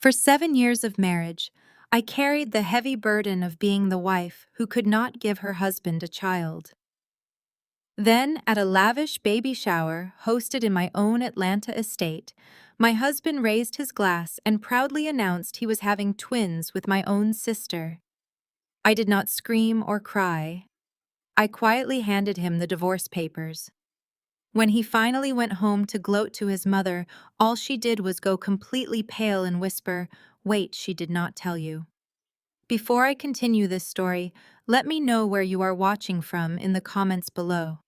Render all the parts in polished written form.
For 7 years of marriage, I carried the heavy burden of being the wife who could not give her husband a child. Then, at a lavish baby shower hosted in my own Atlanta estate, my husband raised his glass and proudly announced he was having twins with my own sister. I did not scream or cry. I quietly handed him the divorce papers. When he finally went home to gloat to his mother, all she did was go completely pale and whisper, "Wait, she did not tell you." Before I continue this story, let me know where you are watching from in the comments below.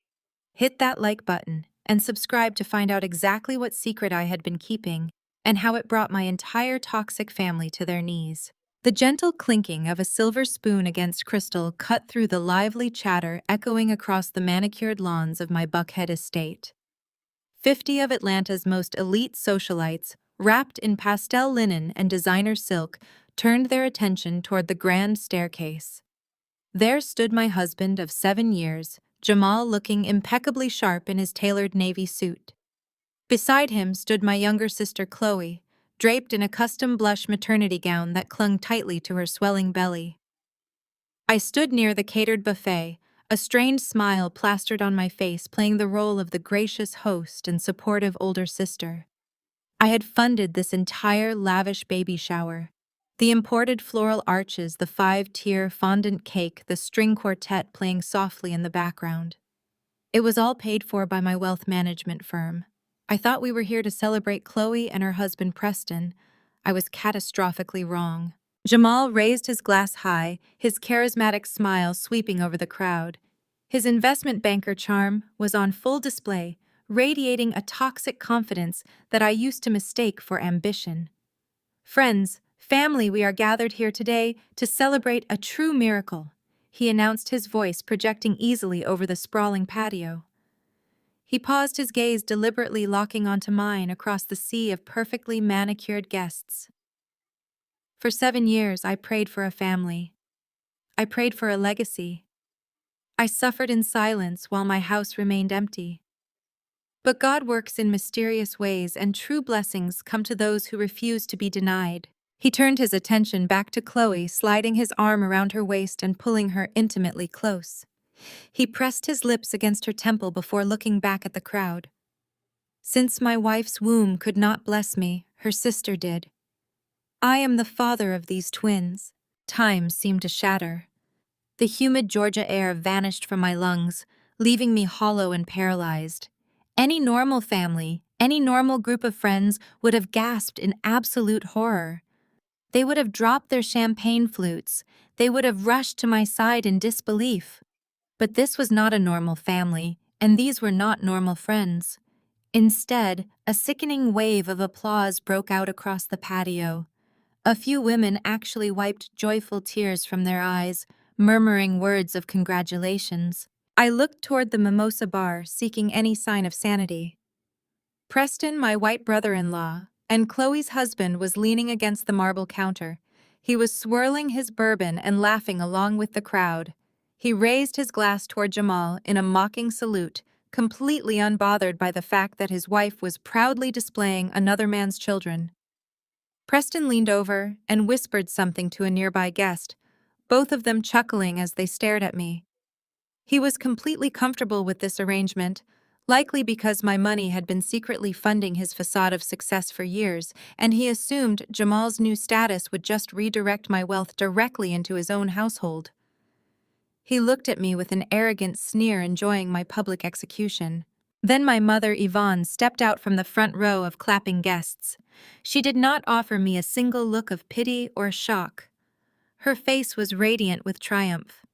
Hit that like button and subscribe to find out exactly what secret I had been keeping and how it brought my entire toxic family to their knees. The gentle clinking of a silver spoon against crystal cut through the lively chatter echoing across the manicured lawns of my Buckhead estate. 50 of Atlanta's most elite socialites, wrapped in pastel linen and designer silk, turned their attention toward the grand staircase. There stood my husband of 7 years, Jamal, looking impeccably sharp in his tailored navy suit. Beside him stood my younger sister Chloe, draped in a custom blush maternity gown that clung tightly to her swelling belly. I stood near the catered buffet, a strained smile plastered on my face, playing the role of the gracious host and supportive older sister. I had funded this entire lavish baby shower. The imported floral arches, the 5-tier fondant cake, the string quartet playing softly in the background. It was all paid for by my wealth management firm. I thought we were here to celebrate Chloe and her husband Preston. I was catastrophically wrong. Jamal raised his glass high, his charismatic smile sweeping over the crowd. His investment banker charm was on full display, radiating a toxic confidence that I used to mistake for ambition. "Friends, family, we are gathered here today to celebrate a true miracle," he announced, his voice projecting easily over the sprawling patio. He paused, his gaze deliberately locking onto mine across the sea of perfectly manicured guests. For 7 years, I prayed for a family. I prayed for a legacy. I suffered in silence while my house remained empty. But God works in mysterious ways, and true blessings come to those who refuse to be denied. He turned his attention back to Chloe, sliding his arm around her waist and pulling her intimately close. He pressed his lips against her temple before looking back at the crowd. "Since my wife's womb could not bless me, her sister did. I am the father of these twins." Time seemed to shatter. The humid Georgia air vanished from my lungs, leaving me hollow and paralyzed. Any normal family, any normal group of friends would have gasped in absolute horror. They would have dropped their champagne flutes. They would have rushed to my side in disbelief. But this was not a normal family, and these were not normal friends. Instead, a sickening wave of applause broke out across the patio. A few women actually wiped joyful tears from their eyes, murmuring words of congratulations. I looked toward the mimosa bar, seeking any sign of sanity. Preston, my white brother-in-law, and Chloe's husband was leaning against the marble counter. He was swirling his bourbon and laughing along with the crowd. He raised his glass toward Jamal in a mocking salute, completely unbothered by the fact that his wife was proudly displaying another man's children. Preston leaned over and whispered something to a nearby guest, both of them chuckling as they stared at me. He was completely comfortable with this arrangement, likely because my money had been secretly funding his facade of success for years, and he assumed Jamal's new status would just redirect my wealth directly into his own household. He looked at me with an arrogant sneer, enjoying my public execution. Then my mother, Yvonne, stepped out from the front row of clapping guests. She did not offer me a single look of pity or shock. Her face was radiant with triumph.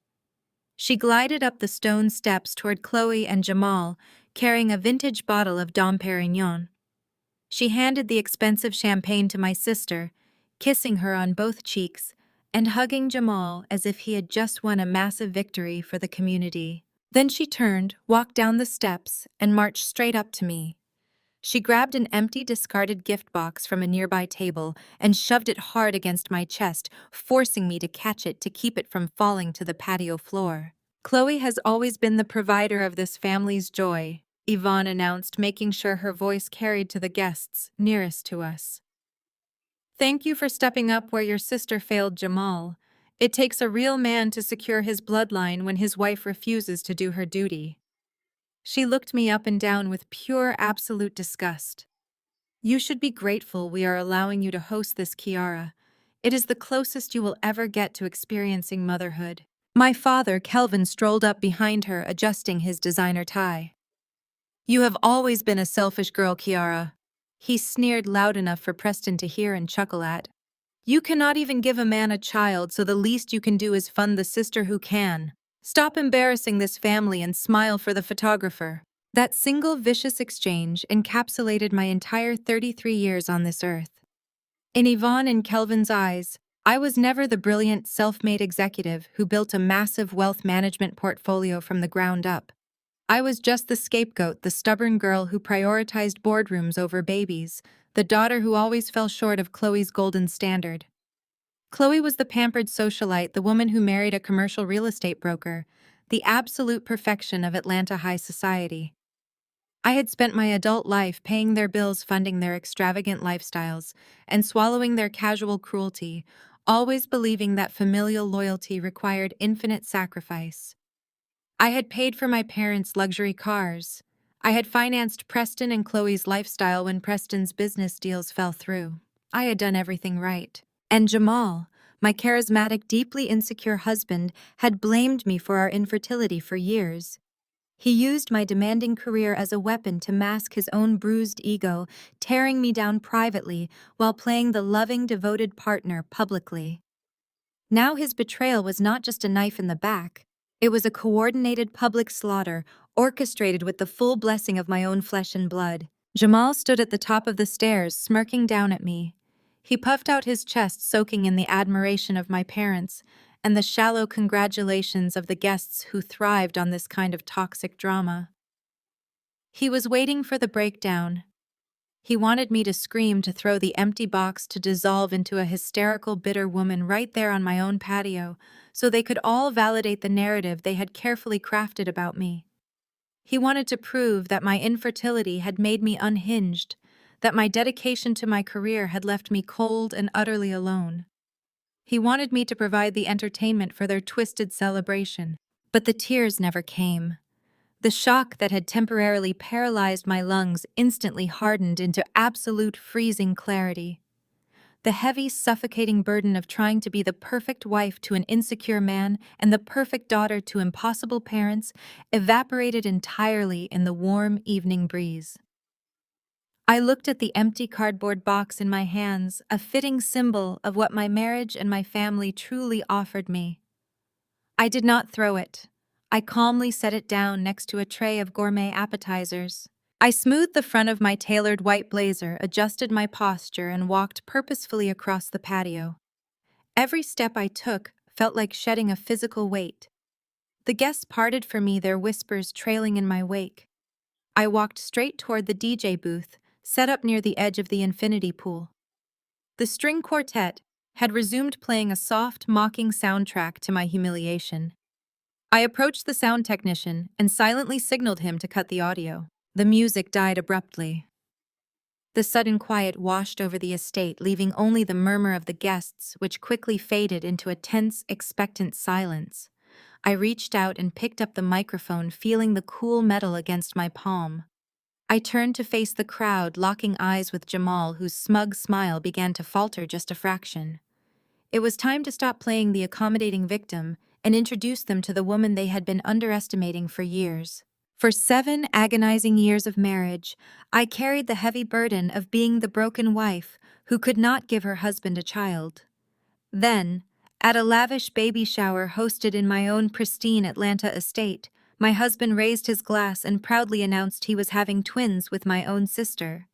She glided up the stone steps toward Chloe and Jamal, carrying a vintage bottle of Dom Perignon. She handed the expensive champagne to my sister, kissing her on both cheeks and hugging Jamal as if he had just won a massive victory for the community. Then she turned, walked down the steps, and marched straight up to me. She grabbed an empty, discarded gift box from a nearby table and shoved it hard against my chest, forcing me to catch it to keep it from falling to the patio floor. "Chloe has always been the provider of this family's joy," Yvonne announced, making sure her voice carried to the guests nearest to us. Thank you for stepping up where your sister failed Jamal. It takes a real man to secure his bloodline when his wife refuses to do her duty. She looked me up and down with pure absolute disgust. You should be grateful we are allowing you to host this, Kiara. It is the closest you will ever get to experiencing motherhood. My father, Kelvin, strolled up behind her, adjusting his designer tie. You have always been a selfish girl, Kiara. He sneered loud enough for Preston to hear and chuckle at. You cannot even give a man a child, so the least you can do is fund the sister who can. Stop embarrassing this family and smile for the photographer. That single vicious exchange encapsulated my entire 33 years on this earth. In Yvonne and Kelvin's eyes, I was never the brilliant self-made executive who built a massive wealth management portfolio from the ground up. I was just the scapegoat, the stubborn girl who prioritized boardrooms over babies, the daughter who always fell short of Chloe's golden standard. Chloe was the pampered socialite, the woman who married a commercial real estate broker, the absolute perfection of Atlanta high society. I had spent my adult life paying their bills, funding their extravagant lifestyles, and swallowing their casual cruelty, always believing that familial loyalty required infinite sacrifice. I had paid for my parents' luxury cars. I had financed Preston and Chloe's lifestyle when Preston's business deals fell through. I had done everything right. And Jamal, my charismatic, deeply insecure husband, had blamed me for our infertility for years. He used my demanding career as a weapon to mask his own bruised ego, tearing me down privately while playing the loving, devoted partner publicly. Now his betrayal was not just a knife in the back. It was a coordinated public slaughter, orchestrated with the full blessing of my own flesh and blood. Jamal stood at the top of the stairs, smirking down at me. He puffed out his chest, soaking in the admiration of my parents and the shallow congratulations of the guests who thrived on this kind of toxic drama. He was waiting for the breakdown. He wanted me to scream, to throw the empty box, to dissolve into a hysterical, bitter woman right there on my own patio, so they could all validate the narrative they had carefully crafted about me. He wanted to prove that my infertility had made me unhinged, that my dedication to my career had left me cold and utterly alone. He wanted me to provide the entertainment for their twisted celebration, but the tears never came. The shock that had temporarily paralyzed my lungs instantly hardened into absolute freezing clarity. The heavy, suffocating burden of trying to be the perfect wife to an insecure man and the perfect daughter to impossible parents evaporated entirely in the warm evening breeze. I looked at the empty cardboard box in my hands, a fitting symbol of what my marriage and my family truly offered me. I did not throw it. I calmly set it down next to a tray of gourmet appetizers. I smoothed the front of my tailored white blazer, adjusted my posture, and walked purposefully across the patio. Every step I took felt like shedding a physical weight. The guests parted for me, their whispers trailing in my wake. I walked straight toward the DJ booth, set up near the edge of the infinity pool. The string quartet had resumed playing a soft, mocking soundtrack to my humiliation. I approached the sound technician and silently signaled him to cut the audio. The music died abruptly. The sudden quiet washed over the estate, leaving only the murmur of the guests, which quickly faded into a tense, expectant silence. I reached out and picked up the microphone, feeling the cool metal against my palm. I turned to face the crowd, locking eyes with Jamal, whose smug smile began to falter just a fraction. It was time to stop playing the accommodating victim and introduce them to the woman they had been underestimating for years. For 7 agonizing years of marriage, I carried the heavy burden of being the broken wife who could not give her husband a child. Then, at a lavish baby shower hosted in my own pristine Atlanta estate, my husband raised his glass and proudly announced he was having twins with my own sister.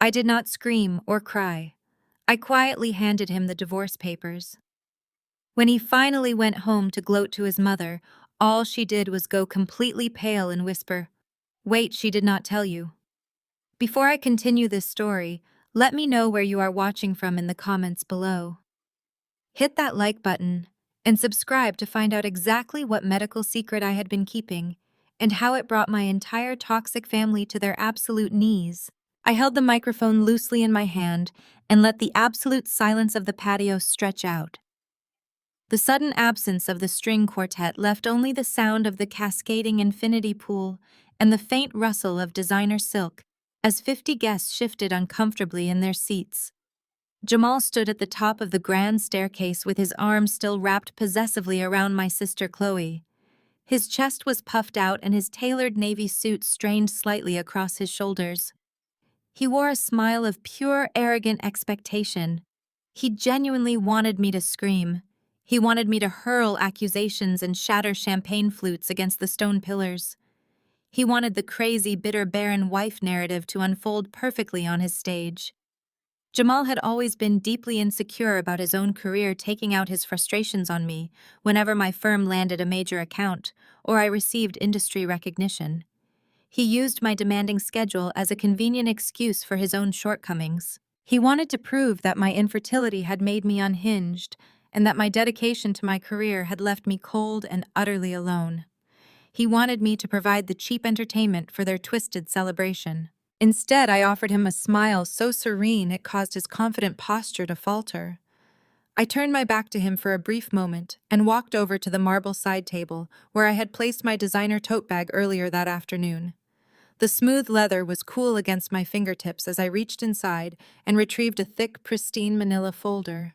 I did not scream or cry. I quietly handed him the divorce papers. When he finally went home to gloat to his mother, all she did was go completely pale and whisper, "Wait, she did not tell you." Before I continue this story, let me know where you are watching from in the comments below. Hit that like button and subscribe to find out exactly what medical secret I had been keeping and how it brought my entire toxic family to their absolute knees. I held the microphone loosely in my hand and let the absolute silence of the patio stretch out. The sudden absence of the string quartet left only the sound of the cascading infinity pool and the faint rustle of designer silk as 50 guests shifted uncomfortably in their seats. Jamal stood at the top of the grand staircase with his arms still wrapped possessively around my sister Chloe. His chest was puffed out and his tailored navy suit strained slightly across his shoulders. He wore a smile of pure, arrogant expectation. He genuinely wanted me to scream. He wanted me to hurl accusations and shatter champagne flutes against the stone pillars. He wanted the crazy, bitter, barren wife narrative to unfold perfectly on his stage. Jamal had always been deeply insecure about his own career, taking out his frustrations on me whenever my firm landed a major account or I received industry recognition. He used my demanding schedule as a convenient excuse for his own shortcomings. He wanted to prove that my infertility had made me unhinged and that my dedication to my career had left me cold and utterly alone. He wanted me to provide the cheap entertainment for their twisted celebration. Instead, I offered him a smile so serene it caused his confident posture to falter. I turned my back to him for a brief moment and walked over to the marble side table where I had placed my designer tote bag earlier that afternoon. The smooth leather was cool against my fingertips as I reached inside and retrieved a thick, pristine manila folder.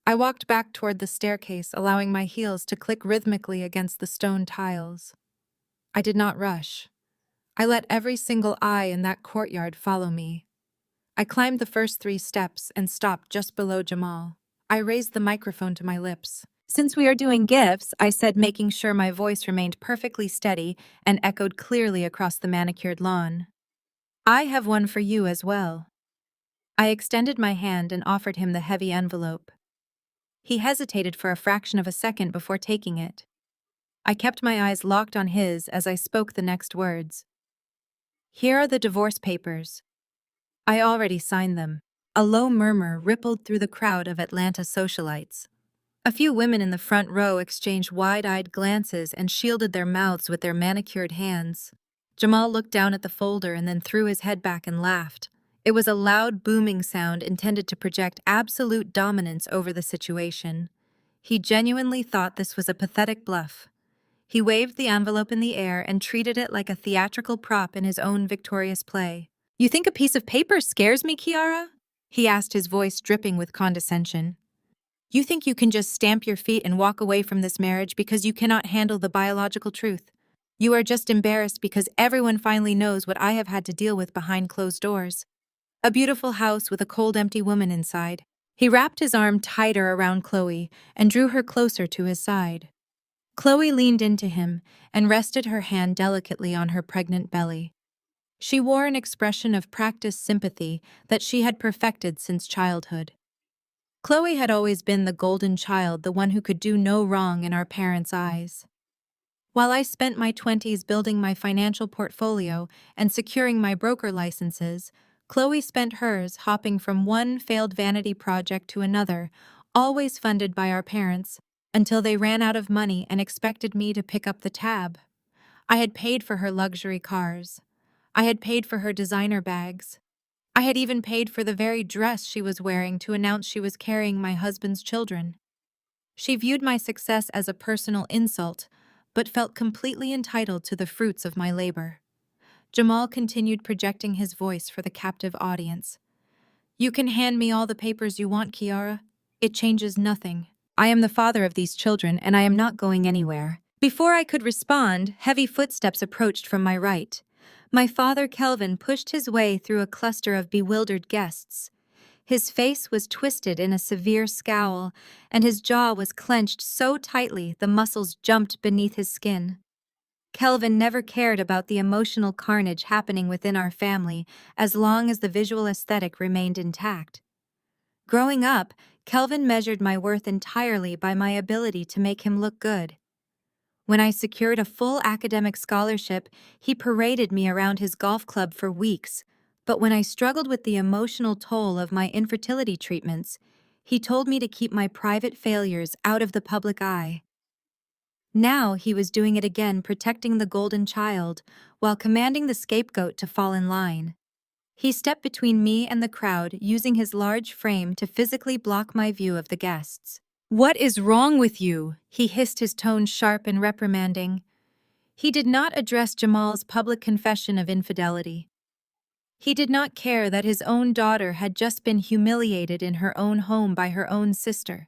I walked back toward the staircase, allowing my heels to click rhythmically against the stone tiles. I did not rush. I let every single eye in that courtyard follow me. I climbed the first 3 steps and stopped just below Jamal. I raised the microphone to my lips. "Since we are doing gifts," I said, making sure my voice remained perfectly steady and echoed clearly across the manicured lawn. "I have one for you as well." I extended my hand and offered him the heavy envelope. He hesitated for a fraction of a second before taking it. I kept my eyes locked on his as I spoke the next words. "Here are the divorce papers. I already signed them." A low murmur rippled through the crowd of Atlanta socialites. A few women in the front row exchanged wide-eyed glances and shielded their mouths with their manicured hands. Jamal looked down at the folder and then threw his head back and laughed. It was a loud, booming sound intended to project absolute dominance over the situation. He genuinely thought this was a pathetic bluff. He waved the envelope in the air and treated it like a theatrical prop in his own victorious play. "You think a piece of paper scares me, Kiara?" he asked, his voice dripping with condescension. "You think you can just stamp your feet and walk away from this marriage because you cannot handle the biological truth. You are just embarrassed because everyone finally knows what I have had to deal with behind closed doors. A beautiful house with a cold, empty woman inside." He wrapped his arm tighter around Chloe and drew her closer to his side. Chloe leaned into him and rested her hand delicately on her pregnant belly. She wore an expression of practiced sympathy that she had perfected since childhood. Chloe had always been the golden child, the one who could do no wrong in our parents' eyes. While I spent my 20s building my financial portfolio and securing my broker licenses, Chloe spent hers hopping from one failed vanity project to another, always funded by our parents, until they ran out of money and expected me to pick up the tab. I had paid for her luxury cars. I had paid for her designer bags. I had even paid for the very dress she was wearing to announce she was carrying my husband's children. She viewed my success as a personal insult, but felt completely entitled to the fruits of my labor. Jamal continued projecting his voice for the captive audience. "You can hand me all the papers you want, Kiara. It changes nothing. I am the father of these children, and I am not going anywhere." Before I could respond, heavy footsteps approached from my right. My father, Kelvin, pushed his way through a cluster of bewildered guests. His face was twisted in a severe scowl, and his jaw was clenched so tightly the muscles jumped beneath his skin. Kelvin never cared about the emotional carnage happening within our family as long as the visual aesthetic remained intact. Growing up, Kelvin measured my worth entirely by my ability to make him look good. When I secured a full academic scholarship, he paraded me around his golf club for weeks, but when I struggled with the emotional toll of my infertility treatments, he told me to keep my private failures out of the public eye. Now he was doing it again, protecting the golden child, while commanding the scapegoat to fall in line. He stepped between me and the crowd, using his large frame to physically block my view of the guests. "What is wrong with you?" he hissed, his tone sharp and reprimanding. He did not address Jamal's public confession of infidelity. He did not care that his own daughter had just been humiliated in her own home by her own sister.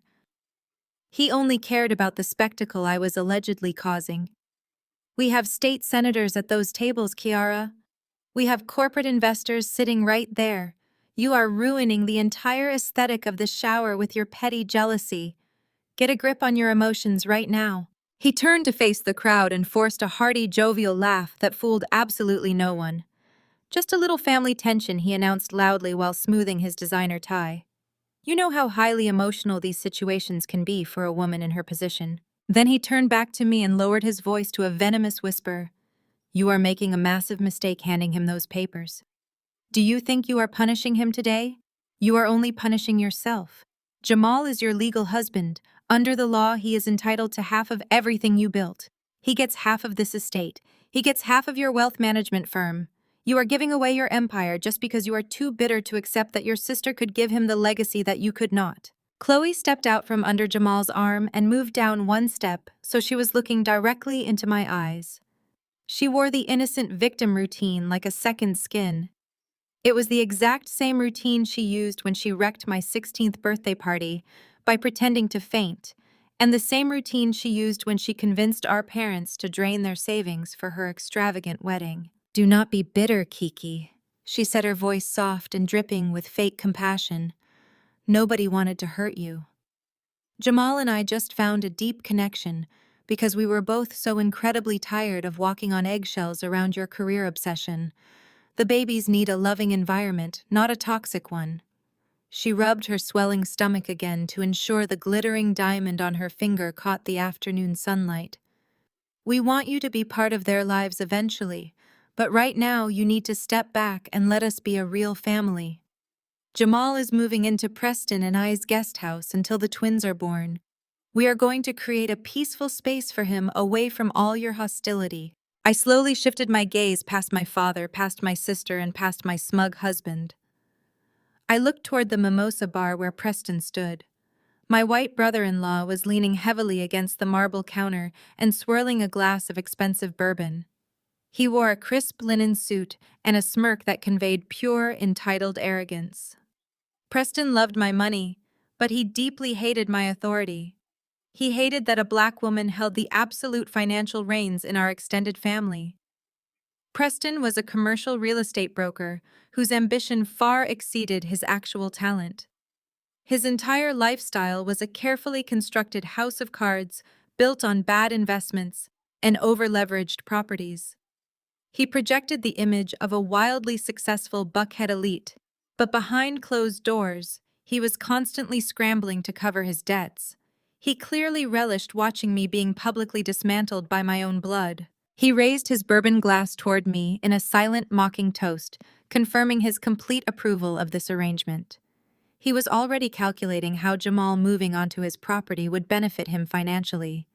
He only cared about the spectacle I was allegedly causing. "We have state senators at those tables, Kiara. We have corporate investors sitting right there. You are ruining the entire aesthetic of the shower with your petty jealousy. Get a grip on your emotions right now." He turned to face the crowd and forced a hearty, jovial laugh that fooled absolutely no one. "Just a little family tension," he announced loudly while smoothing his designer tie. "You know how highly emotional these situations can be for a woman in her position." Then he turned back to me and lowered his voice to a venomous whisper. "You are making a massive mistake handing him those papers. Do you think you are punishing him today? You are only punishing yourself. Jamal is your legal husband. Under the law, he is entitled to half of everything you built. He gets half of this estate. He gets half of your wealth management firm. You are giving away your empire just because you are too bitter to accept that your sister could give him the legacy that you could not." Chloe stepped out from under Jamal's arm and moved down one step so she was looking directly into my eyes. She wore the innocent victim routine like a second skin. It was the exact same routine she used when she wrecked my 16th birthday party by pretending to faint, and the same routine she used when she convinced our parents to drain their savings for her extravagant wedding. "Do not be bitter, Kiki," she said, her voice soft and dripping with fake compassion. "Nobody wanted to hurt you. Jamal and I just found a deep connection because we were both so incredibly tired of walking on eggshells around your career obsession. The babies need a loving environment, not a toxic one." She rubbed her swelling stomach again to ensure the glittering diamond on her finger caught the afternoon sunlight. "We want you to be part of their lives eventually, but right now you need to step back and let us be a real family. Jamal is moving into Preston and I's guest house until the twins are born. We are going to create a peaceful space for him away from all your hostility." I slowly shifted my gaze past my father, past my sister, and past my smug husband. I looked toward the mimosa bar where Preston stood. My white brother-in-law was leaning heavily against the marble counter and swirling a glass of expensive bourbon. He wore a crisp linen suit and a smirk that conveyed pure, entitled arrogance. Preston loved my money, but he deeply hated my authority. He hated that a black woman held the absolute financial reins in our extended family. Preston was a commercial real estate broker whose ambition far exceeded his actual talent. His entire lifestyle was a carefully constructed house of cards built on bad investments and over-leveraged properties. He projected the image of a wildly successful Buckhead elite, but behind closed doors, he was constantly scrambling to cover his debts. He clearly relished watching me being publicly dismantled by my own blood. He raised his bourbon glass toward me in a silent, mocking toast, confirming his complete approval of this arrangement. He was already calculating how Jamal moving onto his property would benefit him financially.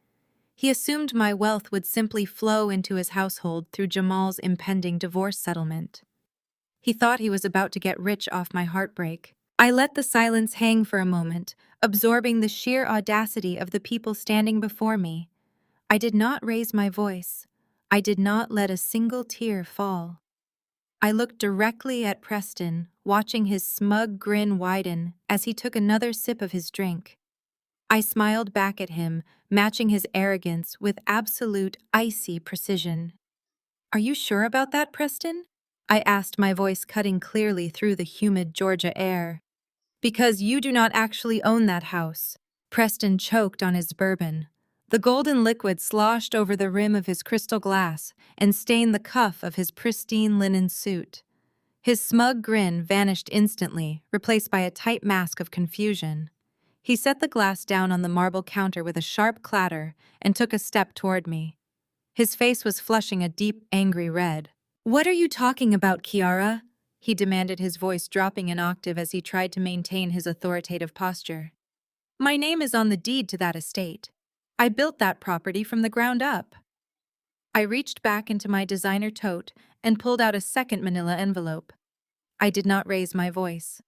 He assumed my wealth would simply flow into his household through Jamal's impending divorce settlement. He thought he was about to get rich off my heartbreak. I let the silence hang for a moment, absorbing the sheer audacity of the people standing before me. I did not raise my voice. I did not let a single tear fall. I looked directly at Preston, watching his smug grin widen as he took another sip of his drink. I smiled back at him, matching his arrogance with absolute icy precision. "Are you sure about that, Preston?" I asked, my voice cutting clearly through the humid Georgia air. "Because you do not actually own that house." Preston choked on his bourbon. The golden liquid sloshed over the rim of his crystal glass and stained the cuff of his pristine linen suit. His smug grin vanished instantly, replaced by a tight mask of confusion. He set the glass down on the marble counter with a sharp clatter and took a step toward me. His face was flushing a deep, angry red. "What are you talking about, Kiara?" he demanded, his voice dropping an octave as he tried to maintain his authoritative posture. "My name is on the deed to that estate. I built that property from the ground up." I reached back into my designer tote and pulled out a second manila envelope. I did not raise my voice.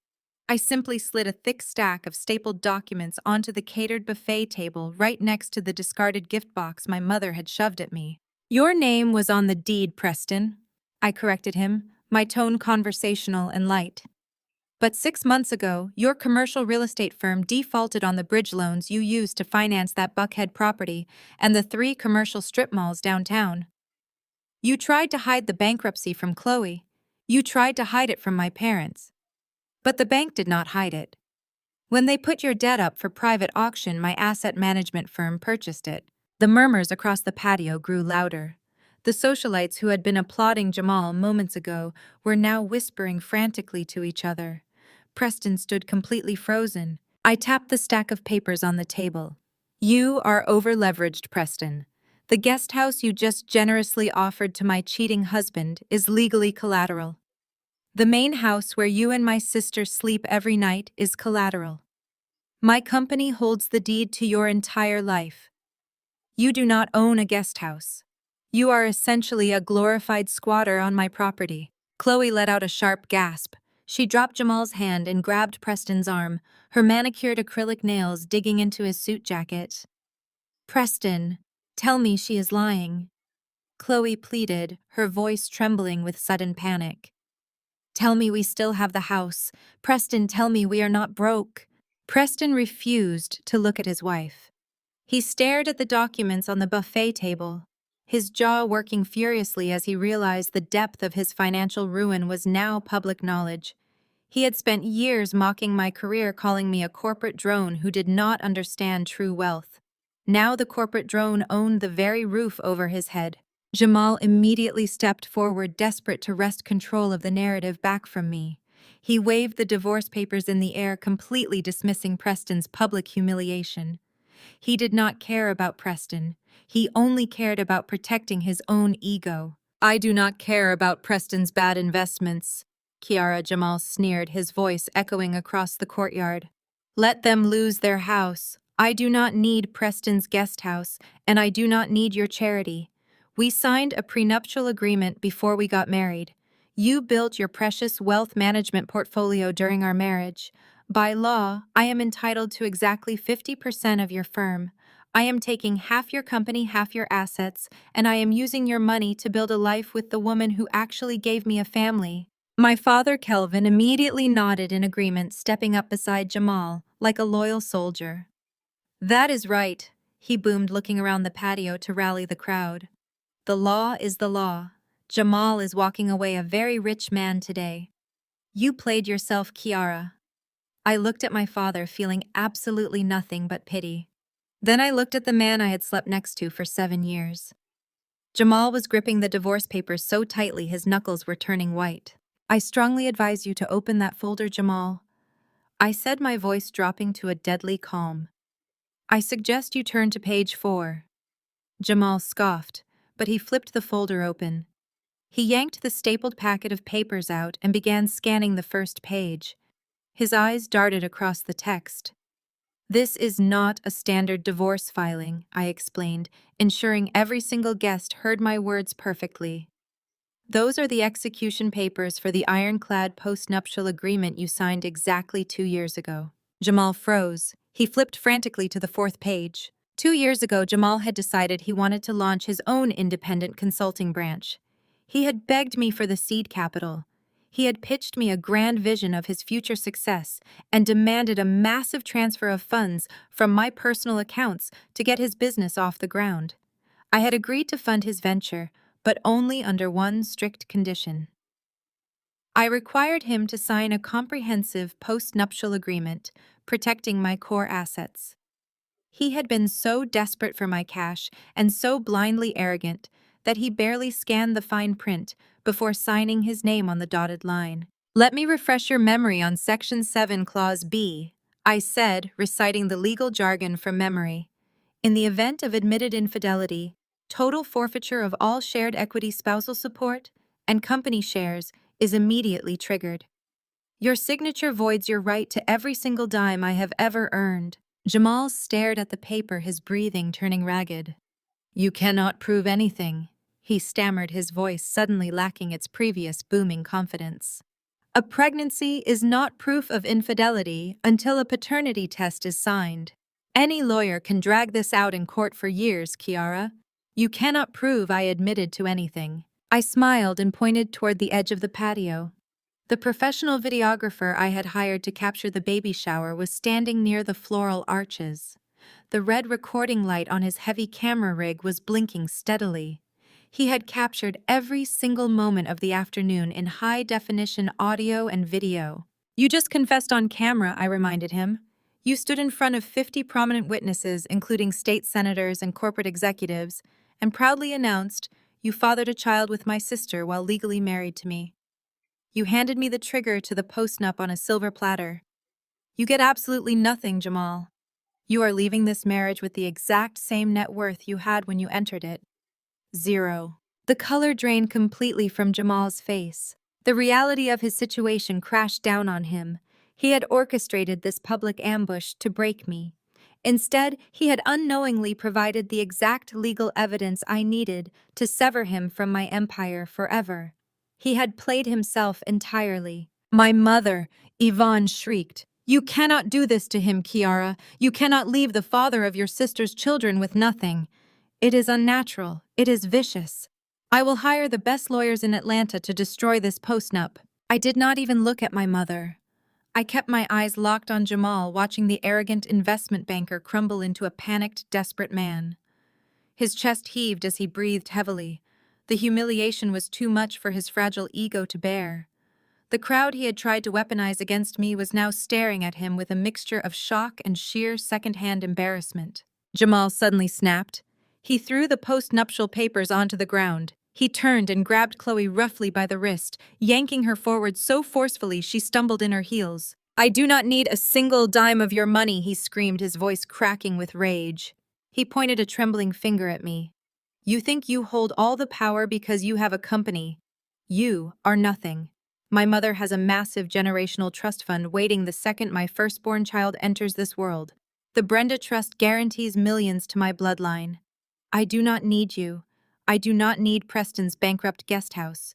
I simply slid a thick stack of stapled documents onto the catered buffet table right next to the discarded gift box my mother had shoved at me. Your name was on the deed, Preston. I corrected him, my tone conversational and light. But 6 months ago, your commercial real estate firm defaulted on the bridge loans you used to finance that Buckhead property and the 3 commercial strip malls downtown. You tried to hide the bankruptcy from Chloe. You tried to hide it from my parents. But the bank did not hide it. When they put your debt up for private auction, my asset management firm purchased it. The murmurs across the patio grew louder. The socialites who had been applauding Jamal moments ago were now whispering frantically to each other. Preston stood completely frozen. I tapped the stack of papers on the table. You are over-leveraged, Preston. The guest house you just generously offered to my cheating husband is legally collateral. The main house where you and my sister sleep every night is collateral. My company holds the deed to your entire life. You do not own a guest house. You are essentially a glorified squatter on my property. Chloe let out a sharp gasp. She dropped Jamal's hand and grabbed Preston's arm, her manicured acrylic nails digging into his suit jacket. Preston, tell me she is lying. Chloe pleaded, her voice trembling with sudden panic. Tell me we still have the house. Preston, tell me we are not broke. Preston refused to look at his wife. He stared at the documents on the buffet table, his jaw working furiously as he realized the depth of his financial ruin was now public knowledge. He had spent years mocking my career, calling me a corporate drone who did not understand true wealth. Now the corporate drone owned the very roof over his head. Jamal immediately stepped forward, desperate to wrest control of the narrative back from me. He waved the divorce papers in the air, completely dismissing Preston's public humiliation. He did not care about Preston. He only cared about protecting his own ego. I do not care about Preston's bad investments, Kiara, Jamal sneered, his voice echoing across the courtyard. Let them lose their house. I do not need Preston's guest house, and I do not need your charity. We signed a prenuptial agreement before we got married. You built your precious wealth management portfolio during our marriage. By law, I am entitled to exactly 50% of your firm. I am taking half your company, half your assets, and I am using your money to build a life with the woman who actually gave me a family. My father, Kelvin, immediately nodded in agreement, stepping up beside Jamal, like a loyal soldier. That is right, he boomed, looking around the patio to rally the crowd. The law is the law. Jamal is walking away a very rich man today. You played yourself, Kiara. I looked at my father, feeling absolutely nothing but pity. Then I looked at the man I had slept next to for 7 years. Jamal was gripping the divorce papers so tightly his knuckles were turning white. I strongly advise you to open that folder, Jamal. I said, my voice dropping to a deadly calm. I suggest you turn to page 4. Jamal scoffed, but he flipped the folder open. He yanked the stapled packet of papers out and began scanning the first page. His eyes darted across the text. This is not a standard divorce filing, I explained, ensuring every single guest heard my words perfectly. Those are the execution papers for the ironclad postnuptial agreement you signed exactly 2 years ago. Jamal froze. He flipped frantically to the 4th page. 2 years ago, Jamal had decided he wanted to launch his own independent consulting branch. He had begged me for the seed capital. He had pitched me a grand vision of his future success and demanded a massive transfer of funds from my personal accounts to get his business off the ground. I had agreed to fund his venture, but only under one strict condition. I required him to sign a comprehensive post-nuptial agreement protecting my core assets. He had been so desperate for my cash and so blindly arrogant that he barely scanned the fine print before signing his name on the dotted line. Let me refresh your memory on Section 7, Clause B, I said, reciting the legal jargon from memory. In the event of admitted infidelity, total forfeiture of all shared equity, spousal support, and company shares is immediately triggered. Your signature voids your right to every single dime I have ever earned. Jamal stared at the paper, his breathing turning ragged. You cannot prove anything, he stammered, his voice suddenly lacking its previous booming confidence. A pregnancy is not proof of infidelity until a paternity test is signed. Any lawyer can drag this out in court for years, Kiara. You cannot prove I admitted to anything. I smiled and pointed toward the edge of the patio. The professional videographer I had hired to capture the baby shower was standing near the floral arches. The red recording light on his heavy camera rig was blinking steadily. He had captured every single moment of the afternoon in high-definition audio and video. You just confessed on camera, I reminded him. You stood in front of 50 prominent witnesses, including state senators and corporate executives, and proudly announced you fathered a child with my sister while legally married to me. You handed me the trigger to the post-nup on a silver platter. You get absolutely nothing, Jamal. You are leaving this marriage with the exact same net worth you had when you entered it. 0. The color drained completely from Jamal's face. The reality of his situation crashed down on him. He had orchestrated this public ambush to break me. Instead, he had unknowingly provided the exact legal evidence I needed to sever him from my empire forever. He had played himself entirely. My mother, Yvonne shrieked. You cannot do this to him, Kiara. You cannot leave the father of your sister's children with nothing. It is unnatural. It is vicious. I will hire the best lawyers in Atlanta to destroy this postnup. I did not even look at my mother. I kept my eyes locked on Jamal, watching the arrogant investment banker crumble into a panicked, desperate man. His chest heaved as he breathed heavily. The humiliation was too much for his fragile ego to bear. The crowd he had tried to weaponize against me was now staring at him with a mixture of shock and sheer second-hand embarrassment. Jamal suddenly snapped. He threw the post-nuptial papers onto the ground. He turned and grabbed Chloe roughly by the wrist, yanking her forward so forcefully she stumbled in her heels. I do not need a single dime of your money, he screamed, his voice cracking with rage. He pointed a trembling finger at me. You think you hold all the power because you have a company. You are nothing. My mother has a massive generational trust fund waiting the second my firstborn child enters this world. The Brenda Trust guarantees millions to my bloodline. I do not need you. I do not need Preston's bankrupt guest house.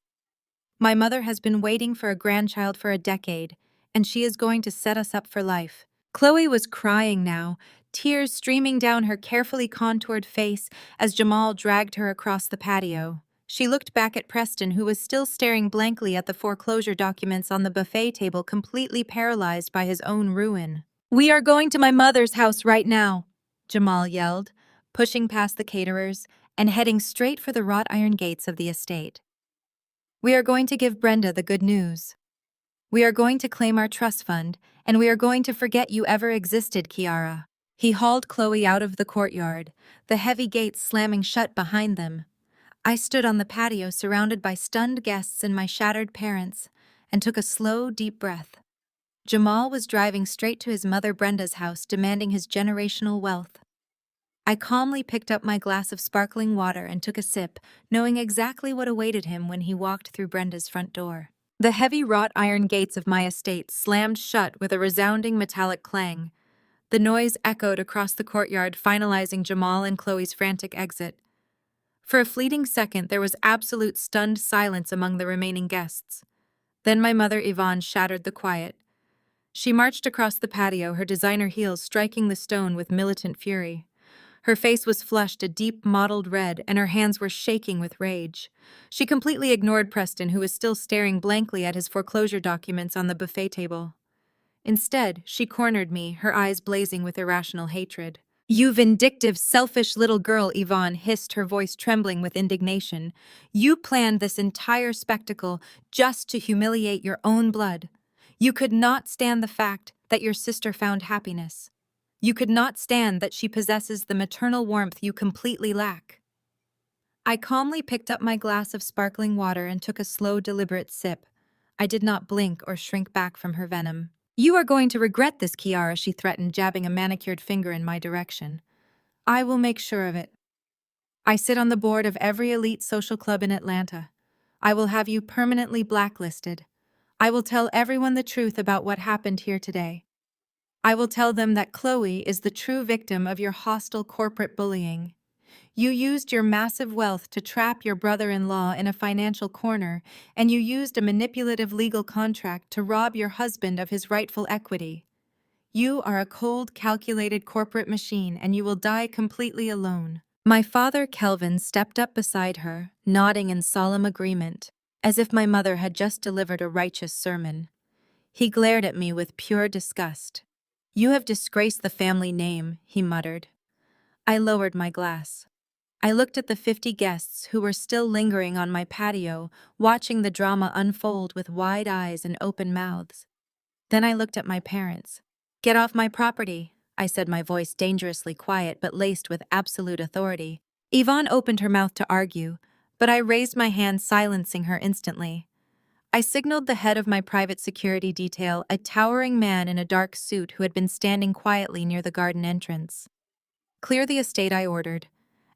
My mother has been waiting for a grandchild for a decade, and she is going to set us up for life. Chloe was crying now, tears streaming down her carefully contoured face as Jamal dragged her across the patio. She looked back at Preston, who was still staring blankly at the foreclosure documents on the buffet table, completely paralyzed by his own ruin. We are going to my mother's house right now, Jamal yelled, pushing past the caterers and heading straight for the wrought iron gates of the estate. We are going to give Brenda the good news. We are going to claim our trust fund, and we are going to forget you ever existed, Kiara. He hauled Chloe out of the courtyard, the heavy gates slamming shut behind them. I stood on the patio surrounded by stunned guests and my shattered parents, and took a slow, deep breath. Jamal was driving straight to his mother Brenda's house, demanding his generational wealth. I calmly picked up my glass of sparkling water and took a sip, knowing exactly what awaited him when he walked through Brenda's front door. The heavy wrought iron gates of my estate slammed shut with a resounding metallic clang. The noise echoed across the courtyard, finalizing Jamal and Chloe's frantic exit. For a fleeting second, there was absolute stunned silence among the remaining guests. Then my mother Yvonne shattered the quiet. She marched across the patio, her designer heels striking the stone with militant fury. Her face was flushed a deep mottled red, and her hands were shaking with rage. She completely ignored Preston, who was still staring blankly at his foreclosure documents on the buffet table. Instead, she cornered me, her eyes blazing with irrational hatred. You vindictive, selfish little girl, Yvonne hissed, her voice trembling with indignation. You planned this entire spectacle just to humiliate your own blood. You could not stand the fact that your sister found happiness. You could not stand that she possesses the maternal warmth you completely lack. I calmly picked up my glass of sparkling water and took a slow, deliberate sip. I did not blink or shrink back from her venom. You are going to regret this, Kiara, she threatened, jabbing a manicured finger in my direction. I will make sure of it. I sit on the board of every elite social club in Atlanta. I will have you permanently blacklisted. I will tell everyone the truth about what happened here today. I will tell them that Chloe is the true victim of your hostile corporate bullying. You used your massive wealth to trap your brother-in-law in a financial corner, and you used a manipulative legal contract to rob your husband of his rightful equity. You are a cold, calculated corporate machine, and you will die completely alone. My father, Kelvin, stepped up beside her, nodding in solemn agreement, as if my mother had just delivered a righteous sermon. He glared at me with pure disgust. "You have disgraced the family name," he muttered. I lowered my glass. I looked at the 50 guests who were still lingering on my patio, watching the drama unfold with wide eyes and open mouths. Then I looked at my parents. "Get off my property," I said, my voice dangerously quiet but laced with absolute authority. Yvonne opened her mouth to argue, but I raised my hand, silencing her instantly. I signaled the head of my private security detail, a towering man in a dark suit who had been standing quietly near the garden entrance. "Clear the estate," I ordered.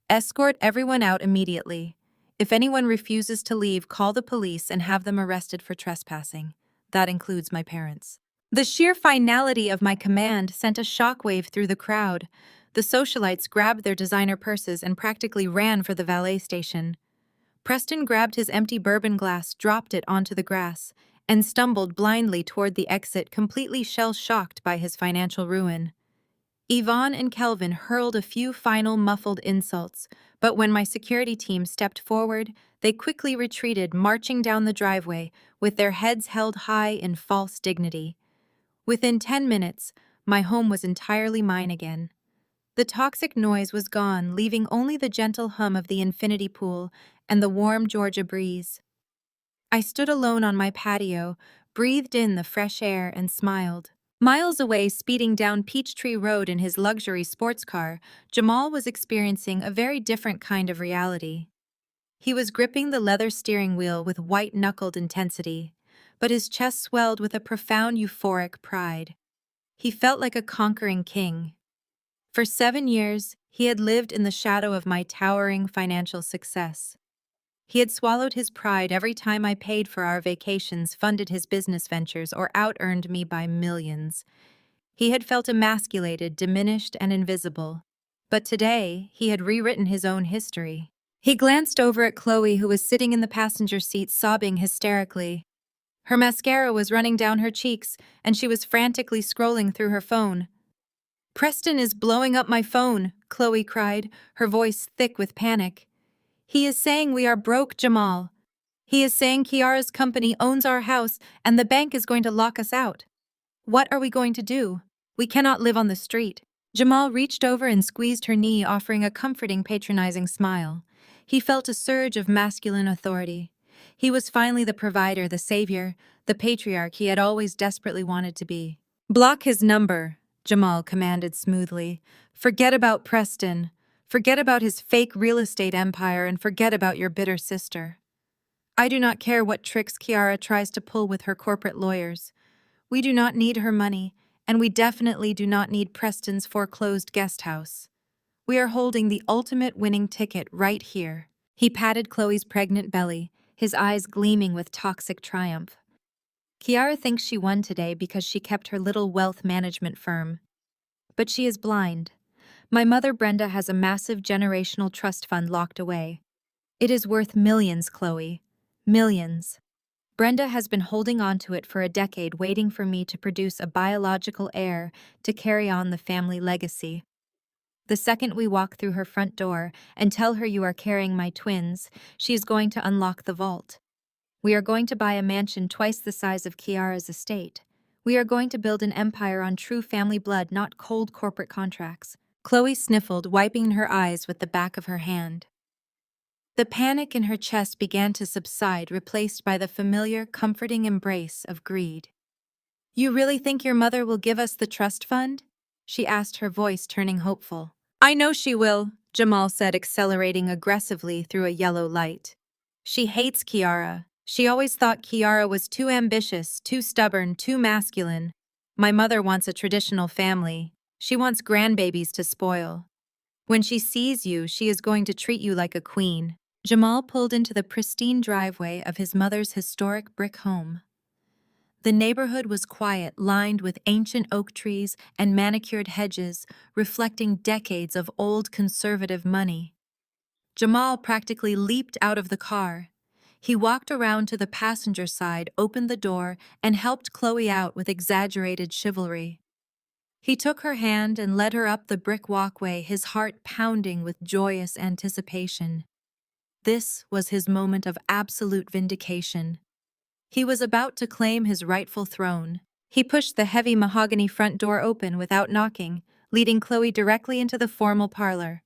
"Escort everyone out immediately. If anyone refuses to leave, call the police and have them arrested for trespassing. That includes my parents." The sheer finality of my command sent a shockwave through the crowd. The socialites grabbed their designer purses and practically ran for the valet station. Preston grabbed his empty bourbon glass, dropped it onto the grass, and stumbled blindly toward the exit, completely shell-shocked by his financial ruin. Yvonne and Kelvin hurled a few final muffled insults, but when my security team stepped forward, they quickly retreated, marching down the driveway with their heads held high in false dignity. Within 10 minutes, my home was entirely mine again. The toxic noise was gone, leaving only the gentle hum of the infinity pool and the warm Georgia breeze. I stood alone on my patio, breathed in the fresh air, and smiled. Miles away, speeding down Peachtree Road in his luxury sports car, Jamal was experiencing a very different kind of reality. He was gripping the leather steering wheel with white-knuckled intensity, but his chest swelled with a profound euphoric pride. He felt like a conquering king. For 7 years, he had lived in the shadow of my towering financial success. He had swallowed his pride every time I paid for our vacations, funded his business ventures, or out-earned me by millions. He had felt emasculated, diminished, and invisible. But today, he had rewritten his own history. He glanced over at Chloe, who was sitting in the passenger seat, sobbing hysterically. Her mascara was running down her cheeks, and she was frantically scrolling through her phone. "Preston is blowing up my phone," Chloe cried, her voice thick with panic. "He is saying we are broke, Jamal. He is saying Kiara's company owns our house and the bank is going to lock us out. What are we going to do? We cannot live on the street." Jamal reached over and squeezed her knee, offering a comforting, patronizing smile. He felt a surge of masculine authority. He was finally the provider, the savior, the patriarch he had always desperately wanted to be. "Block his number," Jamal commanded smoothly. "Forget about Preston. Forget about his fake real estate empire, and forget about your bitter sister. I do not care what tricks Kiara tries to pull with her corporate lawyers. We do not need her money, and we definitely do not need Preston's foreclosed guest house. We are holding the ultimate winning ticket right here." He patted Chloe's pregnant belly, his eyes gleaming with toxic triumph. "Kiara thinks she won today because she kept her little wealth management firm. But she is blind. My mother Brenda has a massive generational trust fund locked away. It is worth millions, Chloe. Millions. Brenda has been holding on to it for a decade, waiting for me to produce a biological heir to carry on the family legacy. The second we walk through her front door and tell her you are carrying my twins, she is going to unlock the vault. We are going to buy a mansion twice the size of Kiara's estate. We are going to build an empire on true family blood, not cold corporate contracts." Chloe sniffled, wiping her eyes with the back of her hand. The panic in her chest began to subside, replaced by the familiar, comforting embrace of greed. "You really think your mother will give us the trust fund?" she asked, her voice turning hopeful. "I know she will," Jamal said, accelerating aggressively through a yellow light. "She hates Kiara. She always thought Kiara was too ambitious, too stubborn, too masculine. My mother wants a traditional family. She wants grandbabies to spoil. When she sees you, she is going to treat you like a queen." Jamal pulled into the pristine driveway of his mother's historic brick home. The neighborhood was quiet, lined with ancient oak trees and manicured hedges, reflecting decades of old conservative money. Jamal practically leaped out of the car. He walked around to the passenger side, opened the door, and helped Chloe out with exaggerated chivalry. He took her hand and led her up the brick walkway, his heart pounding with joyous anticipation. This was his moment of absolute vindication. He was about to claim his rightful throne. He pushed the heavy mahogany front door open without knocking, leading Chloe directly into the formal parlor.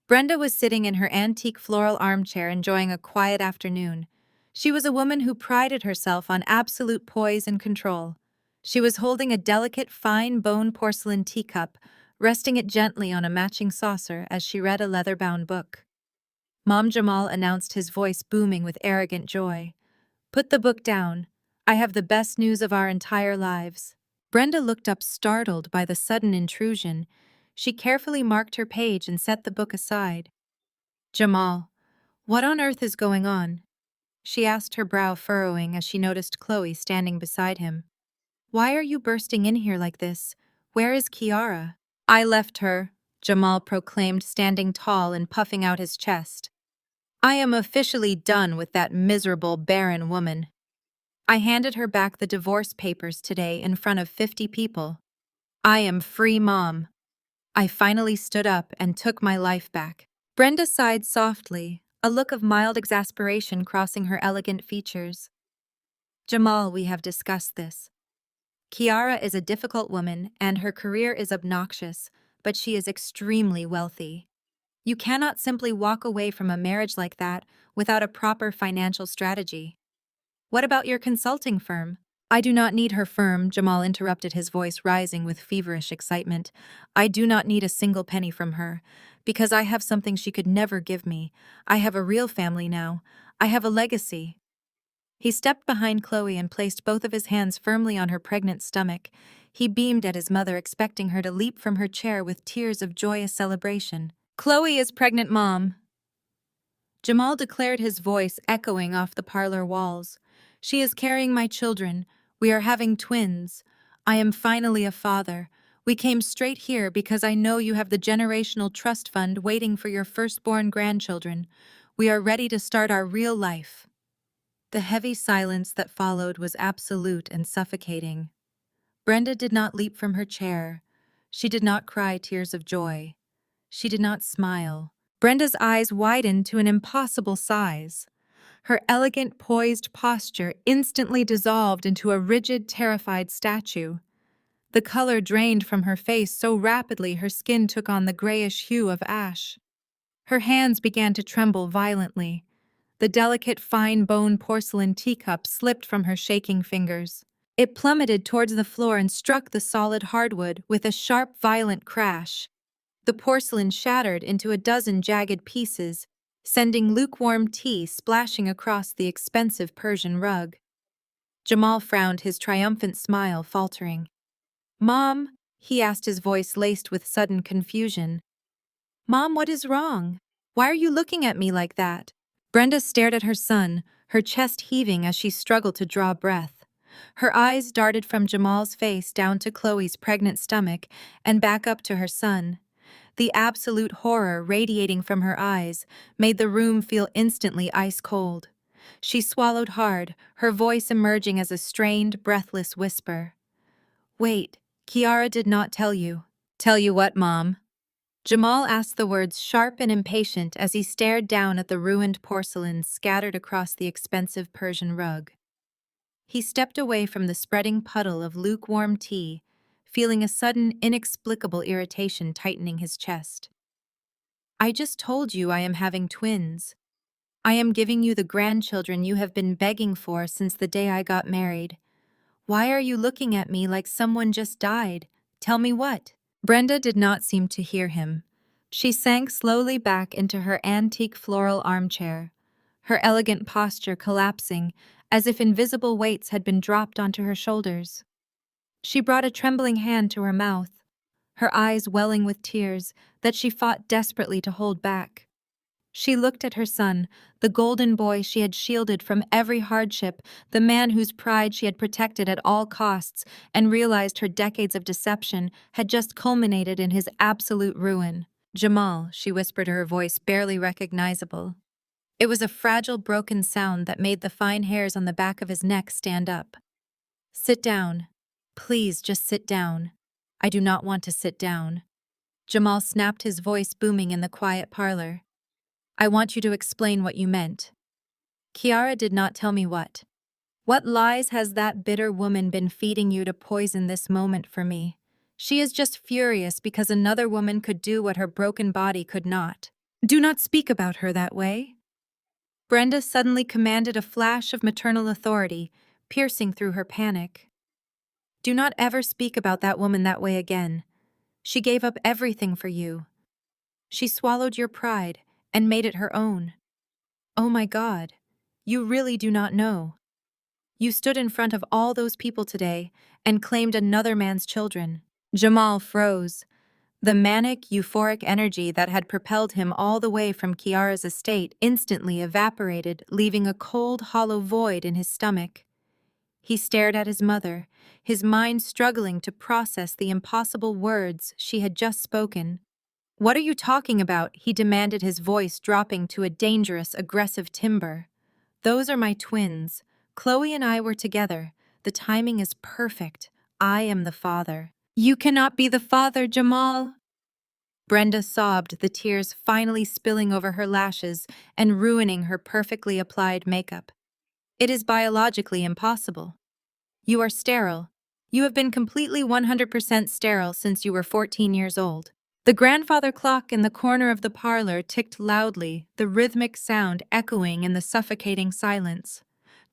Brenda was sitting in her antique floral armchair enjoying a quiet afternoon. She was a woman who prided herself on absolute poise and control. She was holding a delicate fine bone porcelain teacup, resting it gently on a matching saucer as she read a leather-bound book. Mom Jamal announced, his voice booming with arrogant joy. "Put the book down. I have the best news of our entire lives." Brenda looked up, startled by the sudden intrusion. She carefully marked her page and set the book aside. "Jamal, what on earth is going on?" she asked, her brow furrowing as she noticed Chloe standing beside him. "Why are you bursting in here like this? Where is Kiara?" "I left her," Jamal proclaimed, standing tall and puffing out his chest. "I am officially done with that miserable, barren woman. I handed her back the divorce papers today in front of 50 people. I am free, Mom. I finally stood up and took my life back." Brenda sighed softly, a look of mild exasperation crossing her elegant features. "Jamal, we have discussed this. Kiara is a difficult woman and her career is obnoxious, but she is extremely wealthy. You cannot simply walk away from a marriage like that without a proper financial strategy. What about your consulting firm?" "I do not need her firm," Jamal interrupted, his voice rising with feverish excitement. "I do not need a single penny from her, because I have something she could never give me. I have a real family now. I have a legacy." He stepped behind Chloe and placed both of his hands firmly on her pregnant stomach. He beamed at his mother, expecting her to leap from her chair with tears of joyous celebration. "Chloe is pregnant, Mom," Jamal declared, his voice echoing off the parlor walls. "She is carrying my children. We are having twins. I am finally a father. We came straight here because I know you have the generational trust fund waiting for your firstborn grandchildren. We are ready to start our real life." The heavy silence that followed was absolute and suffocating. Brenda did not leap from her chair. She did not cry tears of joy. She did not smile. Brenda's eyes widened to an impossible size. Her elegant, poised posture instantly dissolved into a rigid, terrified statue. The color drained from her face so rapidly her skin took on the grayish hue of ash. Her hands began to tremble violently. The delicate, fine-bone porcelain teacup slipped from her shaking fingers. It plummeted towards the floor and struck the solid hardwood with a sharp, violent crash. The porcelain shattered into a dozen jagged pieces, sending lukewarm tea splashing across the expensive Persian rug. Jamal frowned, his triumphant smile faltering. "Mom?" he asked, his voice laced with sudden confusion. "Mom, what is wrong? Why are you looking at me like that?" Brenda stared at her son, her chest heaving as she struggled to draw breath. Her eyes darted from Jamal's face down to Chloe's pregnant stomach and back up to her son. The absolute horror radiating from her eyes made the room feel instantly ice-cold. She swallowed hard, her voice emerging as a strained, breathless whisper. "Wait, Kiara did not tell you." "Tell you what, Mom?" Jamal asked, the words sharp and impatient as he stared down at the ruined porcelain scattered across the expensive Persian rug. He stepped away from the spreading puddle of lukewarm tea, feeling a sudden, inexplicable irritation tightening his chest. "I just told you I am having twins. I am giving you the grandchildren you have been begging for since the day I got married. Why are you looking at me like someone just died? Tell me what?" Brenda did not seem to hear him. She sank slowly back into her antique floral armchair, her elegant posture collapsing as if invisible weights had been dropped onto her shoulders. She brought a trembling hand to her mouth, her eyes welling with tears that she fought desperately to hold back. She looked at her son, the golden boy she had shielded from every hardship, the man whose pride she had protected at all costs, and realized her decades of deception had just culminated in his absolute ruin. Jamal, she whispered, her voice barely recognizable. It was a fragile, broken sound that made the fine hairs on the back of his neck stand up. Sit down. Please, just sit down. I do not want to sit down. Jamal snapped, his voice booming in the quiet parlor. I want you to explain what you meant. Kiara did not tell me what. What lies has that bitter woman been feeding you to poison this moment for me? She is just furious because another woman could do what her broken body could not. Do not speak about her that way. Brenda suddenly commanded, a flash of maternal authority, piercing through her panic. Do not ever speak about that woman that way again. She gave up everything for you. She swallowed your pride and made it her own. Oh my God, you really do not know. You stood in front of all those people today and claimed another man's children. Jamal froze. The manic, euphoric energy that had propelled him all the way from Kiara's estate instantly evaporated, leaving a cold, hollow void in his stomach. He stared at his mother, his mind struggling to process the impossible words she had just spoken. What are you talking about? He demanded, his voice dropping to a dangerous, aggressive timbre. Those are my twins. Chloe and I were together. The timing is perfect. I am the father. You cannot be the father, Jamal. Brenda sobbed, the tears finally spilling over her lashes and ruining her perfectly applied makeup. It is biologically impossible. You are sterile. You have been completely 100% sterile since you were 14 years old. The grandfather clock in the corner of the parlor ticked loudly, the rhythmic sound echoing in the suffocating silence.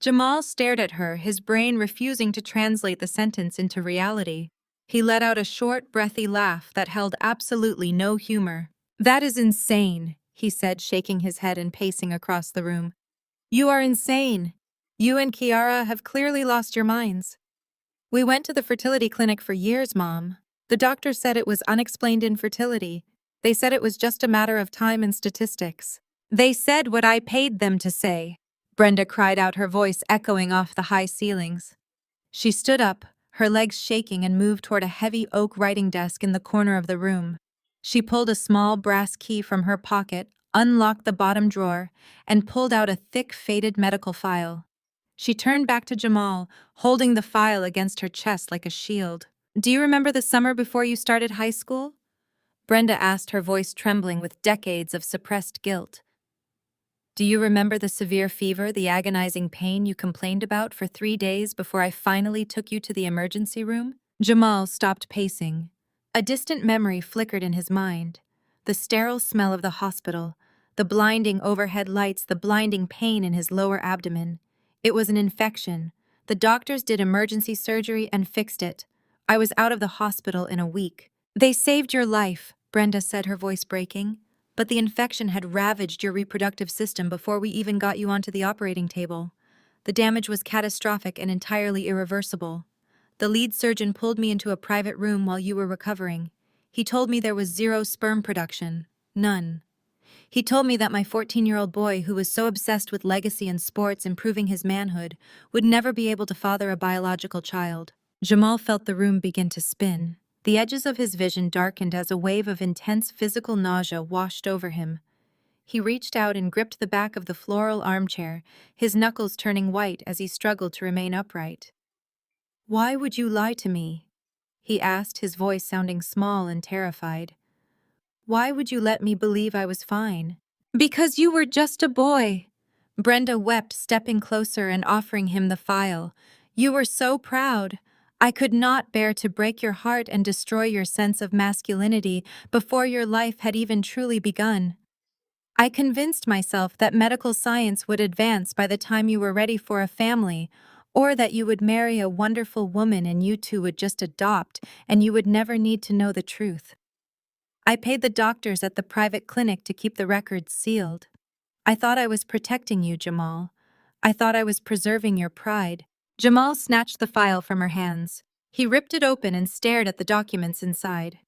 Jamal stared at her, his brain refusing to translate the sentence into reality. He let out a short, breathy laugh that held absolutely no humor. That is insane, he said, shaking his head and pacing across the room. You are insane. You and Kiara have clearly lost your minds. We went to the fertility clinic for years, Mom. The doctor said it was unexplained infertility. They said it was just a matter of time and statistics. They said what I paid them to say. Brenda cried out, her voice echoing off the high ceilings. She stood up, her legs shaking, and moved toward a heavy oak writing desk in the corner of the room. She pulled a small brass key from her pocket, unlocked the bottom drawer, and pulled out a thick, faded medical file. She turned back to Jamal, holding the file against her chest like a shield. Do you remember the summer before you started high school? Brenda asked, her voice trembling with decades of suppressed guilt. Do you remember the severe fever, the agonizing pain you complained about for 3 days before I finally took you to the emergency room? Jamal stopped pacing. A distant memory flickered in his mind. The sterile smell of the hospital, the blinding overhead lights, the blinding pain in his lower abdomen. It was an infection. The doctors did emergency surgery and fixed it. I was out of the hospital in a week. They saved your life, Brenda said, her voice breaking. But the infection had ravaged your reproductive system before we even got you onto the operating table. The damage was catastrophic and entirely irreversible. The lead surgeon pulled me into a private room while you were recovering. He told me there was zero sperm production. None. He told me that my 14-year-old boy, who was so obsessed with legacy and sports and proving his manhood, would never be able to father a biological child. Jamal felt the room begin to spin. The edges of his vision darkened as a wave of intense physical nausea washed over him. He reached out and gripped the back of the floral armchair, his knuckles turning white as he struggled to remain upright. Why would you lie to me? He asked, his voice sounding small and terrified. Why would you let me believe I was fine? Because you were just a boy. Brenda wept, stepping closer and offering him the file. You were so proud. I could not bear to break your heart and destroy your sense of masculinity before your life had even truly begun. I convinced myself that medical science would advance by the time you were ready for a family, or that you would marry a wonderful woman and you two would just adopt and you would never need to know the truth. I paid the doctors at the private clinic to keep the records sealed. I thought I was protecting you, Jamal. I thought I was preserving your pride. Jamal snatched the file from her hands. He ripped it open and stared at the documents inside.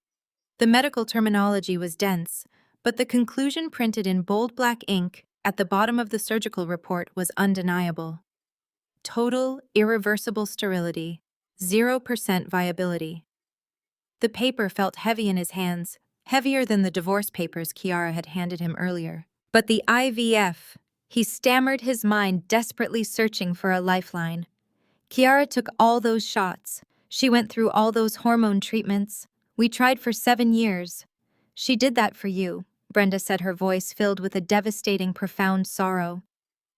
The medical terminology was dense, but the conclusion printed in bold black ink at the bottom of the surgical report was undeniable. Total, irreversible sterility, 0% viability. The paper felt heavy in his hands, heavier than the divorce papers Kiara had handed him earlier. But the IVF, he stammered, his mind desperately searching for a lifeline. Kiara took all those shots. She went through all those hormone treatments. We tried for 7 years. She did that for you, Brenda said, her voice filled with a devastating, profound sorrow.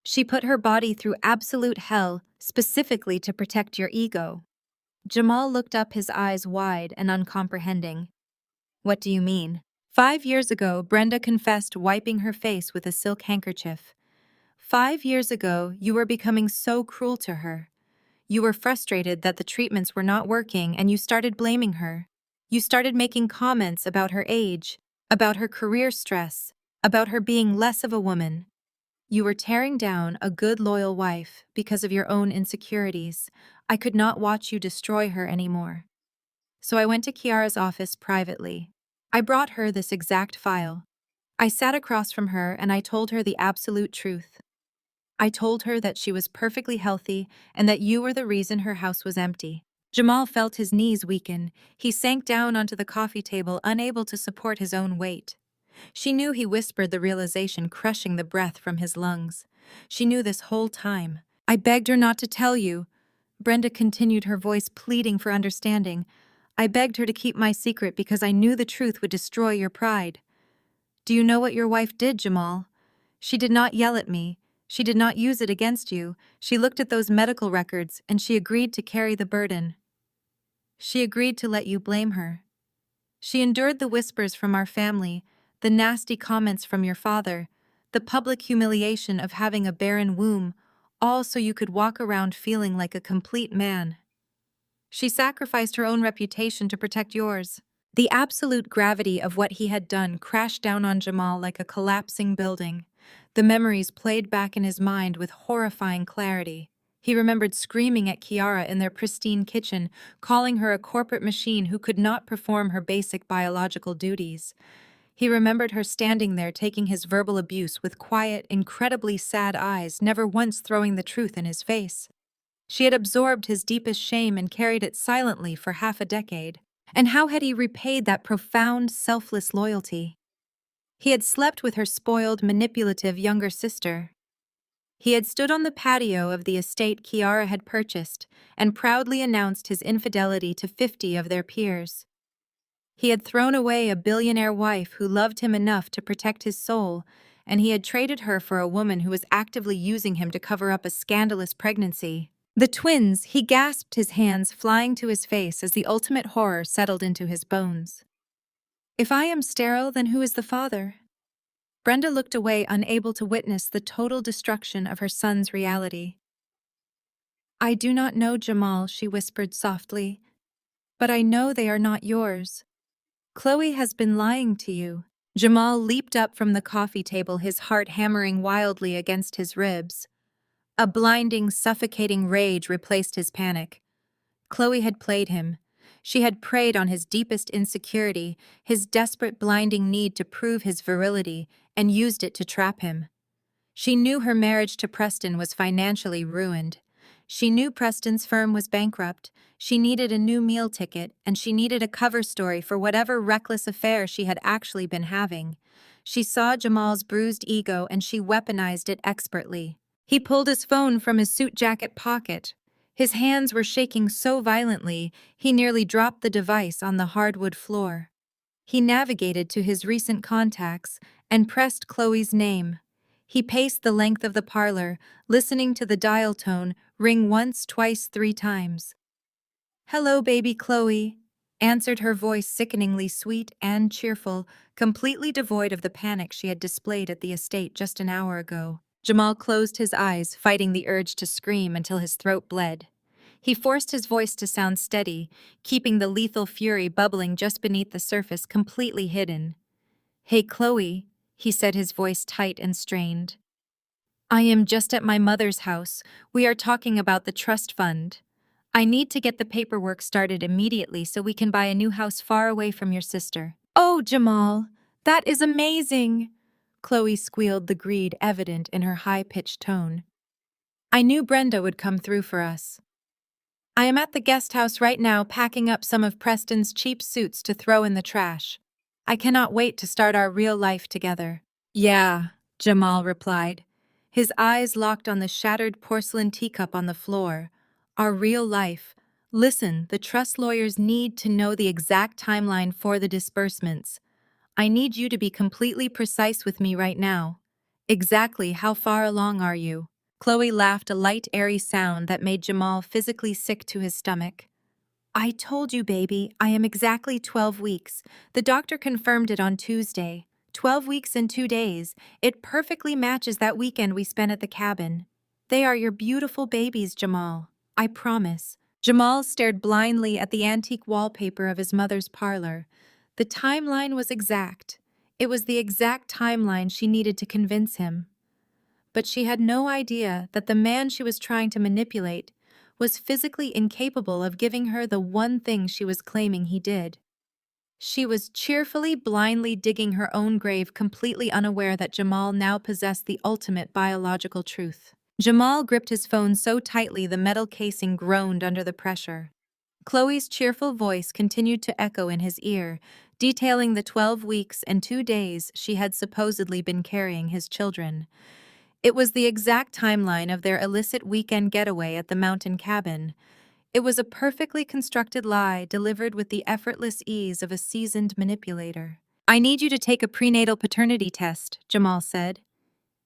She put her body through absolute hell, specifically to protect your ego. Jamal looked up, his eyes wide and uncomprehending. What do you mean? 5 years ago, Brenda confessed, wiping her face with a silk handkerchief. 5 years ago, you were becoming so cruel to her. You were frustrated that the treatments were not working and you started blaming her. You started making comments about her age, about her career stress, about her being less of a woman. You were tearing down a good, loyal wife because of your own insecurities. I could not watch you destroy her anymore. So I went to Kiara's office privately. I brought her this exact file. I sat across from her and I told her the absolute truth. I told her that she was perfectly healthy and that you were the reason her house was empty. Jamal felt his knees weaken. He sank down onto the coffee table, unable to support his own weight. She knew he whispered, the realization crushing the breath from his lungs. She knew this whole time. I begged her not to tell you. Brenda continued, her voice pleading for understanding. I begged her to keep my secret because I knew the truth would destroy your pride. Do you know what your wife did, Jamal? She did not yell at me. She did not use it against you. She looked at those medical records and she agreed to carry the burden. She agreed to let you blame her. She endured the whispers from our family, the nasty comments from your father, the public humiliation of having a barren womb, all so you could walk around feeling like a complete man. She sacrificed her own reputation to protect yours. The absolute gravity of what he had done crashed down on Jamal like a collapsing building. The memories played back in his mind with horrifying clarity. He remembered screaming at Kiara in their pristine kitchen, calling her a corporate machine who could not perform her basic biological duties. He remembered her standing there taking his verbal abuse with quiet, incredibly sad eyes, never once throwing the truth in his face. She had absorbed his deepest shame and carried it silently for half a decade. And how had he repaid that profound, selfless loyalty? He had slept with her spoiled, manipulative younger sister. He had stood on the patio of the estate Kiara had purchased and proudly announced his infidelity to 50 of their peers. He had thrown away a billionaire wife who loved him enough to protect his soul, and he had traded her for a woman who was actively using him to cover up a scandalous pregnancy. The twins, he gasped, his hands flying to his face as the ultimate horror settled into his bones. If I am sterile, then who is the father? Brenda looked away, unable to witness the total destruction of her son's reality. I do not know, Jamal, she whispered softly, but I know they are not yours. Chloe has been lying to you. Jamal leaped up from the coffee table, his heart hammering wildly against his ribs. A blinding, suffocating rage replaced his panic. Chloe had played him. She had preyed on his deepest insecurity, his desperate, blinding need to prove his virility, and used it to trap him. She knew her marriage to Preston was financially ruined. She knew Preston's firm was bankrupt. She needed a new meal ticket, and she needed a cover story for whatever reckless affair she had actually been having. She saw Jamal's bruised ego and she weaponized it expertly. He pulled his phone from his suit jacket pocket. His hands were shaking so violently, he nearly dropped the device on the hardwood floor. He navigated to his recent contacts and pressed Chloe's name. He paced the length of the parlor, listening to the dial tone ring once, twice, 3 times. "Hello, baby Chloe," answered her voice, sickeningly sweet and cheerful, completely devoid of the panic she had displayed at the estate just an hour ago. Jamal closed his eyes, fighting the urge to scream until his throat bled. He forced his voice to sound steady, keeping the lethal fury bubbling just beneath the surface completely hidden. "Hey, Chloe," he said, his voice tight and strained. "I am just at my mother's house. We are talking about the trust fund. I need to get the paperwork started immediately so we can buy a new house far away from your sister." "Oh, Jamal, that is amazing!" Chloe squealed, the greed evident in her high-pitched tone. "I knew Brenda would come through for us. I am at the guest house right now packing up some of Preston's cheap suits to throw in the trash." I cannot wait to start our real life together. Yeah, Jamal replied. His eyes locked on the shattered porcelain teacup on the floor. Our real life. Listen, the trust lawyers need to know the exact timeline for the disbursements. I need you to be completely precise with me right now. Exactly how far along are you? Chloe laughed a light, airy sound that made Jamal physically sick to his stomach. I told you, baby, I am exactly 12 weeks. The doctor confirmed it on Tuesday. 12 weeks and 2 days. It perfectly matches that weekend we spent at the cabin. They are your beautiful babies, Jamal. I promise. Jamal stared blindly at the antique wallpaper of his mother's parlor. The timeline was exact. It was the exact timeline she needed to convince him. But she had no idea that the man she was trying to manipulate was physically incapable of giving her the one thing she was claiming he did. She was cheerfully, blindly digging her own grave, completely unaware that Jamal now possessed the ultimate biological truth. Jamal gripped his phone so tightly the metal casing groaned under the pressure. Chloe's cheerful voice continued to echo in his ear, detailing the 12 weeks and 2 days she had supposedly been carrying his children. It was the exact timeline of their illicit weekend getaway at the mountain cabin. It was a perfectly constructed lie delivered with the effortless ease of a seasoned manipulator. I need you to take a prenatal paternity test, Jamal said.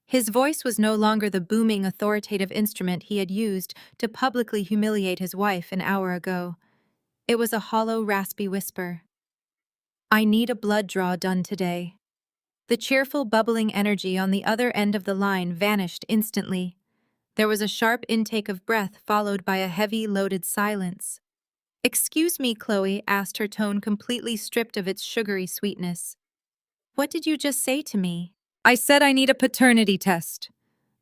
His voice was no longer the booming, authoritative instrument he had used to publicly humiliate his wife an hour ago. It was a hollow, raspy whisper. I need a blood draw done today. The cheerful, bubbling energy on the other end of the line vanished instantly. There was a sharp intake of breath followed by a heavy, loaded silence. Excuse me, Chloe asked, her tone completely stripped of its sugary sweetness. What did you just say to me? I said I need a paternity test.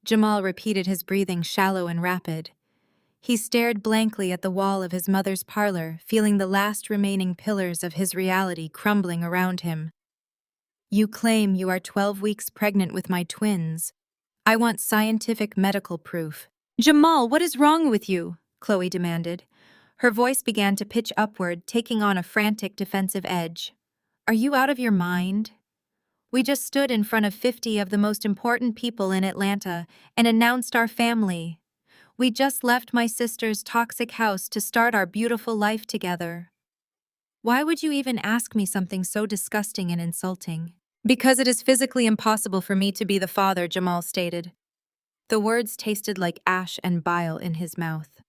Jamal repeated, his breathing shallow and rapid. He stared blankly at the wall of his mother's parlor, feeling the last remaining pillars of his reality crumbling around him. You claim you are 12 weeks pregnant with my twins. I want scientific medical proof. Jamal, what is wrong with you? Chloe demanded. Her voice began to pitch upward, taking on a frantic defensive edge. Are you out of your mind? We just stood in front of 50 of the most important people in Atlanta and announced our family. We just left my sister's toxic house to start our beautiful life together. Why would you even ask me something so disgusting and insulting? Because it is physically impossible for me to be the father, Jamal stated. The words tasted like ash and bile in his mouth.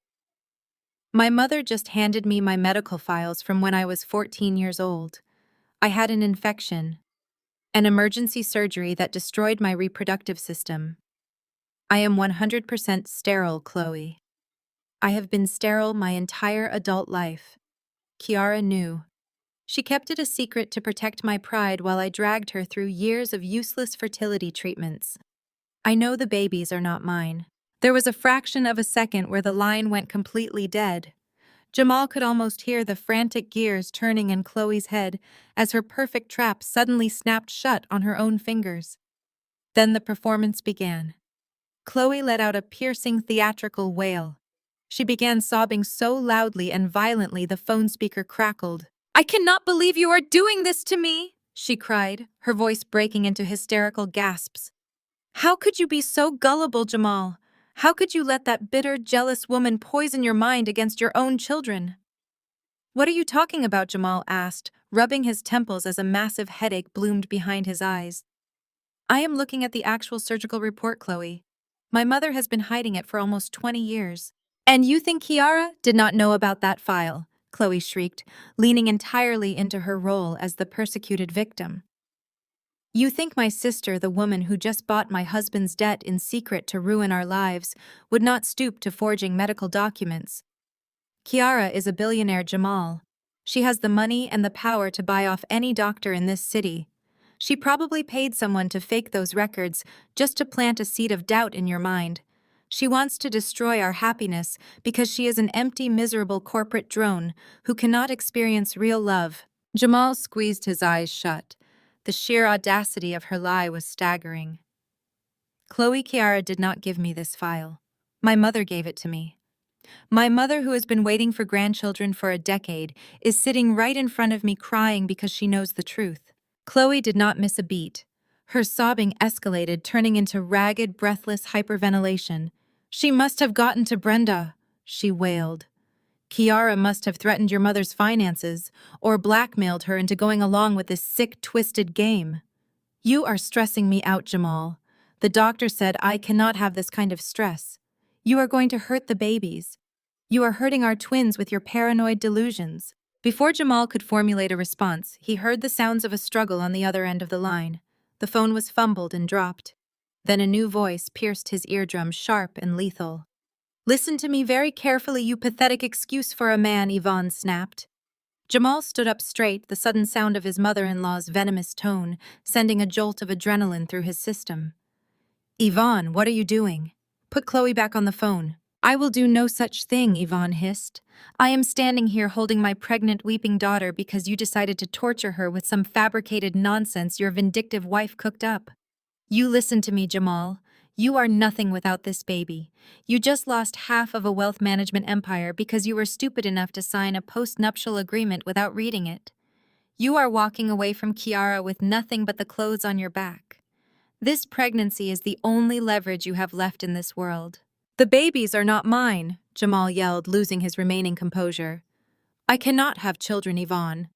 My mother just handed me my medical files from when I was 14 years old. I had an infection, an emergency surgery that destroyed my reproductive system. I am 100% sterile, Chloe. I have been sterile my entire adult life. Kiara knew. She kept it a secret to protect my pride while I dragged her through years of useless fertility treatments. I know the babies are not mine. There was a fraction of a second where the line went completely dead. Jamal could almost hear the frantic gears turning in Chloe's head as her perfect trap suddenly snapped shut on her own fingers. Then the performance began. Chloe let out a piercing theatrical wail. She began sobbing so loudly and violently the phone speaker crackled. I cannot believe you are doing this to me, she cried, her voice breaking into hysterical gasps. How could you be so gullible, Jamal? How could you let that bitter, jealous woman poison your mind against your own children? What are you talking about? Jamal asked, rubbing his temples as a massive headache bloomed behind his eyes. I am looking at the actual surgical report, Chloe. My mother has been hiding it for almost 20 years. And you think Kiara did not know about that file? Chloe shrieked, leaning entirely into her role as the persecuted victim. You think my sister, the woman who just bought my husband's debt in secret to ruin our lives, would not stoop to forging medical documents? Kiara is a billionaire, Jamal. She has the money and the power to buy off any doctor in this city. She probably paid someone to fake those records just to plant a seed of doubt in your mind. She wants to destroy our happiness because she is an empty, miserable corporate drone who cannot experience real love. Jamal squeezed his eyes shut. The sheer audacity of her lie was staggering. Chloe, Kiara did not give me this file. My mother gave it to me. My mother, who has been waiting for grandchildren for a decade, is sitting right in front of me crying because she knows the truth. Chloe did not miss a beat. Her sobbing escalated, turning into ragged, breathless hyperventilation. "She must have gotten to Brenda," she wailed. "Kiara must have threatened your mother's finances, or blackmailed her into going along with this sick, twisted game." "You are stressing me out, Jamal. The doctor said I cannot have this kind of stress. You are going to hurt the babies. You are hurting our twins with your paranoid delusions." Before Jamal could formulate a response, he heard the sounds of a struggle on the other end of the line. The phone was fumbled and dropped. Then a new voice pierced his eardrum, sharp and lethal. "Listen to me very carefully, you pathetic excuse for a man," Yvonne snapped. Jamal stood up straight, the sudden sound of his mother-in-law's venomous tone sending a jolt of adrenaline through his system. "Yvonne, what are you doing? Put Chloe back on the phone." "I will do no such thing," Yvonne hissed. "I am standing here holding my pregnant, weeping daughter because you decided to torture her with some fabricated nonsense your vindictive wife cooked up. You listen to me, Jamal. You are nothing without this baby. You just lost half of a wealth management empire because you were stupid enough to sign a post-nuptial agreement without reading it. You are walking away from Kiara with nothing but the clothes on your back. This pregnancy is the only leverage you have left in this world." "The babies are not mine," Jamal yelled, losing his remaining composure. "I cannot have children, Yvonne.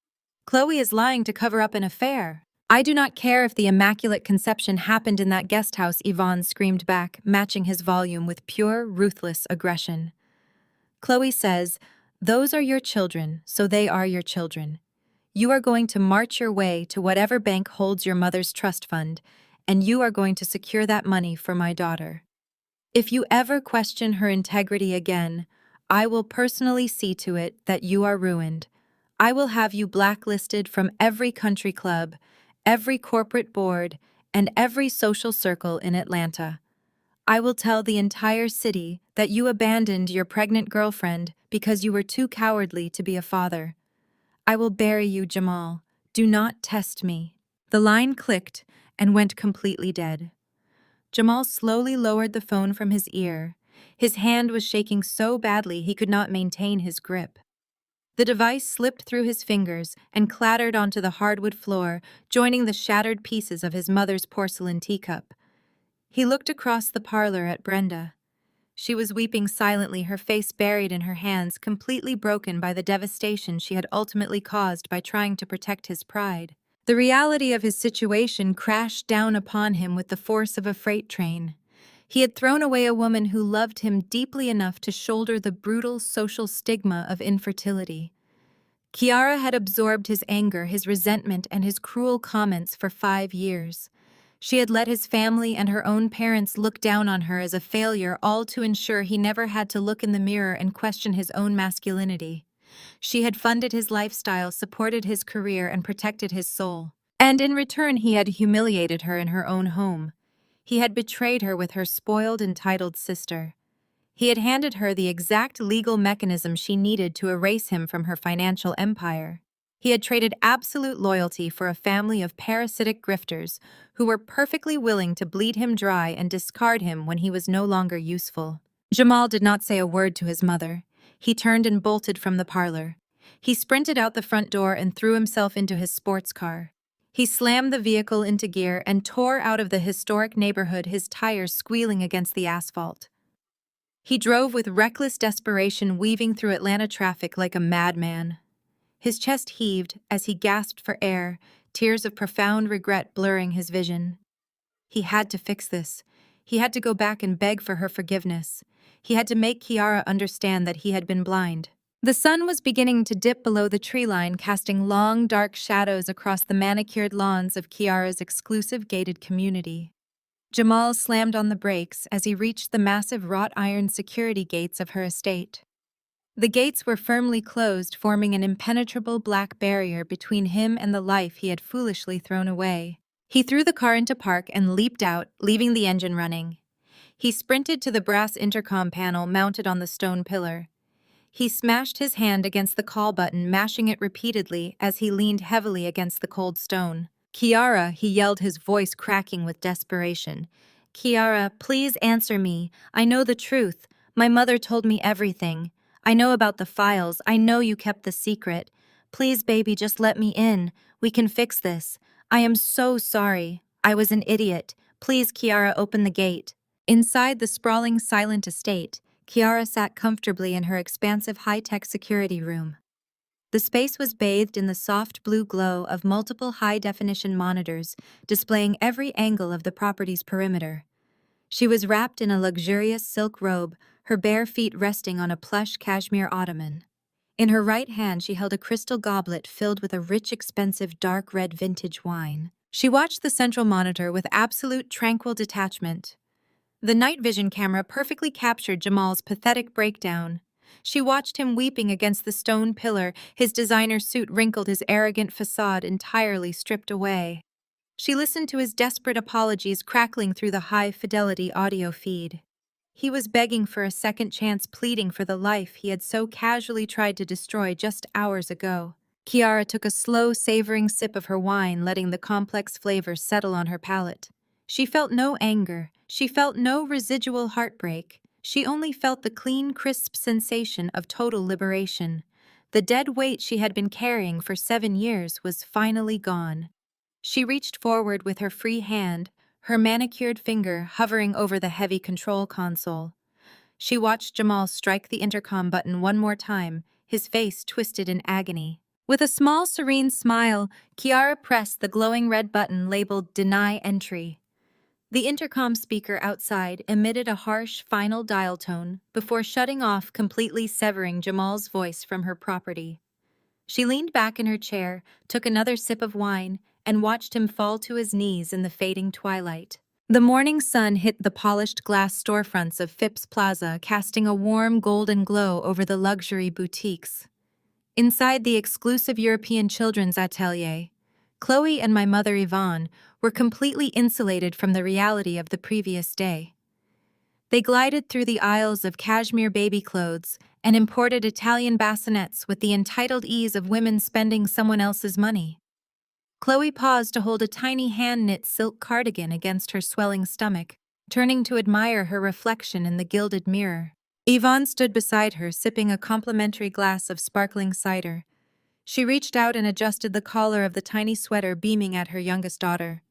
Chloe is lying to cover up an affair." "I do not care if the immaculate conception happened in that guest house," Yvonne screamed back, matching his volume with pure, ruthless aggression. "Chloe says, 'Those are your children, so they are your children. You are going to march your way to whatever bank holds your mother's trust fund, and you are going to secure that money for my daughter. If you ever question her integrity again, I will personally see to it that you are ruined. I will have you blacklisted from every country club, every corporate board, and every social circle in Atlanta. I will tell the entire city that you abandoned your pregnant girlfriend because you were too cowardly to be a father. I will bury you, Jamal. Do not test me." The line clicked and went completely dead. Jamal slowly lowered the phone from his ear. His hand was shaking so badly he could not maintain his grip. The device slipped through his fingers and clattered onto the hardwood floor, joining the shattered pieces of his mother's porcelain teacup. He looked across the parlor at Brenda. She was weeping silently, her face buried in her hands, completely broken by the devastation she had ultimately caused by trying to protect his pride. The reality of his situation crashed down upon him with the force of a freight train. He had thrown away a woman who loved him deeply enough to shoulder the brutal social stigma of infertility. Kiara had absorbed his anger, his resentment, and his cruel comments for 5 years. She had let his family and her own parents look down on her as a failure, all to ensure he never had to look in the mirror and question his own masculinity. She had funded his lifestyle, supported his career, and protected his soul. And in return, he had humiliated her in her own home. He had betrayed her with her spoiled, entitled sister. He had handed her the exact legal mechanism she needed to erase him from her financial empire. He had traded absolute loyalty for a family of parasitic grifters who were perfectly willing to bleed him dry and discard him when he was no longer useful. Jamal did not say a word to his mother. He turned and bolted from the parlor. He sprinted out the front door and threw himself into his sports car. He slammed the vehicle into gear and tore out of the historic neighborhood, his tires squealing against the asphalt. He drove with reckless desperation, weaving through Atlanta traffic like a madman. His chest heaved as he gasped for air, tears of profound regret blurring his vision. He had to fix this. He had to go back and beg for her forgiveness. He had to make Kiara understand that he had been blind. The sun was beginning to dip below the tree line, casting long, dark shadows across the manicured lawns of Kiara's exclusive gated community. Jamal slammed on the brakes as he reached the massive wrought iron security gates of her estate. The gates were firmly closed, forming an impenetrable black barrier between him and the life he had foolishly thrown away. He threw the car into park and leaped out, leaving the engine running. He sprinted to the brass intercom panel mounted on the stone pillar. He smashed his hand against the call button, mashing it repeatedly as he leaned heavily against the cold stone. "Kiara," he yelled, his voice cracking with desperation. "Kiara, please answer me. I know the truth. My mother told me everything. I know about the files. I know you kept the secret. Please, baby, just let me in. We can fix this. I am so sorry. I was an idiot. Please, Kiara, open the gate. Inside the sprawling, silent estate, Kiara sat comfortably in her expansive high-tech security room. The space was bathed in the soft blue glow of multiple high-definition monitors, displaying every angle of the property's perimeter. She was wrapped in a luxurious silk robe, her bare feet resting on a plush cashmere ottoman. In her right hand, she held a crystal goblet filled with a rich, expensive, dark red vintage wine. She watched the central monitor with absolute tranquil detachment. The night vision camera perfectly captured Jamal's pathetic breakdown. She watched him weeping against the stone pillar, his designer suit wrinkled, his arrogant facade entirely stripped away. She listened to his desperate apologies crackling through the high-fidelity audio feed. He was begging for a second chance, pleading for the life he had so casually tried to destroy just hours ago. Kiara took a slow, savoring sip of her wine, letting the complex flavors settle on her palate. She felt no anger. She felt no residual heartbreak. She only felt the clean, crisp sensation of total liberation. The dead weight she had been carrying for 7 years was finally gone. She reached forward with her free hand, her manicured finger hovering over the heavy control console. She watched Jamal strike the intercom button one more time, his face twisted in agony. With a small, serene smile, Kiara pressed the glowing red button labeled Deny Entry. The intercom speaker outside emitted a harsh, final dial tone before shutting off, completely severing Jamal's voice from her property. She leaned back in her chair, took another sip of wine, and watched him fall to his knees in the fading twilight. The morning sun hit the polished glass storefronts of Phipps Plaza, casting a warm golden glow over the luxury boutiques. Inside the exclusive European children's atelier, Chloe and my mother Yvonne were completely insulated from the reality of the previous day. They glided through the aisles of cashmere baby clothes and imported Italian bassinets with the entitled ease of women spending someone else's money. Chloe paused to hold a tiny hand-knit silk cardigan against her swelling stomach, turning to admire her reflection in the gilded mirror. Yvonne stood beside her, sipping a complimentary glass of sparkling cider. She reached out and adjusted the collar of the tiny sweater, beaming at her youngest daughter.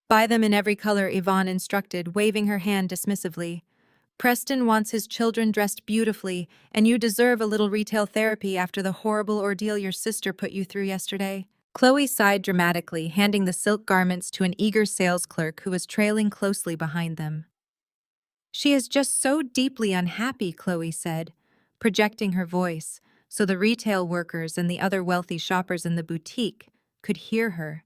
"Buy them in every color," Yvonne instructed, waving her hand dismissively. "Preston wants his children dressed beautifully, and you deserve a little retail therapy after the horrible ordeal your sister put you through yesterday." Chloe sighed dramatically, handing the silk garments to an eager sales clerk who was trailing closely behind them. "She is just so deeply unhappy," Chloe said, projecting her voice so the retail workers and the other wealthy shoppers in the boutique could hear her.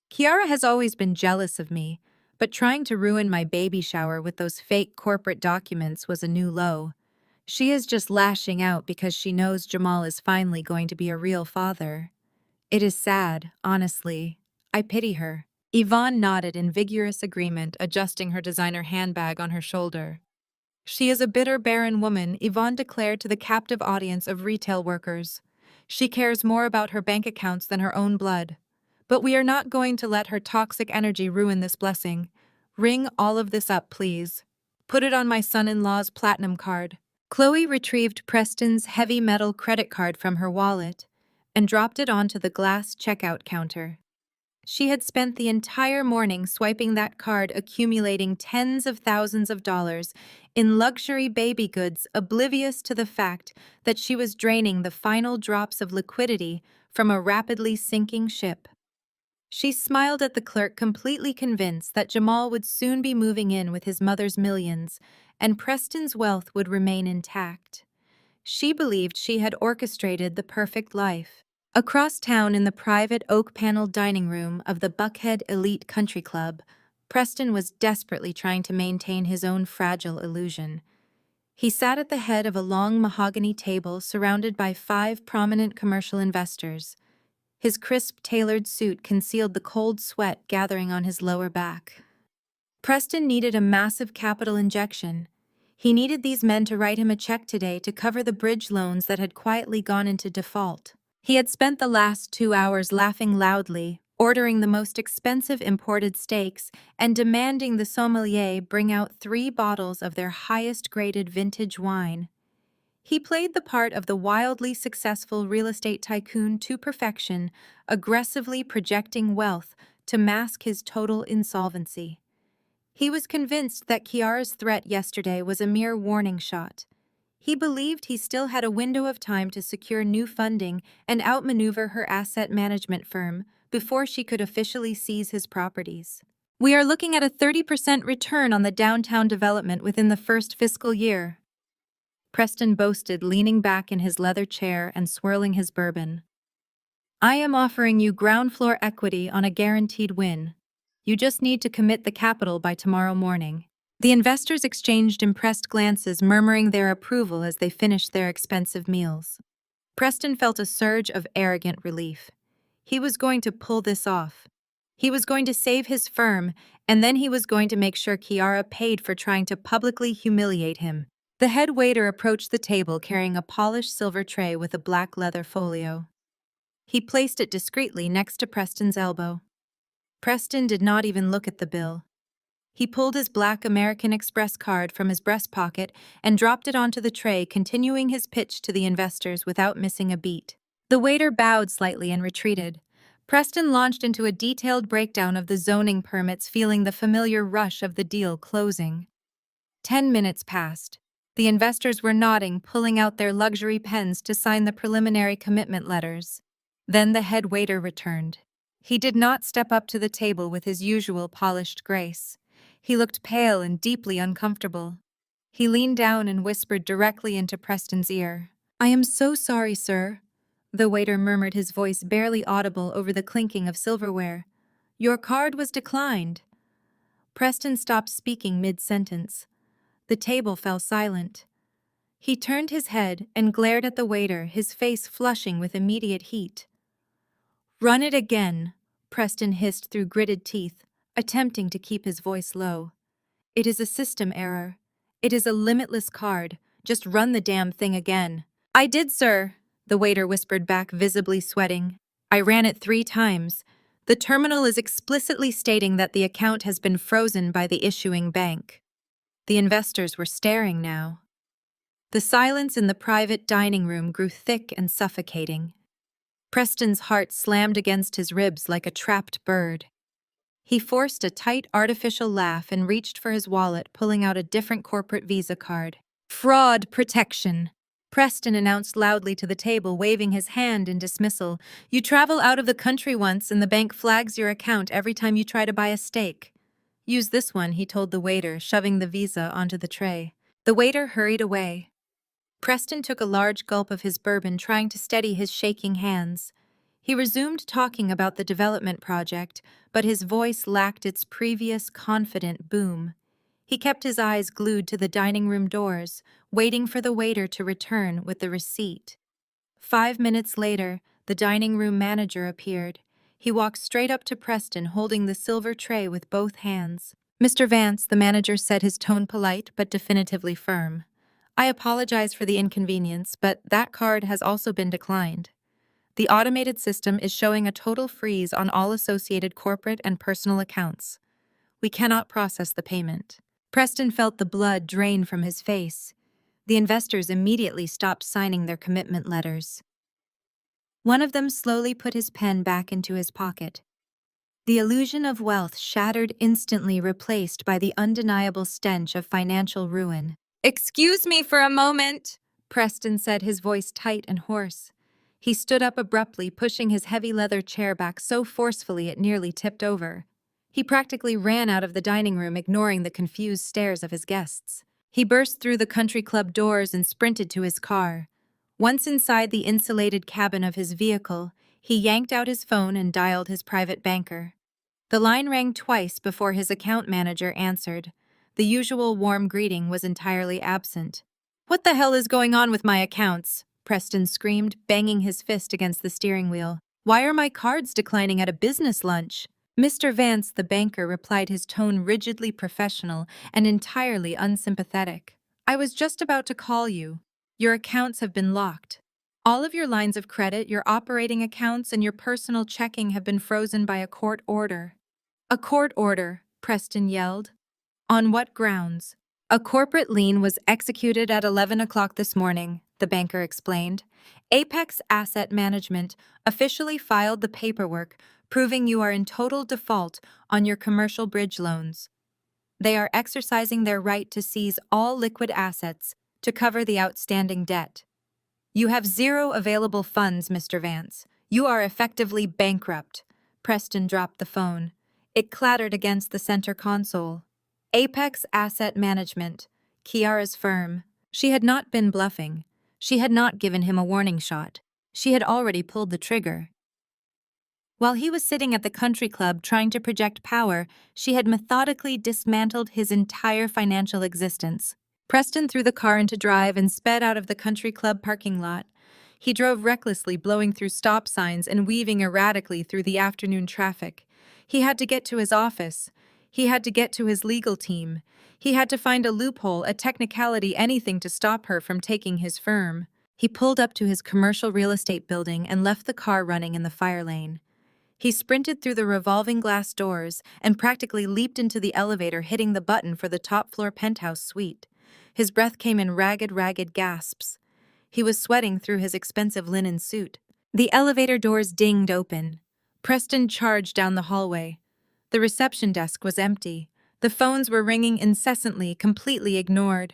"Kiara has always been jealous of me, but trying to ruin my baby shower with those fake corporate documents was a new low. She is just lashing out because she knows Jamal is finally going to be a real father. It is sad, honestly. I pity her." Yvonne nodded in vigorous agreement, adjusting her designer handbag on her shoulder. "She is a bitter, barren woman," Yvonne declared to the captive audience of retail workers. "She cares more about her bank accounts than her own blood. But we are not going to let her toxic energy ruin this blessing. Ring all of this up, please. Put it on my son-in-law's platinum card." Chloe retrieved Preston's heavy metal credit card from her wallet and dropped it onto the glass checkout counter. She had spent the entire morning swiping that card, accumulating tens of thousands of dollars in luxury baby goods, oblivious to the fact that she was draining the final drops of liquidity from a rapidly sinking ship. She smiled at the clerk, completely convinced that Jamal would soon be moving in with his mother's millions, and Preston's wealth would remain intact. She believed she had orchestrated the perfect life. Across town in the private oak-paneled dining room of the Buckhead Elite Country Club, Preston was desperately trying to maintain his own fragile illusion. He sat at the head of a long mahogany table surrounded by 5 prominent commercial investors. His crisp, tailored suit concealed the cold sweat gathering on his lower back. Preston needed a massive capital injection. He needed these men to write him a check today to cover the bridge loans that had quietly gone into default. He had spent the last 2 hours laughing loudly, ordering the most expensive imported steaks, and demanding the sommelier bring out 3 bottles of their highest-graded vintage wine. He played the part of the wildly successful real estate tycoon to perfection, aggressively projecting wealth to mask his total insolvency. He was convinced that Kiara's threat yesterday was a mere warning shot. He believed he still had a window of time to secure new funding and outmaneuver her asset management firm before she could officially seize his properties. We are looking at a 30% return on the downtown development within the first fiscal year, Preston boasted, leaning back in his leather chair and swirling his bourbon. I am offering you ground floor equity on a guaranteed win. You just need to commit the capital by tomorrow morning. The investors exchanged impressed glances, murmuring their approval as they finished their expensive meals. Preston felt a surge of arrogant relief. He was going to pull this off. He was going to save his firm, and then he was going to make sure Kiara paid for trying to publicly humiliate him. The head waiter approached the table carrying a polished silver tray with a black leather folio. He placed it discreetly next to Preston's elbow. Preston did not even look at the bill. He pulled his black American Express card from his breast pocket and dropped it onto the tray, continuing his pitch to the investors without missing a beat. The waiter bowed slightly and retreated. Preston launched into a detailed breakdown of the zoning permits, feeling the familiar rush of the deal closing. 10 minutes passed. The investors were nodding, pulling out their luxury pens to sign the preliminary commitment letters. Then the head waiter returned. He did not step up to the table with his usual polished grace. He looked pale and deeply uncomfortable. He leaned down and whispered directly into Preston's ear. "I am so sorry, sir," the waiter murmured, his voice barely audible over the clinking of silverware. "Your card was declined." Preston stopped speaking mid-sentence. The table fell silent. He turned his head and glared at the waiter, his face flushing with immediate heat. "Run it again," Preston hissed through gritted teeth, attempting to keep his voice low. "It is a system error. It is a limitless card. Just run the damn thing again." "I did, sir," the waiter whispered back, visibly sweating. "I ran it 3 times. The terminal is explicitly stating that the account has been frozen by the issuing bank." The investors were staring now. The silence in the private dining room grew thick and suffocating. Preston's heart slammed against his ribs like a trapped bird. He forced a tight, artificial laugh and reached for his wallet, pulling out a different corporate Visa card. "Fraud protection," Preston announced loudly to the table, waving his hand in dismissal. "You travel out of the country once and the bank flags your account every time you try to buy a steak. Use this one," he told the waiter, shoving the Visa onto the tray. The waiter hurried away. Preston took a large gulp of his bourbon, trying to steady his shaking hands. He resumed talking about the development project, but his voice lacked its previous confident boom. He kept his eyes glued to the dining room doors, waiting for the waiter to return with the receipt. 5 minutes later, the dining room manager appeared. He walked straight up to Preston, holding the silver tray with both hands. "Mr. Vance," the manager said, his tone polite but definitively firm. "I apologize for the inconvenience, but that card has also been declined. The automated system is showing a total freeze on all associated corporate and personal accounts. We cannot process the payment." Preston felt the blood drain from his face. The investors immediately stopped signing their commitment letters. One of them slowly put his pen back into his pocket. The illusion of wealth shattered, instantly replaced by the undeniable stench of financial ruin. "Excuse me for a moment," Preston said, his voice tight and hoarse. He stood up abruptly, pushing his heavy leather chair back so forcefully it nearly tipped over. He practically ran out of the dining room, ignoring the confused stares of his guests. He burst through the country club doors and sprinted to his car. Once inside the insulated cabin of his vehicle, he yanked out his phone and dialed his private banker. The line rang twice before his account manager answered. The usual warm greeting was entirely absent. "What the hell is going on with my accounts?" Preston screamed, banging his fist against the steering wheel. "Why are my cards declining at a business lunch?" "Mr. Vance," the banker replied, his tone rigidly professional and entirely unsympathetic. "I was just about to call you. Your accounts have been locked. All of your lines of credit, your operating accounts, and your personal checking have been frozen by a court order." "A court order?" Preston yelled. "On what grounds?" "A corporate lien was executed at 11 o'clock this morning," the banker explained. Apex Asset Management officially filed the paperwork proving you are in total default on your commercial bridge loans. They are exercising their right to seize all liquid assets to cover the outstanding debt. You have zero available funds, Mr. Vance. You are effectively bankrupt. Preston dropped the phone. It clattered against the center console. Apex Asset Management, Kiara's firm. She had not been bluffing. She had not given him a warning shot. She had already pulled the trigger. While he was sitting at the country club trying to project power, she had methodically dismantled his entire financial existence. Preston threw the car into drive and sped out of the country club parking lot. He drove recklessly, blowing through stop signs and weaving erratically through the afternoon traffic. He had to get to his office. He had to get to his legal team. He had to find a loophole, a technicality, anything to stop her from taking his firm. He pulled up to his commercial real estate building and left the car running in the fire lane. He sprinted through the revolving glass doors and practically leaped into the elevator, hitting the button for the top-floor penthouse suite. His breath came in ragged gasps. He was sweating through his expensive linen suit. The elevator doors dinged open. Preston charged down the hallway. The reception desk was empty. The phones were ringing incessantly, completely ignored.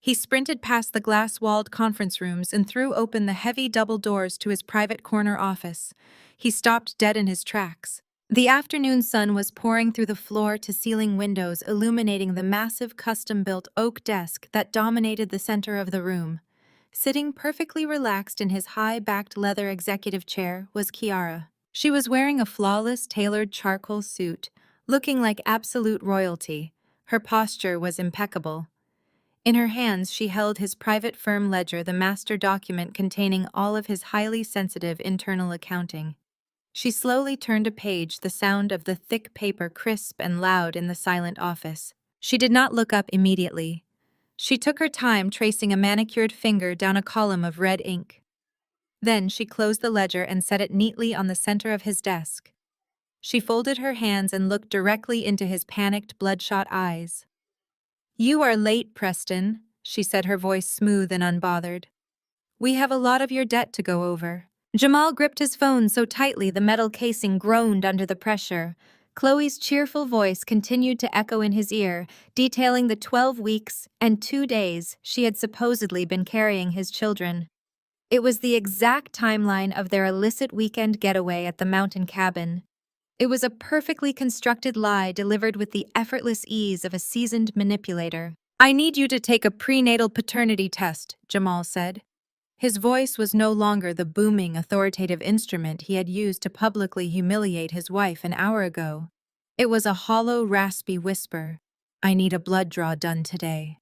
He sprinted past the glass-walled conference rooms and threw open the heavy double doors to his private corner office. He stopped dead in his tracks. The afternoon sun was pouring through the floor-to-ceiling windows, illuminating the massive custom-built oak desk that dominated the center of the room. Sitting perfectly relaxed in his high-backed leather executive chair was Kiara. She was wearing a flawless, tailored charcoal suit, looking like absolute royalty. Her posture was impeccable. In her hands, she held his private firm ledger, the master document containing all of his highly sensitive internal accounting. She slowly turned a page, the sound of the thick paper crisp and loud in the silent office. She did not look up immediately. She took her time, tracing a manicured finger down a column of red ink. Then she closed the ledger and set it neatly on the center of his desk. She folded her hands and looked directly into his panicked, bloodshot eyes. "You are late, Preston," she said, her voice smooth and unbothered. "We have a lot of your debt to go over." Jamal gripped his phone so tightly the metal casing groaned under the pressure. Chloe's cheerful voice continued to echo in his ear, detailing the 12 weeks and 2 days she had supposedly been carrying his children. It was the exact timeline of their illicit weekend getaway at the mountain cabin. It was a perfectly constructed lie delivered with the effortless ease of a seasoned manipulator. "I need you to take a prenatal paternity test," Jamal said. His voice was no longer the booming, authoritative instrument he had used to publicly humiliate his wife an hour ago. It was a hollow, raspy whisper. "I need a blood draw done today."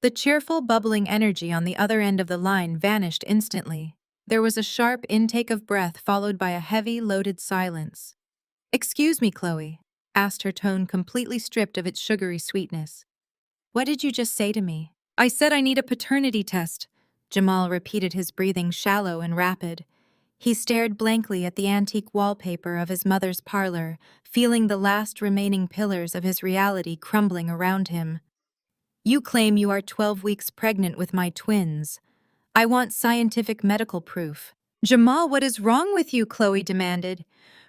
The cheerful, bubbling energy on the other end of the line vanished instantly. There was a sharp intake of breath followed by a heavy, loaded silence. "Excuse me, Chloe," asked, her tone completely stripped of its sugary sweetness. "What did you just say to me?" "I said I need a paternity test," Jamal repeated, his breathing shallow and rapid. He stared blankly at the antique wallpaper of his mother's parlor, feeling the last remaining pillars of his reality crumbling around him. "You claim you are 12 weeks pregnant with my twins. I want scientific medical proof." "Jamal, what is wrong with you?" Chloe demanded.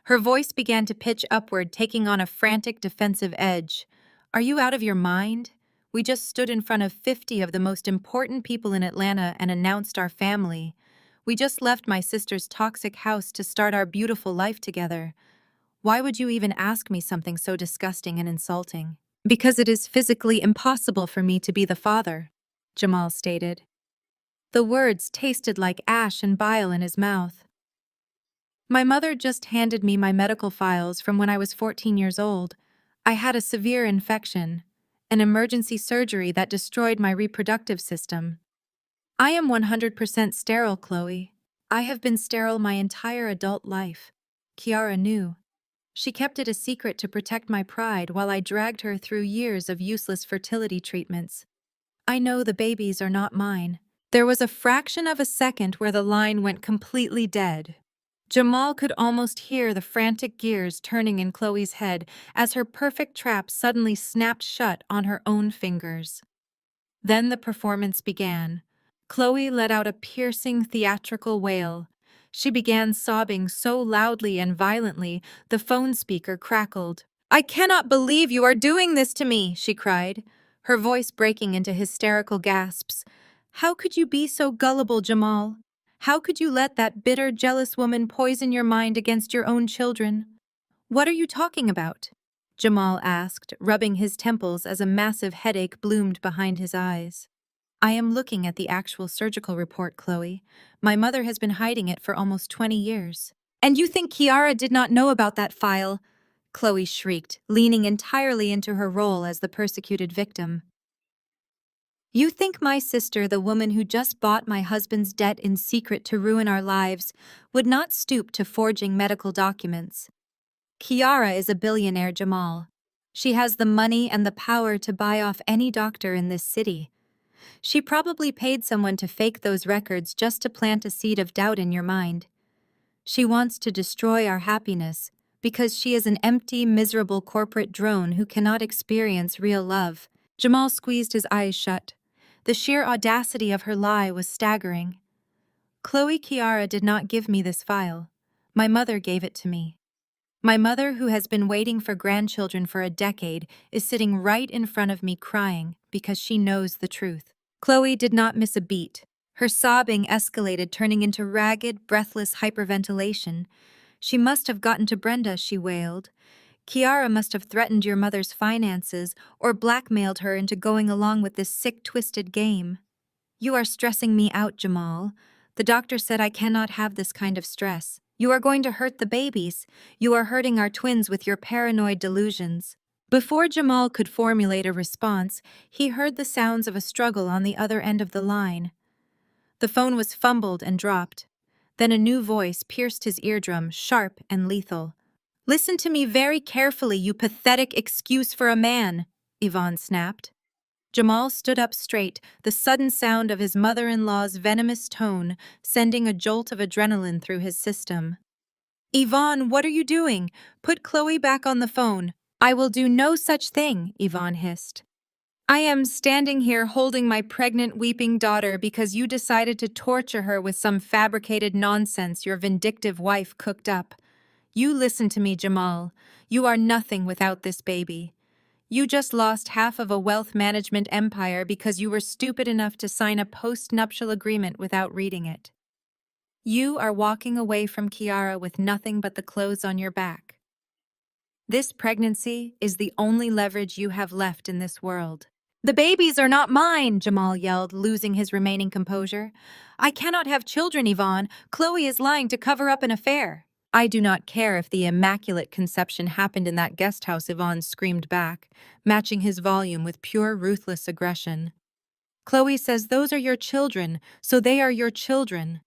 Her voice began to pitch upward, taking on a frantic defensive edge. "Are you out of your mind? We just stood in front of 50 of the most important people in Atlanta and announced our family. We just left my sister's toxic house to start our beautiful life together. Why would you even ask me something so disgusting and insulting?" "Because it is physically impossible for me to be the father," Jamal stated. The words tasted like ash and bile in his mouth. "My mother just handed me my medical files from when I was 14 years old. I had a severe infection, an emergency surgery that destroyed my reproductive system. I am 100% sterile, Chloe. I have been sterile my entire adult life." Kiara knew. She kept it a secret to protect my pride while I dragged her through years of useless fertility treatments. "I know the babies are not mine." There was a fraction of a second where the line went completely dead. Jamal could almost hear the frantic gears turning in Chloe's head as her perfect trap suddenly snapped shut on her own fingers. Then the performance began. Chloe let out a piercing theatrical wail. She began sobbing so loudly and violently, the phone speaker crackled. "I cannot believe you are doing this to me," she cried, her voice breaking into hysterical gasps. "How could you be so gullible, Jamal? How could you let that bitter, jealous woman poison your mind against your own children?" "What are you talking about?" Jamal asked, rubbing his temples as a massive headache bloomed behind his eyes. "I am looking at the actual surgical report, Chloe. My mother has been hiding it for almost 20 years. "And you think Kiara did not know about that file?" Chloe shrieked, leaning entirely into her role as the persecuted victim. "You think my sister, the woman who just bought my husband's debt in secret to ruin our lives, would not stoop to forging medical documents? Kiara is a billionaire, Jamal. She has the money and the power to buy off any doctor in this city. She probably paid someone to fake those records just to plant a seed of doubt in your mind. She wants to destroy our happiness because she is an empty, miserable corporate drone who cannot experience real love." Jamal squeezed his eyes shut. The sheer audacity of her lie was staggering. "Chloe, Kiara did not give me this file. My mother gave it to me. My mother, who has been waiting for grandchildren for a decade, is sitting right in front of me crying because she knows the truth." Chloe did not miss a beat. Her sobbing escalated, turning into ragged, breathless hyperventilation. "She must have gotten to Brenda," she wailed. "Kiara must have threatened your mother's finances or blackmailed her into going along with this sick, twisted game." "You are stressing me out, Jamal. The doctor said I cannot have this kind of stress. You are going to hurt the babies. You are hurting our twins with your paranoid delusions." Before Jamal could formulate a response, he heard the sounds of a struggle on the other end of the line. The phone was fumbled and dropped. Then a new voice pierced his eardrum, sharp and lethal. "Listen to me very carefully, you pathetic excuse for a man," Yvonne snapped. Jamal stood up straight, the sudden sound of his mother-in-law's venomous tone sending a jolt of adrenaline through his system. "Yvonne, what are you doing? Put Chloe back on the phone." "I will do no such thing," Yvonne hissed. "I am standing here holding my pregnant, weeping daughter because you decided to torture her with some fabricated nonsense your vindictive wife cooked up. You listen to me, Jamal. You are nothing without this baby. You just lost half of a wealth management empire because you were stupid enough to sign a post-nuptial agreement without reading it. You are walking away from Kiara with nothing but the clothes on your back. This pregnancy is the only leverage you have left in this world." "The babies are not mine," Jamal yelled, losing his remaining composure. "I cannot have children, Yvonne. Chloe is lying to cover up an affair." "I do not care if the immaculate conception happened in that guest house," Yvonne screamed back, matching his volume with pure, ruthless aggression. "Chloe says those are your children, so they are your children.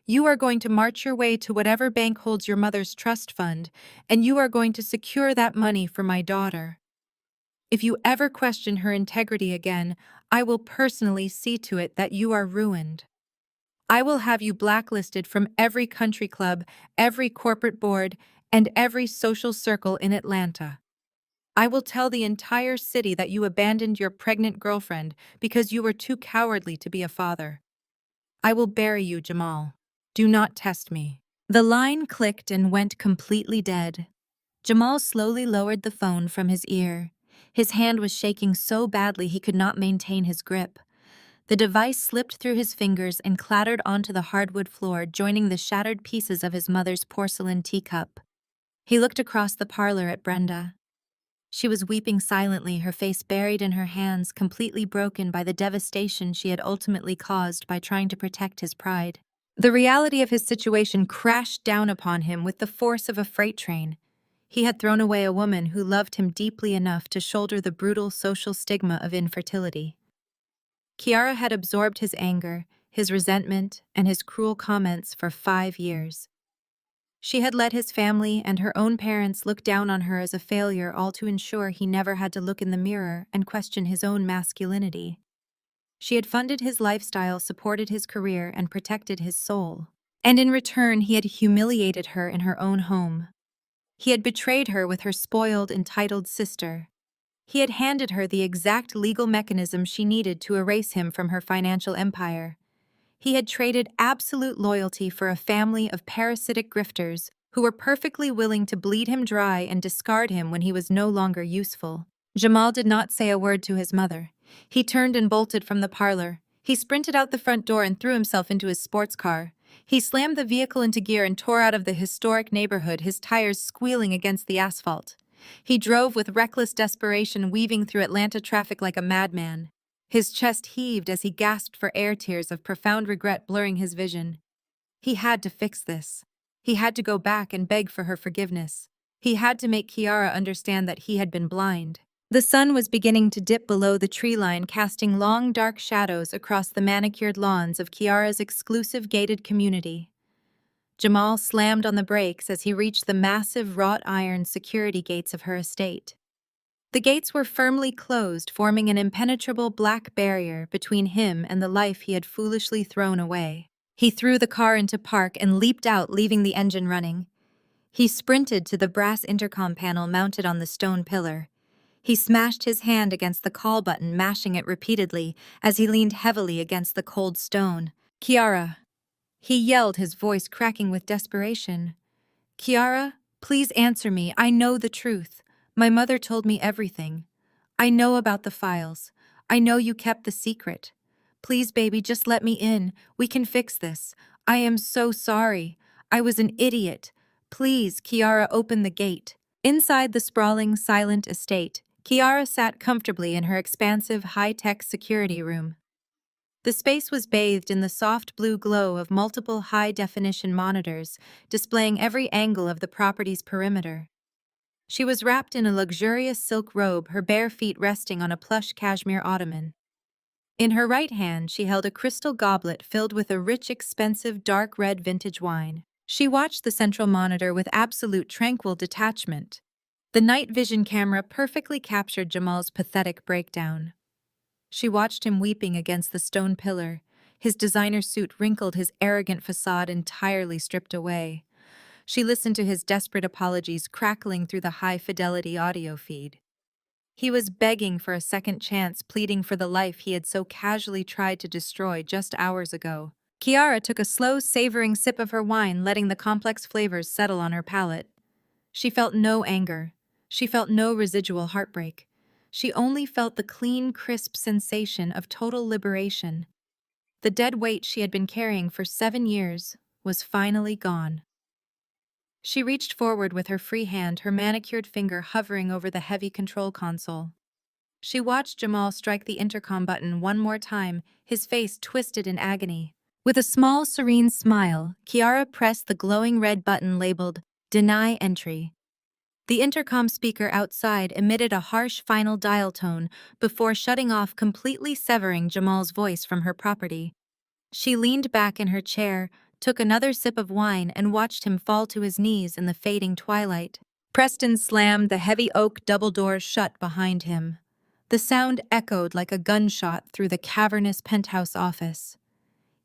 You are going to march your way to whatever bank holds your mother's trust fund, and you are going to secure that money for my daughter. If you ever question her integrity again, I will personally see to it that you are ruined. I will have you blacklisted from every country club, every corporate board, and every social circle in Atlanta. I will tell the entire city that you abandoned your pregnant girlfriend because you were too cowardly to be a father. I will bury you, Jamal. Do not test me." The line clicked and went completely dead. Jamal slowly lowered the phone from his ear. His hand was shaking so badly he could not maintain his grip. The device slipped through his fingers and clattered onto the hardwood floor, joining the shattered pieces of his mother's porcelain teacup. He looked across the parlor at Brenda. She was weeping silently, her face buried in her hands, completely broken by the devastation she had ultimately caused by trying to protect his pride. The reality of his situation crashed down upon him with the force of a freight train. He had thrown away a woman who loved him deeply enough to shoulder the brutal social stigma of infertility. Kiara had absorbed his anger, his resentment, and his cruel comments for 5 years. She had let his family and her own parents look down on her as a failure, all to ensure he never had to look in the mirror and question his own masculinity. She had funded his lifestyle, supported his career, and protected his soul. And in return, he had humiliated her in her own home. He had betrayed her with her spoiled, entitled sister. He had handed her the exact legal mechanism she needed to erase him from her financial empire. He had traded absolute loyalty for a family of parasitic grifters who were perfectly willing to bleed him dry and discard him when he was no longer useful. Jamal did not say a word to his mother. He turned and bolted from the parlor. He sprinted out the front door and threw himself into his sports car. He slammed the vehicle into gear and tore out of the historic neighborhood, his tires squealing against the asphalt. He drove with reckless desperation, weaving through Atlanta traffic like a madman. His chest heaved as he gasped for air, tears of profound regret blurring his vision. He had to fix this. He had to go back and beg for her forgiveness. He had to make Kiara understand that he had been blind. The sun was beginning to dip below the tree line, casting long, dark shadows across the manicured lawns of Kiara's exclusive gated community. Jamal slammed on the brakes as he reached the massive wrought iron security gates of her estate. The gates were firmly closed, forming an impenetrable black barrier between him and the life he had foolishly thrown away. He threw the car into park and leaped out, leaving the engine running. He sprinted to the brass intercom panel mounted on the stone pillar. He smashed his hand against the call button, mashing it repeatedly as he leaned heavily against the cold stone. "Kiara," he yelled, his voice cracking with desperation. "Kiara, please answer me. I know the truth. My mother told me everything. I know about the files. I know you kept the secret. Please, baby, just let me in. We can fix this. I am so sorry. I was an idiot. Please." Kiara opened the gate. Inside the sprawling, silent estate, Kiara sat comfortably in her expansive, high-tech security room. The space was bathed in the soft blue glow of multiple high-definition monitors, displaying every angle of the property's perimeter. She was wrapped in a luxurious silk robe, her bare feet resting on a plush cashmere ottoman. In her right hand, she held a crystal goblet filled with a rich, expensive, dark red vintage wine. She watched the central monitor with absolute tranquil detachment. The night vision camera perfectly captured Jamal's pathetic breakdown. She watched him weeping against the stone pillar, his designer suit wrinkled, his arrogant facade entirely stripped away. She listened to his desperate apologies crackling through the high-fidelity audio feed. He was begging for a second chance, pleading for the life he had so casually tried to destroy just hours ago. Kiara took a slow, savoring sip of her wine, letting the complex flavors settle on her palate. She felt no anger. She felt no residual heartbreak. She only felt the clean, crisp sensation of total liberation. The dead weight she had been carrying for 7 years was finally gone. She reached forward with her free hand, her manicured finger hovering over the heavy control console. She watched Jamal strike the intercom button one more time, his face twisted in agony. With a small, serene smile, Kiara pressed the glowing red button labeled "Deny Entry." The intercom speaker outside emitted a harsh final dial tone before shutting off, completely severing Jamal's voice from her property. She leaned back in her chair, took another sip of wine, and watched him fall to his knees in the fading twilight. Preston slammed the heavy oak double doors shut behind him. The sound echoed like a gunshot through the cavernous penthouse office.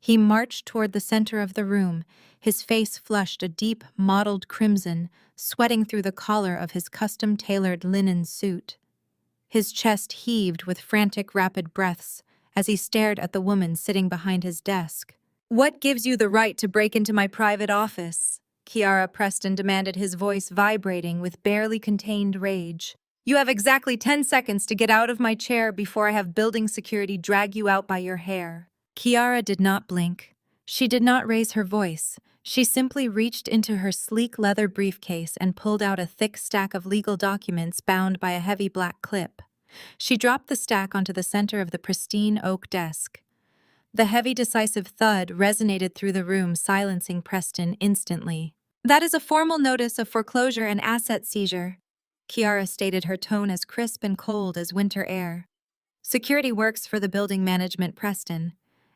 He marched toward the center of the room, his face flushed a deep, mottled crimson, sweating through the collar of his custom-tailored linen suit. His chest heaved with frantic, rapid breaths as he stared at the woman sitting behind his desk. "What gives you the right to break into my private office?" Kiara Preston demanded, his voice vibrating with barely contained rage. "You have exactly 10 seconds to get out of my chair before I have building security drag you out by your hair." Kiara did not blink. She did not raise her voice. She simply reached into her sleek leather briefcase and pulled out a thick stack of legal documents bound by a heavy black clip. She dropped the stack onto the center of the pristine oak desk. The heavy, decisive thud resonated through the room, silencing Preston instantly. "That is a formal notice of foreclosure and asset seizure," Kiara stated, her tone as crisp and cold as winter air. "Security works for the building management, Preston.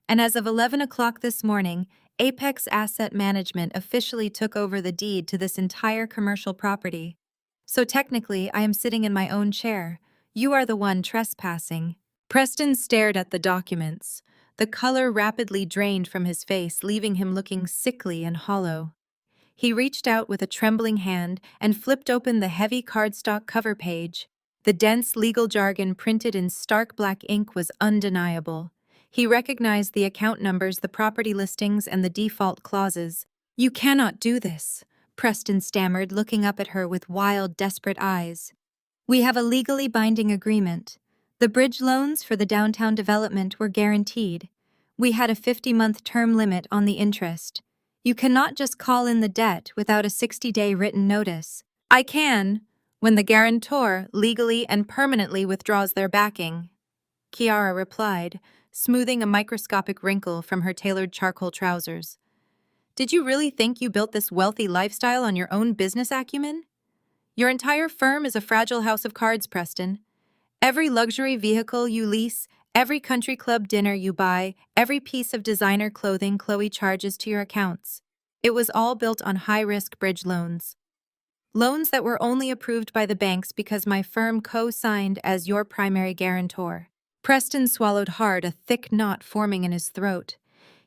And as of 11 o'clock this morning, Apex Asset Management officially took over the deed to this entire commercial property. So technically, I am sitting in my own chair. You are the one trespassing." Preston stared at the documents. The color rapidly drained from his face, leaving him looking sickly and hollow. He reached out with a trembling hand and flipped open the heavy cardstock cover page. The dense legal jargon printed in stark black ink was undeniable. He recognized the account numbers, the property listings, and the default clauses. "You cannot do this," Preston stammered, looking up at her with wild, desperate eyes. "We have a legally binding agreement. The bridge loans for the downtown development were guaranteed. We had a 50-month term limit on the interest. You cannot just call in the debt without a 60-day written notice." "I can, when the guarantor legally and permanently withdraws their backing," Kiara replied, smoothing a microscopic wrinkle from her tailored charcoal trousers. "Did you really think you built this wealthy lifestyle on your own business acumen? Your entire firm is a fragile house of cards, Preston. Every luxury vehicle you lease, every country club dinner you buy, every piece of designer clothing Chloe charges to your accounts. It was all built on high-risk bridge loans. Loans that were only approved by the banks because my firm co-signed as your primary guarantor." Preston swallowed hard, a thick knot forming in his throat.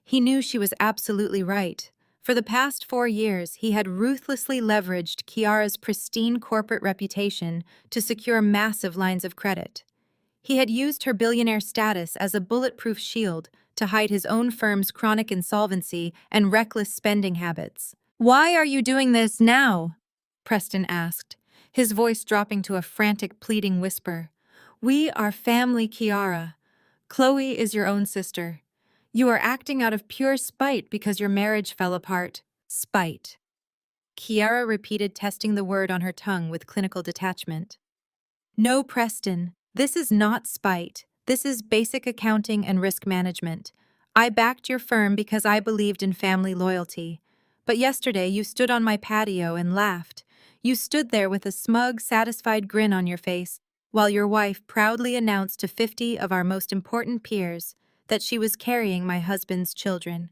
He knew she was absolutely right. For the past 4 years, he had ruthlessly leveraged Kiara's pristine corporate reputation to secure massive lines of credit. He had used her billionaire status as a bulletproof shield to hide his own firm's chronic insolvency and reckless spending habits. "Why are you doing this now?" Preston asked, his voice dropping to a frantic, pleading whisper. "We are family, Kiara. Chloe is your own sister. You are acting out of pure spite because your marriage fell apart." "Spite." Kiara repeated, testing the word on her tongue with clinical detachment. "No, Preston, this is not spite. This is basic accounting and risk management. I backed your firm because I believed in family loyalty. But yesterday you stood on my patio and laughed. You stood there with a smug, satisfied grin on your face, while your wife proudly announced to 50 of our most important peers that she was carrying my husband's children.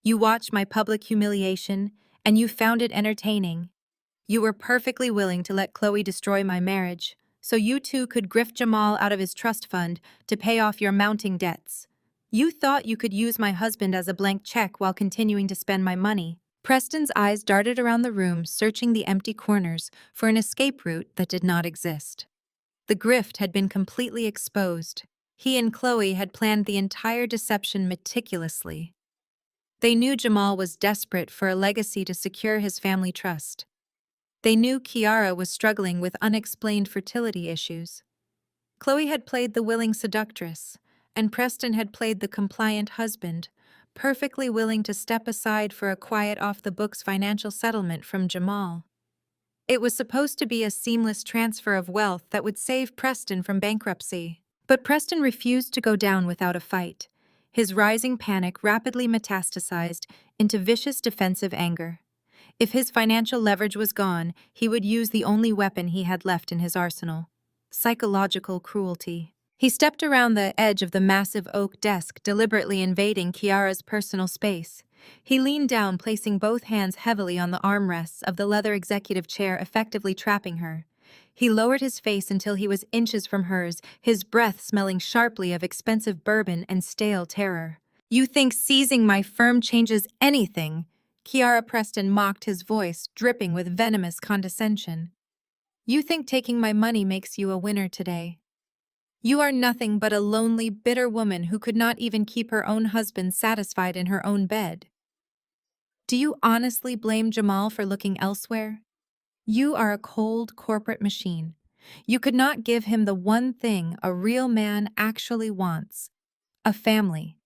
You watched my public humiliation, and you found it entertaining. You were perfectly willing to let Chloe destroy my marriage, so you two could grift Jamal out of his trust fund to pay off your mounting debts. You thought you could use my husband as a blank check while continuing to spend my money." Preston's eyes darted around the room, searching the empty corners for an escape route that did not exist. The grift had been completely exposed. He and Chloe had planned the entire deception meticulously. They knew Jamal was desperate for a legacy to secure his family trust. They knew Kiara was struggling with unexplained fertility issues. Chloe had played the willing seductress, and Preston had played the compliant husband, perfectly willing to step aside for a quiet off-the-books financial settlement from Jamal. It was supposed to be a seamless transfer of wealth that would save Preston from bankruptcy. But Preston refused to go down without a fight. His rising panic rapidly metastasized into vicious defensive anger. If his financial leverage was gone, he would use the only weapon he had left in his arsenal: psychological cruelty. He stepped around the edge of the massive oak desk, deliberately invading Kiara's personal space. He leaned down, placing both hands heavily on the armrests of the leather executive chair, effectively trapping her. He lowered his face until he was inches from hers, his breath smelling sharply of expensive bourbon and stale terror. "You think seizing my firm changes anything?" Kiara Preston mocked, his voice dripping with venomous condescension. "You think taking my money makes you a winner today? You are nothing but a lonely, bitter woman who could not even keep her own husband satisfied in her own bed. Do you honestly blame Jamal for looking elsewhere? You are a cold corporate machine. You could not give him the one thing a real man actually wants: a family.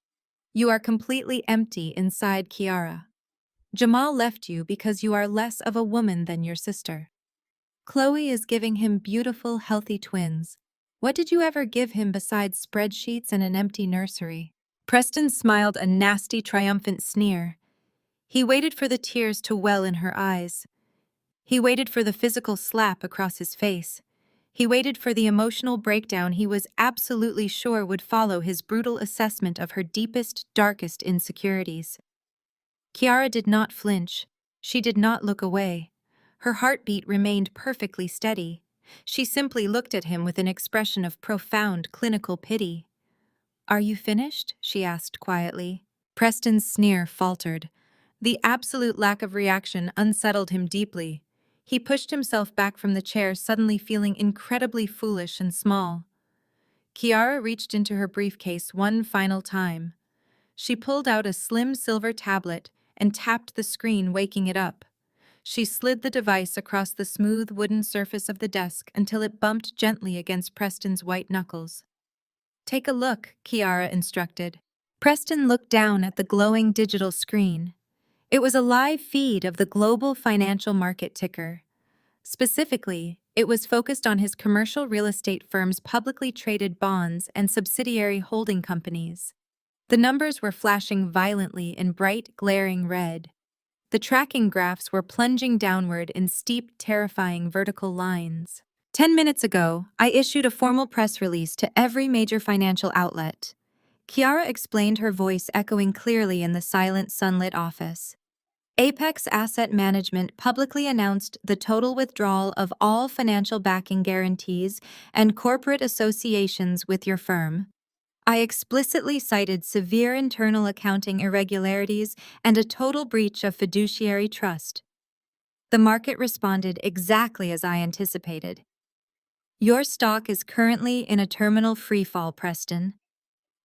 You are completely empty inside, Kiara. Jamal left you because you are less of a woman than your sister. Chloe is giving him beautiful, healthy twins. What did you ever give him besides spreadsheets and an empty nursery?" Preston smiled a nasty, triumphant sneer. He waited for the tears to well in her eyes. He waited for the physical slap across his face. He waited for the emotional breakdown he was absolutely sure would follow his brutal assessment of her deepest, darkest insecurities. Kiara did not flinch. She did not look away. Her heartbeat remained perfectly steady. She simply looked at him with an expression of profound clinical pity. "Are you finished?" she asked quietly. Preston's sneer faltered. The absolute lack of reaction unsettled him deeply. He pushed himself back from the chair, suddenly feeling incredibly foolish and small. Kiara reached into her briefcase one final time. She pulled out a slim silver tablet and tapped the screen, waking it up. She slid the device across the smooth wooden surface of the desk until it bumped gently against Preston's white knuckles. "Take a look," Kiara instructed. Preston looked down at the glowing digital screen. It was a live feed of the global financial market ticker. Specifically, it was focused on his commercial real estate firm's publicly traded bonds and subsidiary holding companies. The numbers were flashing violently in bright, glaring red. The tracking graphs were plunging downward in steep, terrifying vertical lines. 10 minutes ago, I issued a formal press release to every major financial outlet. Kiara explained, her voice echoing clearly in the silent, sunlit office. Apex Asset Management publicly announced the total withdrawal of all financial backing guarantees and corporate associations with your firm. I explicitly cited severe internal accounting irregularities and a total breach of fiduciary trust. The market responded exactly as I anticipated. Your stock is currently in a terminal freefall, Preston.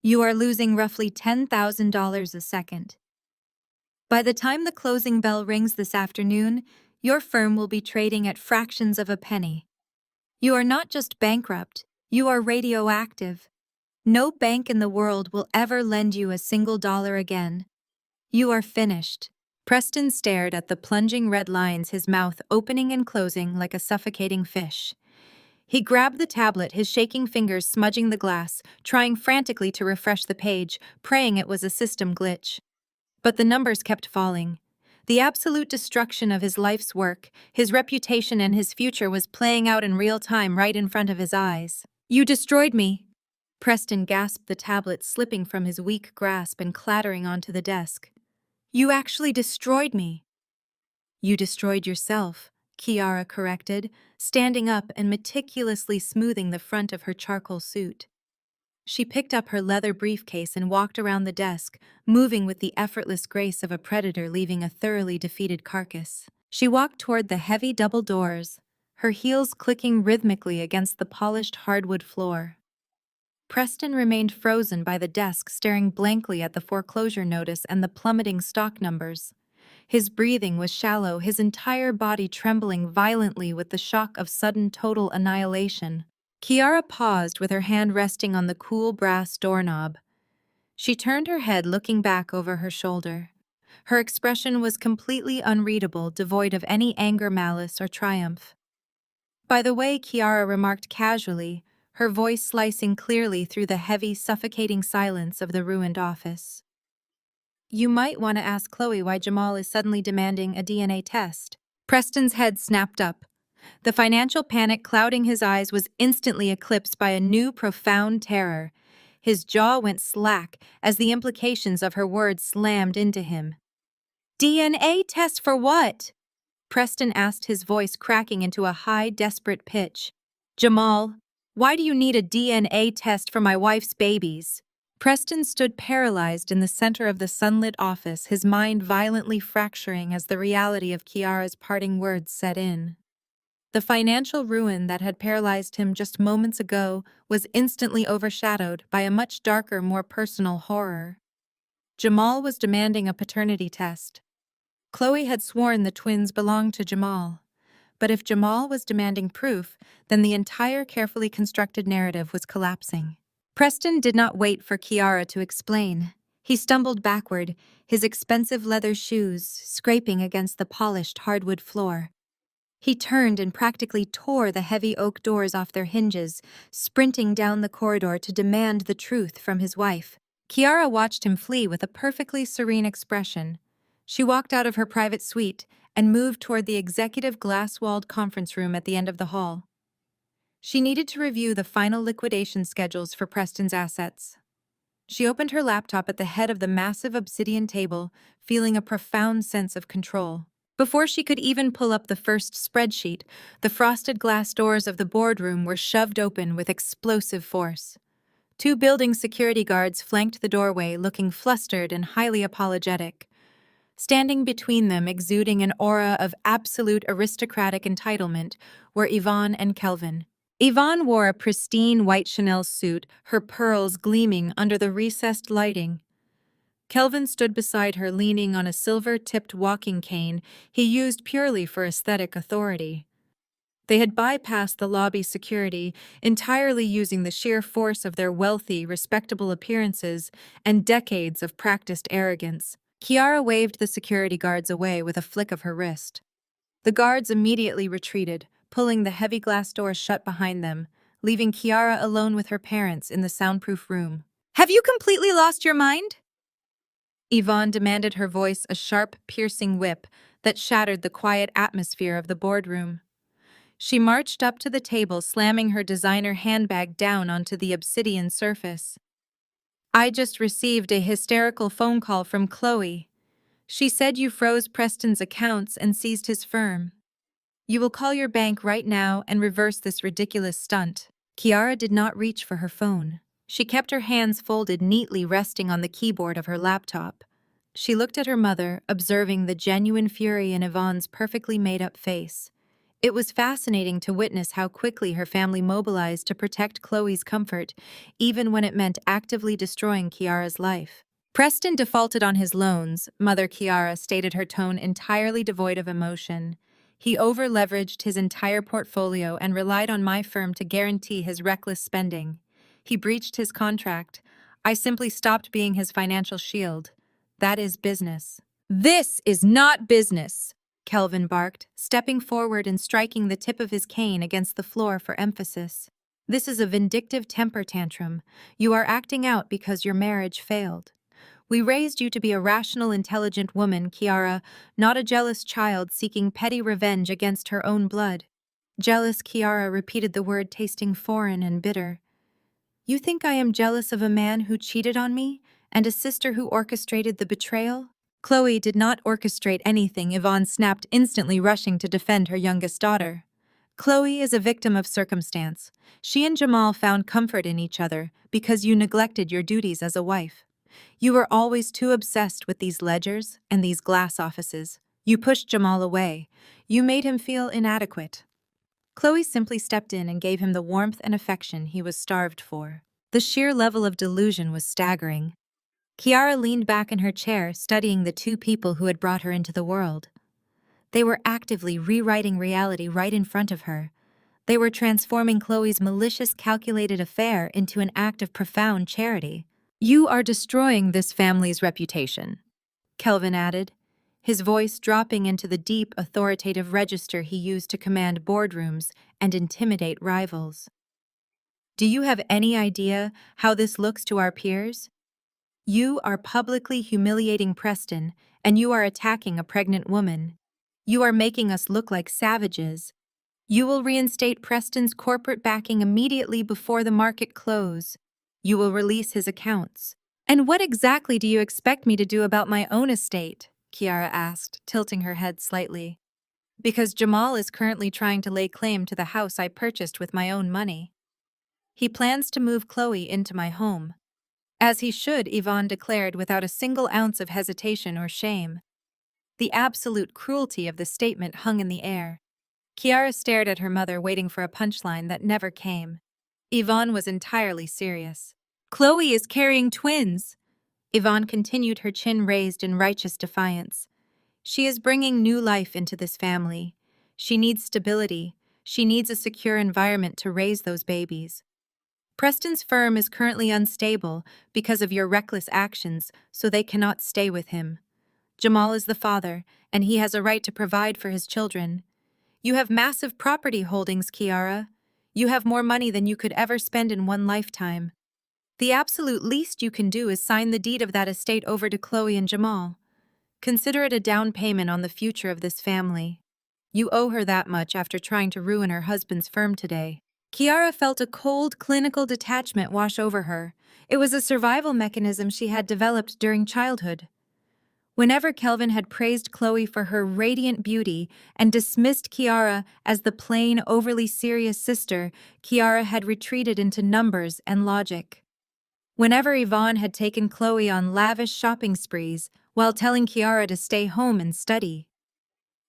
You are losing roughly $10,000 a second. By the time the closing bell rings this afternoon, your firm will be trading at fractions of a penny. You are not just bankrupt, you are radioactive. No bank in the world will ever lend you a single dollar again. You are finished. Preston stared at the plunging red lines, his mouth opening and closing like a suffocating fish. He grabbed the tablet, his shaking fingers smudging the glass, trying frantically to refresh the page, praying it was a system glitch. But the numbers kept falling. The absolute destruction of his life's work, his reputation, and his future was playing out in real time right in front of his eyes. "You destroyed me!" Preston gasped, the tablet slipping from his weak grasp and clattering onto the desk. "You actually destroyed me!" "You destroyed yourself," Kiara corrected, standing up and meticulously smoothing the front of her charcoal suit. She picked up her leather briefcase and walked around the desk, moving with the effortless grace of a predator leaving a thoroughly defeated carcass. She walked toward the heavy double doors, her heels clicking rhythmically against the polished hardwood floor. Preston remained frozen by the desk, staring blankly at the foreclosure notice and the plummeting stock numbers. His breathing was shallow, his entire body trembling violently with the shock of sudden total annihilation. Kiara paused with her hand resting on the cool brass doorknob. She turned her head, looking back over her shoulder. Her expression was completely unreadable, devoid of any anger, malice, or triumph. "By the way," Kiara remarked casually, her voice slicing clearly through the heavy, suffocating silence of the ruined office, "you might want to ask Chloe why Jamal is suddenly demanding a DNA test." Preston's head snapped up. The financial panic clouding his eyes was instantly eclipsed by a new, profound terror. His jaw went slack as the implications of her words slammed into him. "DNA test for what?" Preston asked, his voice cracking into a high, desperate pitch. "Jamal, why do you need a DNA test for my wife's babies?" Preston stood paralyzed in the center of the sunlit office, his mind violently fracturing as the reality of Kiara's parting words set in. The financial ruin that had paralyzed him just moments ago was instantly overshadowed by a much darker, more personal horror. Jamal was demanding a paternity test. Chloe had sworn the twins belonged to Jamal. But if Jamal was demanding proof, then the entire carefully constructed narrative was collapsing. Preston did not wait for Kiara to explain. He stumbled backward, his expensive leather shoes scraping against the polished hardwood floor. He turned and practically tore the heavy oak doors off their hinges, sprinting down the corridor to demand the truth from his wife. Kiara watched him flee with a perfectly serene expression. She walked out of her private suite and moved toward the executive glass-walled conference room at the end of the hall. She needed to review the final liquidation schedules for Preston's assets. She opened her laptop at the head of the massive obsidian table, feeling a profound sense of control. Before she could even pull up the first spreadsheet, the frosted glass doors of the boardroom were shoved open with explosive force. 2 building security guards flanked the doorway, looking flustered and highly apologetic. Standing between them, exuding an aura of absolute aristocratic entitlement, were Yvonne and Kelvin. Yvonne wore a pristine white Chanel suit, her pearls gleaming under the recessed lighting. Kelvin stood beside her leaning on a silver-tipped walking cane he used purely for aesthetic authority. They had bypassed the lobby security, entirely using the sheer force of their wealthy, respectable appearances and decades of practiced arrogance. Kiara waved the security guards away with a flick of her wrist. The guards immediately retreated, pulling the heavy glass doors shut behind them, leaving Kiara alone with her parents in the soundproof room. "Have you completely lost your mind?" Yvonne demanded, her voice a sharp, piercing whip that shattered the quiet atmosphere of the boardroom. She marched up to the table, slamming her designer handbag down onto the obsidian surface. "I just received a hysterical phone call from Chloe. She said you froze Preston's accounts and seized his firm. You will call your bank right now and reverse this ridiculous stunt." Kiara did not reach for her phone. She kept her hands folded neatly, resting on the keyboard of her laptop. She looked at her mother, observing the genuine fury in Yvonne's perfectly made-up face. It was fascinating to witness how quickly her family mobilized to protect Chloe's comfort, even when it meant actively destroying Kiara's life. "Preston defaulted on his loans," Mother Kiara stated, her tone entirely devoid of emotion. "He over-leveraged his entire portfolio and relied on my firm to guarantee his reckless spending. He breached his contract. I simply stopped being his financial shield. That is business." "This is not business," Kelvin barked, stepping forward and striking the tip of his cane against the floor for emphasis. "This is a vindictive temper tantrum. You are acting out because your marriage failed. We raised you to be a rational, intelligent woman, Kiara, not a jealous child seeking petty revenge against her own blood." Jealous, Kiara repeated the word, tasting foreign and bitter. "You think I am jealous of a man who cheated on me and a sister who orchestrated the betrayal?" "Chloe did not orchestrate anything," Yvonne snapped, instantly rushing to defend her youngest daughter. "Chloe is a victim of circumstance. She and Jamal found comfort in each other because you neglected your duties as a wife. You were always too obsessed with these ledgers and these glass offices. You pushed Jamal away. You made him feel inadequate." Chloe simply stepped in and gave him the warmth and affection he was starved for. The sheer level of delusion was staggering. Kiara leaned back in her chair, studying the two people who had brought her into the world. They were actively rewriting reality right in front of her. They were transforming Chloe's malicious, calculated affair into an act of profound charity. "You are destroying this family's reputation," Kelvin added, his voice dropping into the deep, authoritative register he used to command boardrooms and intimidate rivals. "Do you have any idea how this looks to our peers? You are publicly humiliating Preston, and you are attacking a pregnant woman. You are making us look like savages. You will reinstate Preston's corporate backing immediately before the market close. You will release his accounts." "And what exactly do you expect me to do about my own estate?" Kiara asked, tilting her head slightly. "Because Jamal is currently trying to lay claim to the house I purchased with my own money. He plans to move Chloe into my home." "As he should," Yvonne declared without a single ounce of hesitation or shame. The absolute cruelty of the statement hung in the air. Kiara stared at her mother, waiting for a punchline that never came. Yvonne was entirely serious. "Chloe is carrying twins," Yvonne continued, her chin raised in righteous defiance. "She is bringing new life into this family. She needs stability. She needs a secure environment to raise those babies. Preston's firm is currently unstable because of your reckless actions, so they cannot stay with him. Jamal is the father, and he has a right to provide for his children. You have massive property holdings, Kiara. You have more money than you could ever spend in one lifetime. The absolute least you can do is sign the deed of that estate over to Chloe and Jamal. Consider it a down payment on the future of this family. You owe her that much after trying to ruin her husband's firm today." Kiara felt a cold, clinical detachment wash over her. It was a survival mechanism she had developed during childhood. Whenever Kelvin had praised Chloe for her radiant beauty and dismissed Kiara as the plain, overly serious sister, Kiara had retreated into numbers and logic. Whenever Yvonne had taken Chloe on lavish shopping sprees while telling Kiara to stay home and study,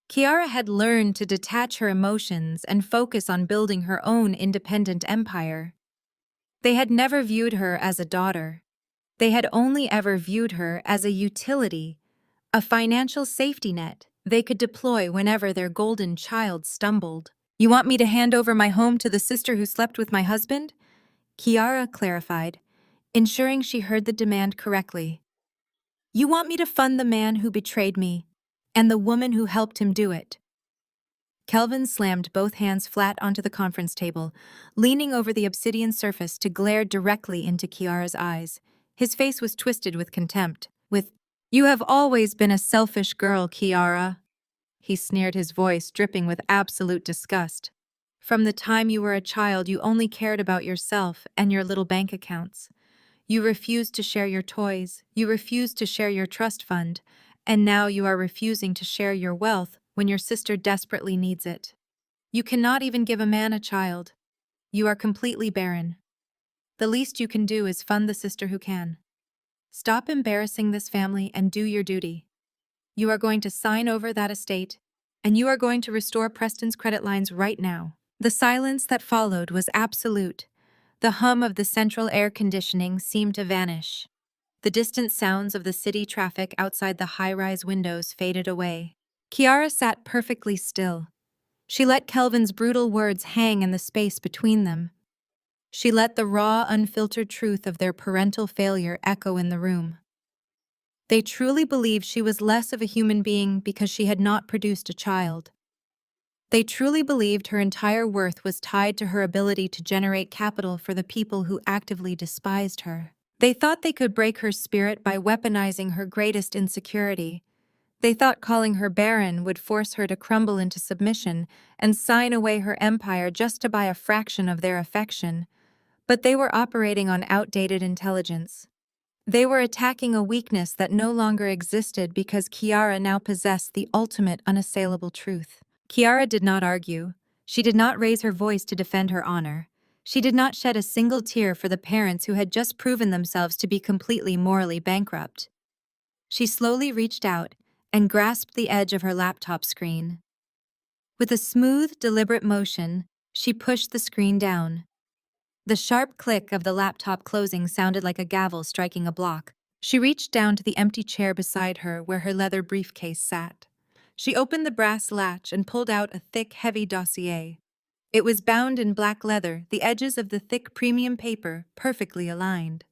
Kiara had learned to detach her emotions and focus on building her own independent empire. They had never viewed her as a daughter. They had only ever viewed her as a utility, a financial safety net they could deploy whenever their golden child stumbled. "You want me to hand over my home to the sister who slept with my husband?" Kiara clarified, ensuring she heard the demand correctly. "You want me to fund the man who betrayed me, and the woman who helped him do it." Kelvin slammed both hands flat onto the conference table, leaning over the obsidian surface to glare directly into Kiara's eyes. His face was twisted with contempt. "You have always been a selfish girl, Kiara," he sneered, his voice dripping with absolute disgust. "From the time you were a child, you only cared about yourself and your little bank accounts. You refused to share your toys, you refused to share your trust fund, and now you are refusing to share your wealth when your sister desperately needs it. You cannot even give a man a child. You are completely barren. The least you can do is fund the sister who can. Stop embarrassing this family and do your duty. You are going to sign over that estate, and you are going to restore Preston's credit lines right now." The silence that followed was absolute. The hum of the central air conditioning seemed to vanish. The distant sounds of the city traffic outside the high-rise windows faded away. Kiara sat perfectly still. She let Kelvin's brutal words hang in the space between them. She let the raw, unfiltered truth of their parental failure echo in the room. They truly believed she was less of a human being because she had not produced a child. They truly believed her entire worth was tied to her ability to generate capital for the people who actively despised her. They thought they could break her spirit by weaponizing her greatest insecurity. They thought calling her barren would force her to crumble into submission and sign away her empire just to buy a fraction of their affection. But they were operating on outdated intelligence. They were attacking a weakness that no longer existed because Kiara now possessed the ultimate unassailable truth. Kiara did not argue. She did not raise her voice to defend her honor. She did not shed a single tear for the parents who had just proven themselves to be completely morally bankrupt. She slowly reached out and grasped the edge of her laptop screen. With a smooth, deliberate motion, she pushed the screen down. The sharp click of the laptop closing sounded like a gavel striking a block. She reached down to the empty chair beside her where her leather briefcase sat. She opened the brass latch and pulled out a thick, heavy dossier. It was bound in black leather, the edges of the thick premium paper perfectly aligned.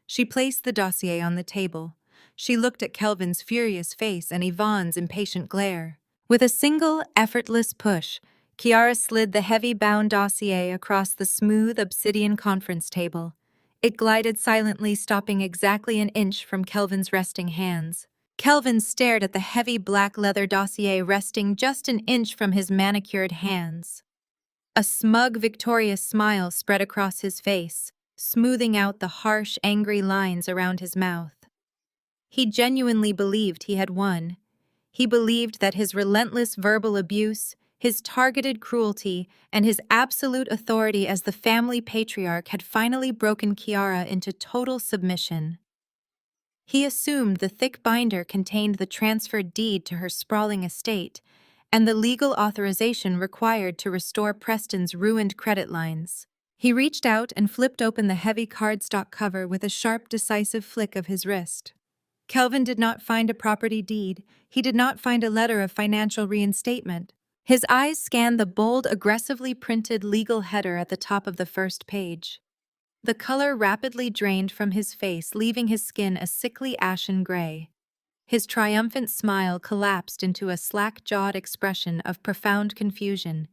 She placed the dossier on the table. She looked at Kelvin's furious face and Yvonne's impatient glare. With a single, effortless push, Kiara slid the heavy bound dossier across the smooth obsidian conference table. It glided silently, stopping exactly an inch from Kelvin's resting hands. Kelvin stared at the heavy black leather dossier resting just an inch from his manicured hands. A smug, victorious smile spread across his face, smoothing out the harsh, angry lines around his mouth. He genuinely believed he had won. He believed that his relentless verbal abuse, his targeted cruelty, and his absolute authority as the family patriarch had finally broken Kiara into total submission. He assumed the thick binder contained the transferred deed to her sprawling estate and the legal authorization required to restore Preston's ruined credit lines. He reached out and flipped open the heavy cardstock cover with a sharp, decisive flick of his wrist. Kelvin did not find a property deed. He did not find a letter of financial reinstatement. His eyes scanned the bold, aggressively printed legal header at the top of the first page. The color rapidly drained from his face, leaving his skin a sickly ashen gray. His triumphant smile collapsed into a slack-jawed expression of profound confusion.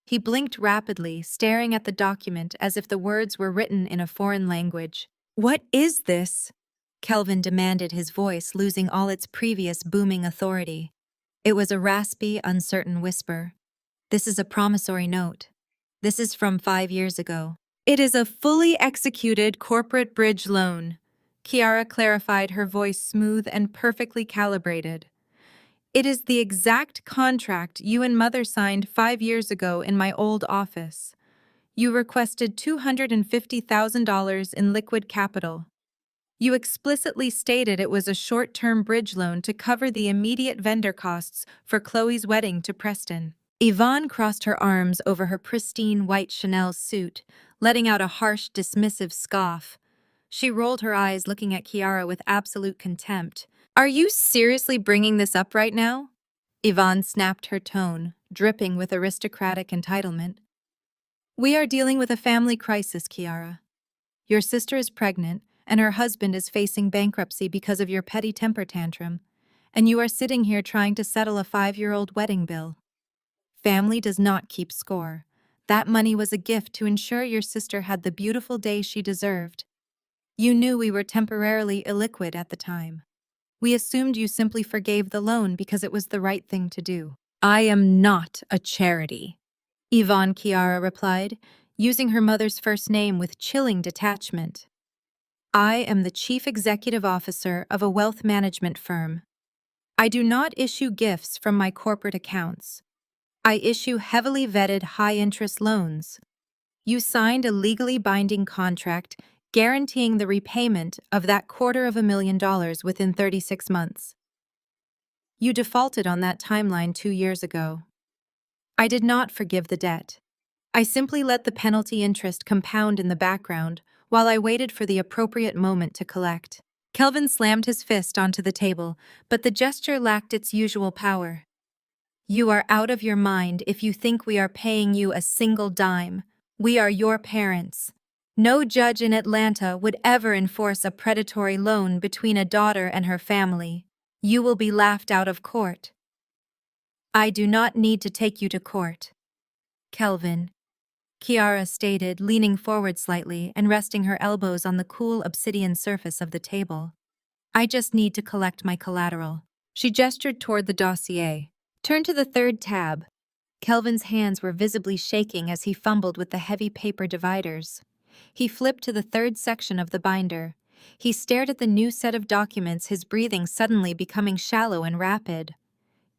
He blinked rapidly, staring at the document as if the words were written in a foreign language. "What is this?" Kelvin demanded, his voice losing all its previous booming authority. It was a raspy, uncertain whisper. "This is a promissory note. This is from 5 years ago." "It is a fully executed corporate bridge loan," Kiara clarified, her voice smooth and perfectly calibrated. "It is the exact contract you and Mother signed 5 years ago in my old office. You requested $250,000 in liquid capital. You explicitly stated it was a short-term bridge loan to cover the immediate vendor costs for Chloe's wedding to Preston. Yvonne crossed her arms over her pristine white Chanel suit, letting out a harsh, dismissive scoff. She rolled her eyes, looking at Kiara with absolute contempt. Are you seriously bringing this up right now? Yvonne snapped her tone, dripping with aristocratic entitlement. We are dealing with a family crisis, Kiara. Your sister is pregnant, and her husband is facing bankruptcy because of your petty temper tantrum, and you are sitting here trying to settle a 5-year-old wedding bill. Family does not keep score. That money was a gift to ensure your sister had the beautiful day she deserved. You knew we were temporarily illiquid at the time. We assumed you simply forgave the loan because it was the right thing to do. I am not a charity, Yvonne Kiara replied, using her mother's first name with chilling detachment. I am the chief executive officer of a wealth management firm. I do not issue gifts from my corporate accounts. I issue heavily vetted high-interest loans. You signed a legally binding contract guaranteeing the repayment of that $250,000 within 36 months. You defaulted on that timeline 2 years ago. I did not forgive the debt. I simply let the penalty interest compound in the background while I waited for the appropriate moment to collect. Kelvin slammed his fist onto the table, but the gesture lacked its usual power. You are out of your mind if you think we are paying you a single dime. We are your parents. No judge in Atlanta would ever enforce a predatory loan between a daughter and her family. You will be laughed out of court. I do not need to take you to court. Kelvin, Kiara stated, leaning forward slightly and resting her elbows on the cool obsidian surface of the table. I just need to collect my collateral. She gestured toward the dossier. Turn to the third tab. Kelvin's hands were visibly shaking as he fumbled with the heavy paper dividers. He flipped to the third section of the binder. He stared at the new set of documents, his breathing suddenly becoming shallow and rapid.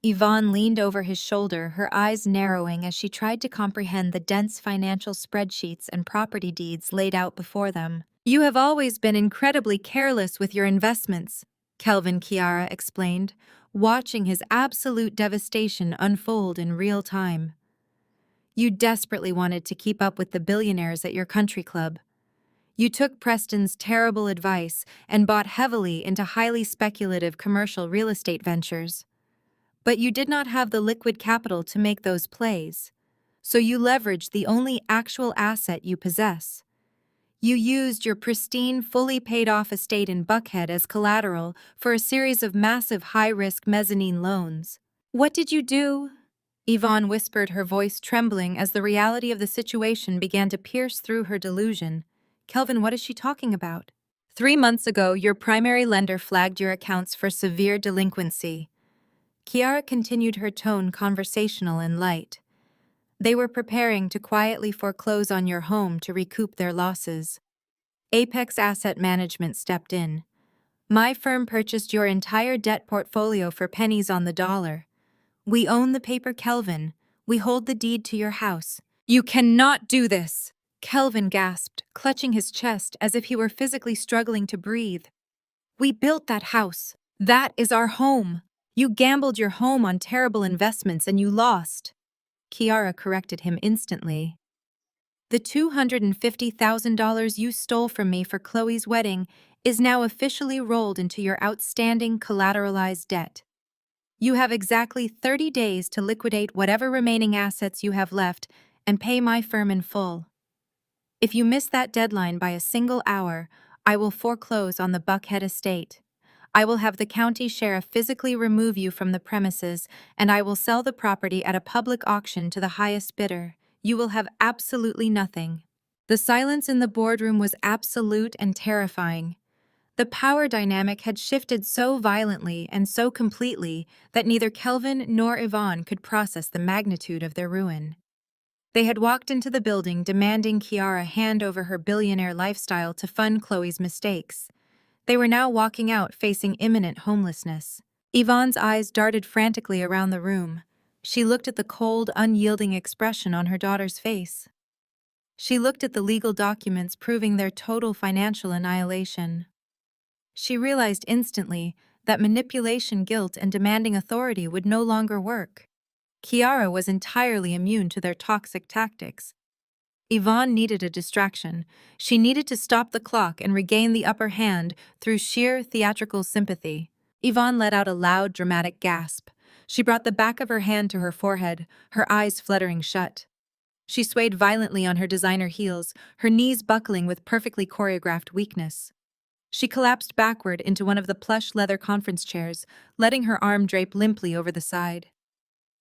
Yvonne leaned over his shoulder, her eyes narrowing as she tried to comprehend the dense financial spreadsheets and property deeds laid out before them. You have always been incredibly careless with your investments, Kelvin Kiara explained, watching his absolute devastation unfold in real time. You desperately wanted to keep up with the billionaires at your country club. You took Preston's terrible advice and bought heavily into highly speculative commercial real estate ventures. But you did not have the liquid capital to make those plays, so you leveraged the only actual asset you possess. You used your pristine, fully paid-off estate in Buckhead as collateral for a series of massive high-risk mezzanine loans. What did you do? Yvonne whispered, her voice trembling as the reality of the situation began to pierce through her delusion. Kelvin, what is she talking about? 3 months ago, your primary lender flagged your accounts for severe delinquency. Kiara continued, her tone conversational and light. They were preparing to quietly foreclose on your home to recoup their losses. Apex Asset Management stepped in. My firm purchased your entire debt portfolio for pennies on the dollar. We own the paper, Kelvin. We hold the deed to your house. You cannot do this, Kelvin gasped, clutching his chest as if he were physically struggling to breathe. We built that house. That is our home. You gambled your home on terrible investments and you lost. Kiara corrected him instantly. The $250,000 you stole from me for Chloe's wedding is now officially rolled into your outstanding collateralized debt. You have exactly 30 days to liquidate whatever remaining assets you have left and pay my firm in full. If you miss that deadline by a single hour, I will foreclose on the Buckhead estate. I will have the county sheriff physically remove you from the premises, and I will sell the property at a public auction to the highest bidder. You will have absolutely nothing. The silence in the boardroom was absolute and terrifying. The power dynamic had shifted so violently and so completely that neither Kelvin nor Yvonne could process the magnitude of their ruin. They had walked into the building demanding Kiara hand over her billionaire lifestyle to fund Chloe's mistakes. They were now walking out facing imminent homelessness. Yvonne's eyes darted frantically around the room. She looked at the cold, unyielding expression on her daughter's face. She looked at the legal documents proving their total financial annihilation. She realized instantly that manipulation, guilt, and demanding authority would no longer work. Kiara was entirely immune to their toxic tactics. Yvonne needed a distraction. She needed to stop the clock and regain the upper hand through sheer theatrical sympathy. Yvonne let out a loud, dramatic gasp. She brought the back of her hand to her forehead, her eyes fluttering shut. She swayed violently on her designer heels, her knees buckling with perfectly choreographed weakness. She collapsed backward into one of the plush leather conference chairs, letting her arm drape limply over the side.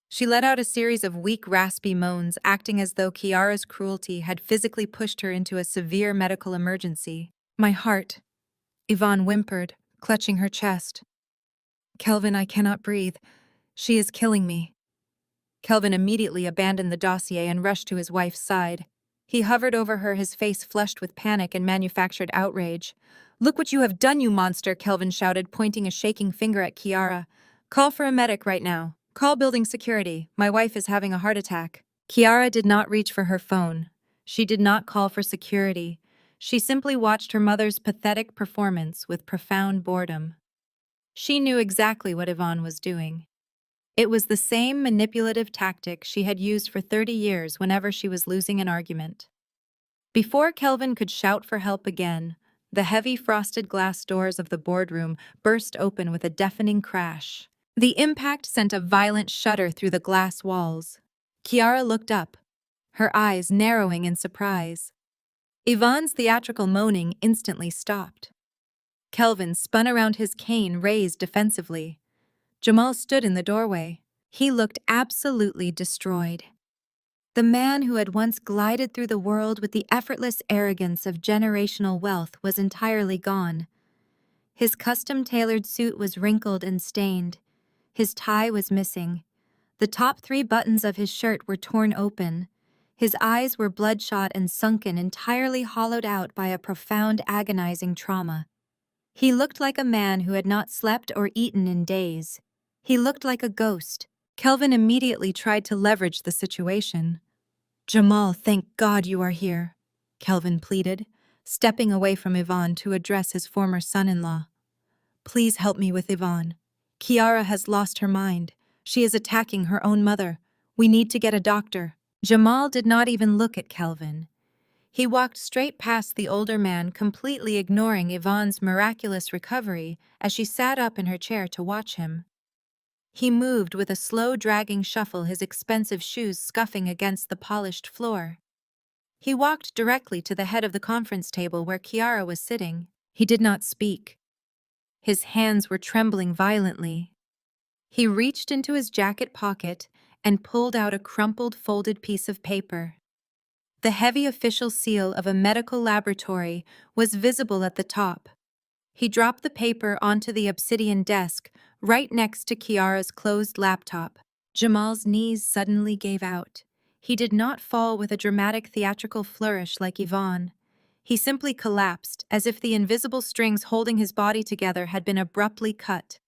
She let out a series of weak, raspy moans, acting as though Kiara's cruelty had physically pushed her into a severe medical emergency. "My heart," Yvonne whimpered, clutching her chest. "Kelvin, I cannot breathe. She is killing me." Kelvin immediately abandoned the dossier and rushed to his wife's side. He hovered over her, his face flushed with panic and manufactured outrage. "Look what you have done, you monster," Kelvin shouted, pointing a shaking finger at Kiara. "Call for a medic right now. Call building security. My wife is having a heart attack." Kiara did not reach for her phone. She did not call for security. She simply watched her mother's pathetic performance with profound boredom. She knew exactly what Yvonne was doing. It was the same manipulative tactic she had used for 30 years whenever she was losing an argument. Before Kelvin could shout for help again, the heavy frosted glass doors of the boardroom burst open with a deafening crash. The impact sent a violent shudder through the glass walls. Kiara looked up, her eyes narrowing in surprise. Yvonne's theatrical moaning instantly stopped. Kelvin spun around, his cane raised defensively. Jamal stood in the doorway. He looked absolutely destroyed. The man who had once glided through the world with the effortless arrogance of generational wealth was entirely gone. His custom-tailored suit was wrinkled and stained. His tie was missing. The top 3 buttons of his shirt were torn open. His eyes were bloodshot and sunken, entirely hollowed out by a profound, agonizing trauma. He looked like a man who had not slept or eaten in days. He looked like a ghost. Kelvin immediately tried to leverage the situation. "Jamal, thank God you are here," Kelvin pleaded, stepping away from Yvonne to address his former son-in-law. "Please help me with Yvonne. Kiara has lost her mind. She is attacking her own mother. We need to get a doctor." Jamal did not even look at Kelvin. He walked straight past the older man, completely ignoring Yvonne's miraculous recovery as she sat up in her chair to watch him. He moved with a slow, dragging shuffle, his expensive shoes scuffing against the polished floor. He walked directly to the head of the conference table where Kiara was sitting. He did not speak. His hands were trembling violently. He reached into his jacket pocket and pulled out a crumpled, folded piece of paper. The heavy official seal of a medical laboratory was visible at the top. He dropped the paper onto the obsidian desk, right next to Kiara's closed laptop. Jamal's knees suddenly gave out. He did not fall with a dramatic theatrical flourish like Yvonne. He simply collapsed, as if the invisible strings holding his body together had been abruptly cut.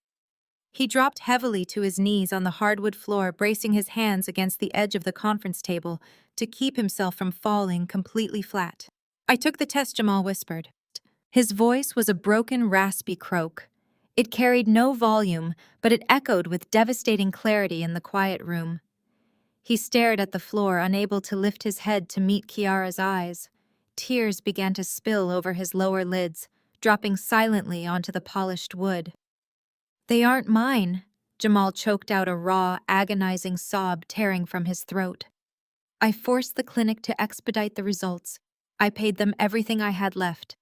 He dropped heavily to his knees on the hardwood floor, bracing his hands against the edge of the conference table to keep himself from falling completely flat. "I took the test," Jamal whispered. His voice was a broken, raspy croak. It carried no volume, but it echoed with devastating clarity in the quiet room. He stared at the floor, unable to lift his head to meet Kiara's eyes. Tears began to spill over his lower lids, dropping silently onto the polished wood. "They aren't mine," Jamal choked out, a raw, agonizing sob tearing from his throat. "I forced the clinic to expedite the results. I paid them everything I had left.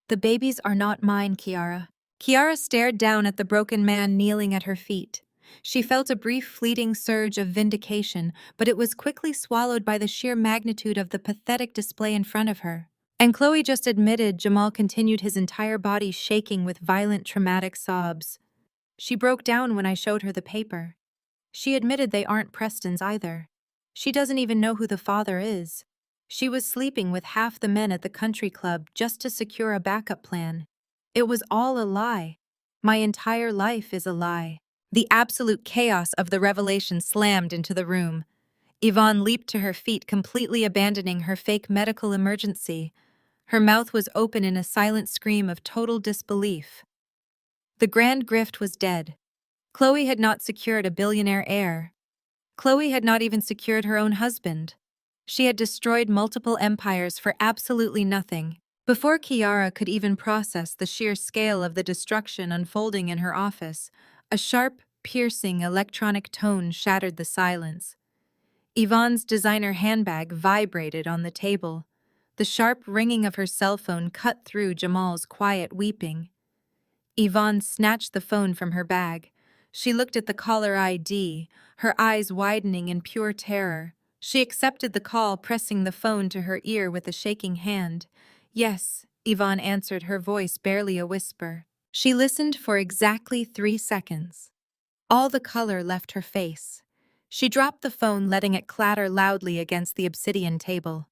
The babies are not mine, Kiara." Kiara stared down at the broken man kneeling at her feet. She felt a brief, fleeting surge of vindication, but it was quickly swallowed by the sheer magnitude of the pathetic display in front of her. "And Chloe just admitted," Jamal continued, his entire body shaking with violent, traumatic sobs. "She broke down when I showed her the paper. She admitted they aren't Preston's either. She doesn't even know who the father is. She was sleeping with half the men at the country club just to secure a backup plan. It was all a lie. My entire life is a lie." The absolute chaos of the revelation slammed into the room. Yvonne leaped to her feet, completely abandoning her fake medical emergency. Her mouth was open in a silent scream of total disbelief. The grand grift was dead. Chloe had not secured a billionaire heir. Chloe had not even secured her own husband. She had destroyed multiple empires for absolutely nothing. Before Kiara could even process the sheer scale of the destruction unfolding in her office, a sharp, piercing electronic tone shattered the silence. Yvonne's designer handbag vibrated on the table. The sharp ringing of her cell phone cut through Jamal's quiet weeping. Yvonne snatched the phone from her bag. She looked at the caller ID, her eyes widening in pure terror. She accepted the call, pressing the phone to her ear with a shaking hand. "Yes," Yvonne answered, her voice barely a whisper. She listened for exactly 3 seconds. All the color left her face. She dropped the phone, letting it clatter loudly against the obsidian table.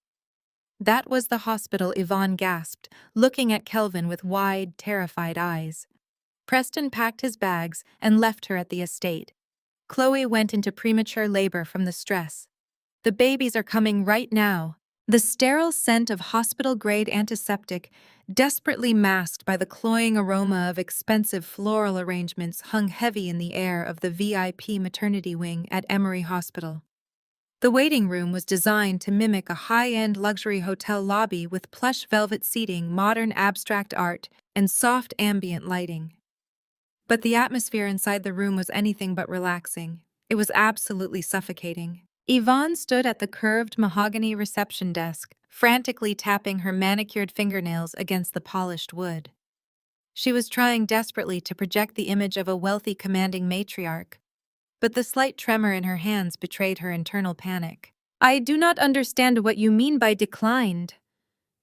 That was the hospital, Yvonne gasped, looking at Kelvin with wide, terrified eyes. Preston packed his bags and left her at the estate. Chloe went into premature labor from the stress. "The babies are coming right now." The sterile scent of hospital-grade antiseptic, desperately masked by the cloying aroma of expensive floral arrangements, hung heavy in the air of the VIP maternity wing at Emory Hospital. The waiting room was designed to mimic a high-end luxury hotel lobby with plush velvet seating, modern abstract art, and soft ambient lighting. But the atmosphere inside the room was anything but relaxing. It was absolutely suffocating. Yvonne stood at the curved mahogany reception desk, frantically tapping her manicured fingernails against the polished wood. She was trying desperately to project the image of a wealthy, commanding matriarch, but the slight tremor in her hands betrayed her internal panic. "I do not understand what you mean by declined,"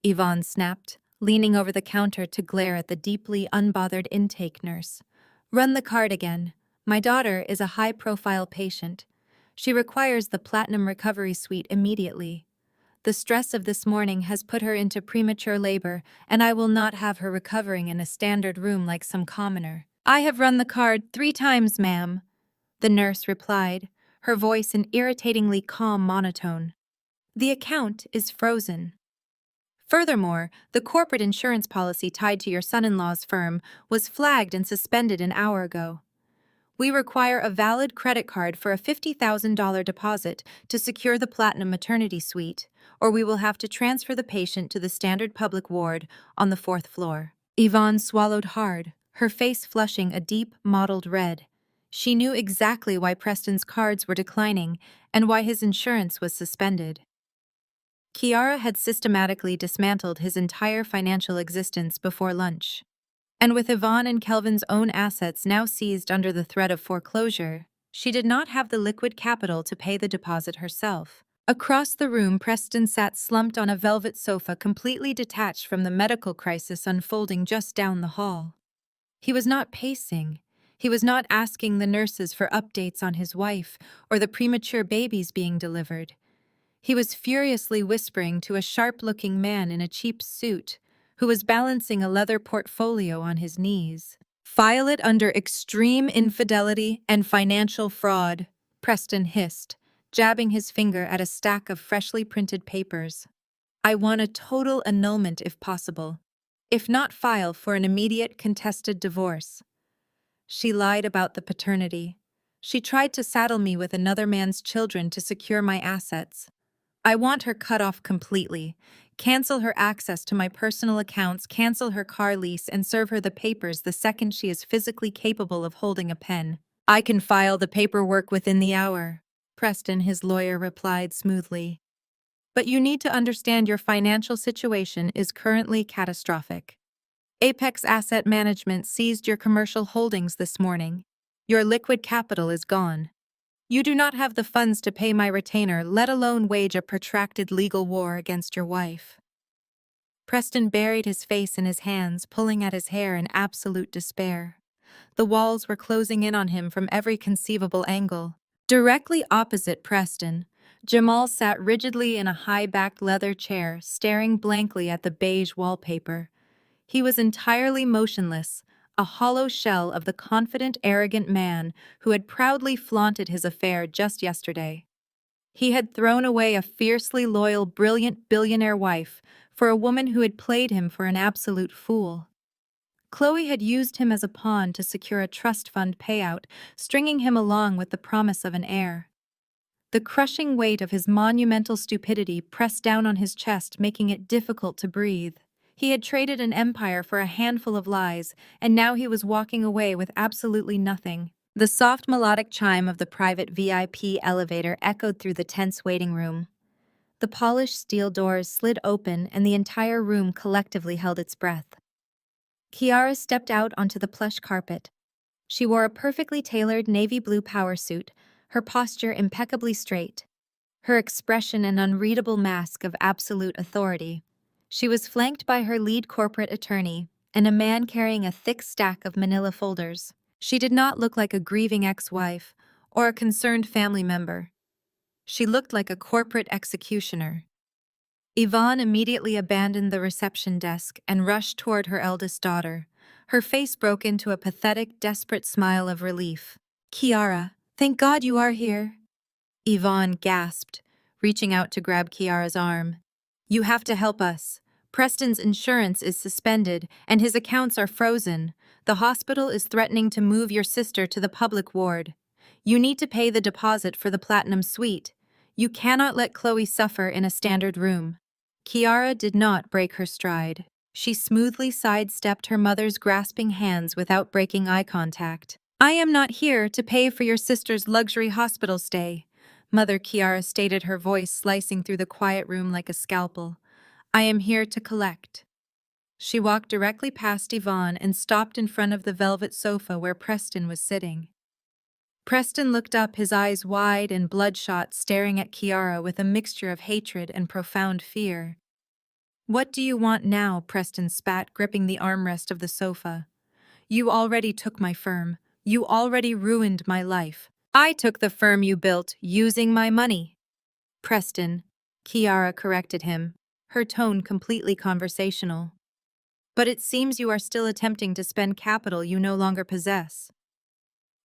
Yvonne snapped, leaning over the counter to glare at the deeply unbothered intake nurse. "Run the card again. My daughter is a high-profile patient. She requires the Platinum Recovery Suite immediately. The stress of this morning has put her into premature labor, and I will not have her recovering in a standard room like some commoner." "I have run the card 3 times, ma'am," the nurse replied, her voice an irritatingly calm monotone. "The account is frozen. Furthermore, the corporate insurance policy tied to your son-in-law's firm was flagged and suspended an hour ago. We require a valid credit card for a $50,000 deposit to secure the Platinum Maternity Suite, or we will have to transfer the patient to the standard public ward on the 4th floor." Yvonne swallowed hard, her face flushing a deep, mottled red. She knew exactly why Preston's cards were declining and why his insurance was suspended. Kiara had systematically dismantled his entire financial existence before lunch. And with Yvonne and Kelvin's own assets now seized under the threat of foreclosure, she did not have the liquid capital to pay the deposit herself. Across the room, Preston sat slumped on a velvet sofa, completely detached from the medical crisis unfolding just down the hall. He was not pacing. He was not asking the nurses for updates on his wife or the premature babies being delivered. He was furiously whispering to a sharp-looking man in a cheap suit who was balancing a leather portfolio on his knees. "File it under extreme infidelity and financial fraud," Preston hissed, jabbing his finger at a stack of freshly printed papers. "I want a total annulment if possible. If not, file for an immediate contested divorce." She lied about the paternity. "She tried to saddle me with another man's children to secure my assets. I want her cut off completely. Cancel her access to my personal accounts, cancel her car lease, and serve her the papers the second she is physically capable of holding a pen." "I can file the paperwork within the hour," Preston, his lawyer, replied smoothly. "But you need to understand your financial situation is currently catastrophic. Apex Asset Management seized your commercial holdings this morning. Your liquid capital is gone. You do not have the funds to pay my retainer, let alone wage a protracted legal war against your wife." Preston buried his face in his hands, pulling at his hair in absolute despair. The walls were closing in on him from every conceivable angle. Directly opposite Preston, Jamal sat rigidly in a high-backed leather chair, staring blankly at the beige wallpaper. He was entirely motionless, a hollow shell of the confident, arrogant man who had proudly flaunted his affair just yesterday. He had thrown away a fiercely loyal, brilliant billionaire wife for a woman who had played him for an absolute fool. Chloe had used him as a pawn to secure a trust fund payout, stringing him along with the promise of an heir. The crushing weight of his monumental stupidity pressed down on his chest, making it difficult to breathe. He had traded an empire for a handful of lies, and now he was walking away with absolutely nothing. The soft melodic chime of the private VIP elevator echoed through the tense waiting room. The polished steel doors slid open and the entire room collectively held its breath. Kiara stepped out onto the plush carpet. She wore a perfectly tailored navy blue power suit, her posture impeccably straight, her expression an unreadable mask of absolute authority. She was flanked by her lead corporate attorney and a man carrying a thick stack of manila folders. She did not look like a grieving ex-wife or a concerned family member. She looked like a corporate executioner. Yvonne immediately abandoned the reception desk and rushed toward her eldest daughter. Her face broke into a pathetic, desperate smile of relief. "Kiara, thank God you are here," Yvonne gasped, reaching out to grab Kiara's arm. "You have to help us. Preston's insurance is suspended and his accounts are frozen. The hospital is threatening to move your sister to the public ward. You need to pay the deposit for the platinum suite. You cannot let Chloe suffer in a standard room." Kiara did not break her stride. She smoothly sidestepped her mother's grasping hands without breaking eye contact. "I am not here to pay for your sister's luxury hospital stay," Mother Kiara stated, her voice slicing through the quiet room like a scalpel. "I am here to collect." She walked directly past Yvonne and stopped in front of the velvet sofa where Preston was sitting. Preston looked up, his eyes wide and bloodshot, staring at Kiara with a mixture of hatred and profound fear. "What do you want now?" Preston spat, gripping the armrest of the sofa. "You already took my firm. You already ruined my life. I took the firm you built using my money." "Preston," Kiara corrected him, her tone completely conversational. "But it seems you are still attempting to spend capital you no longer possess."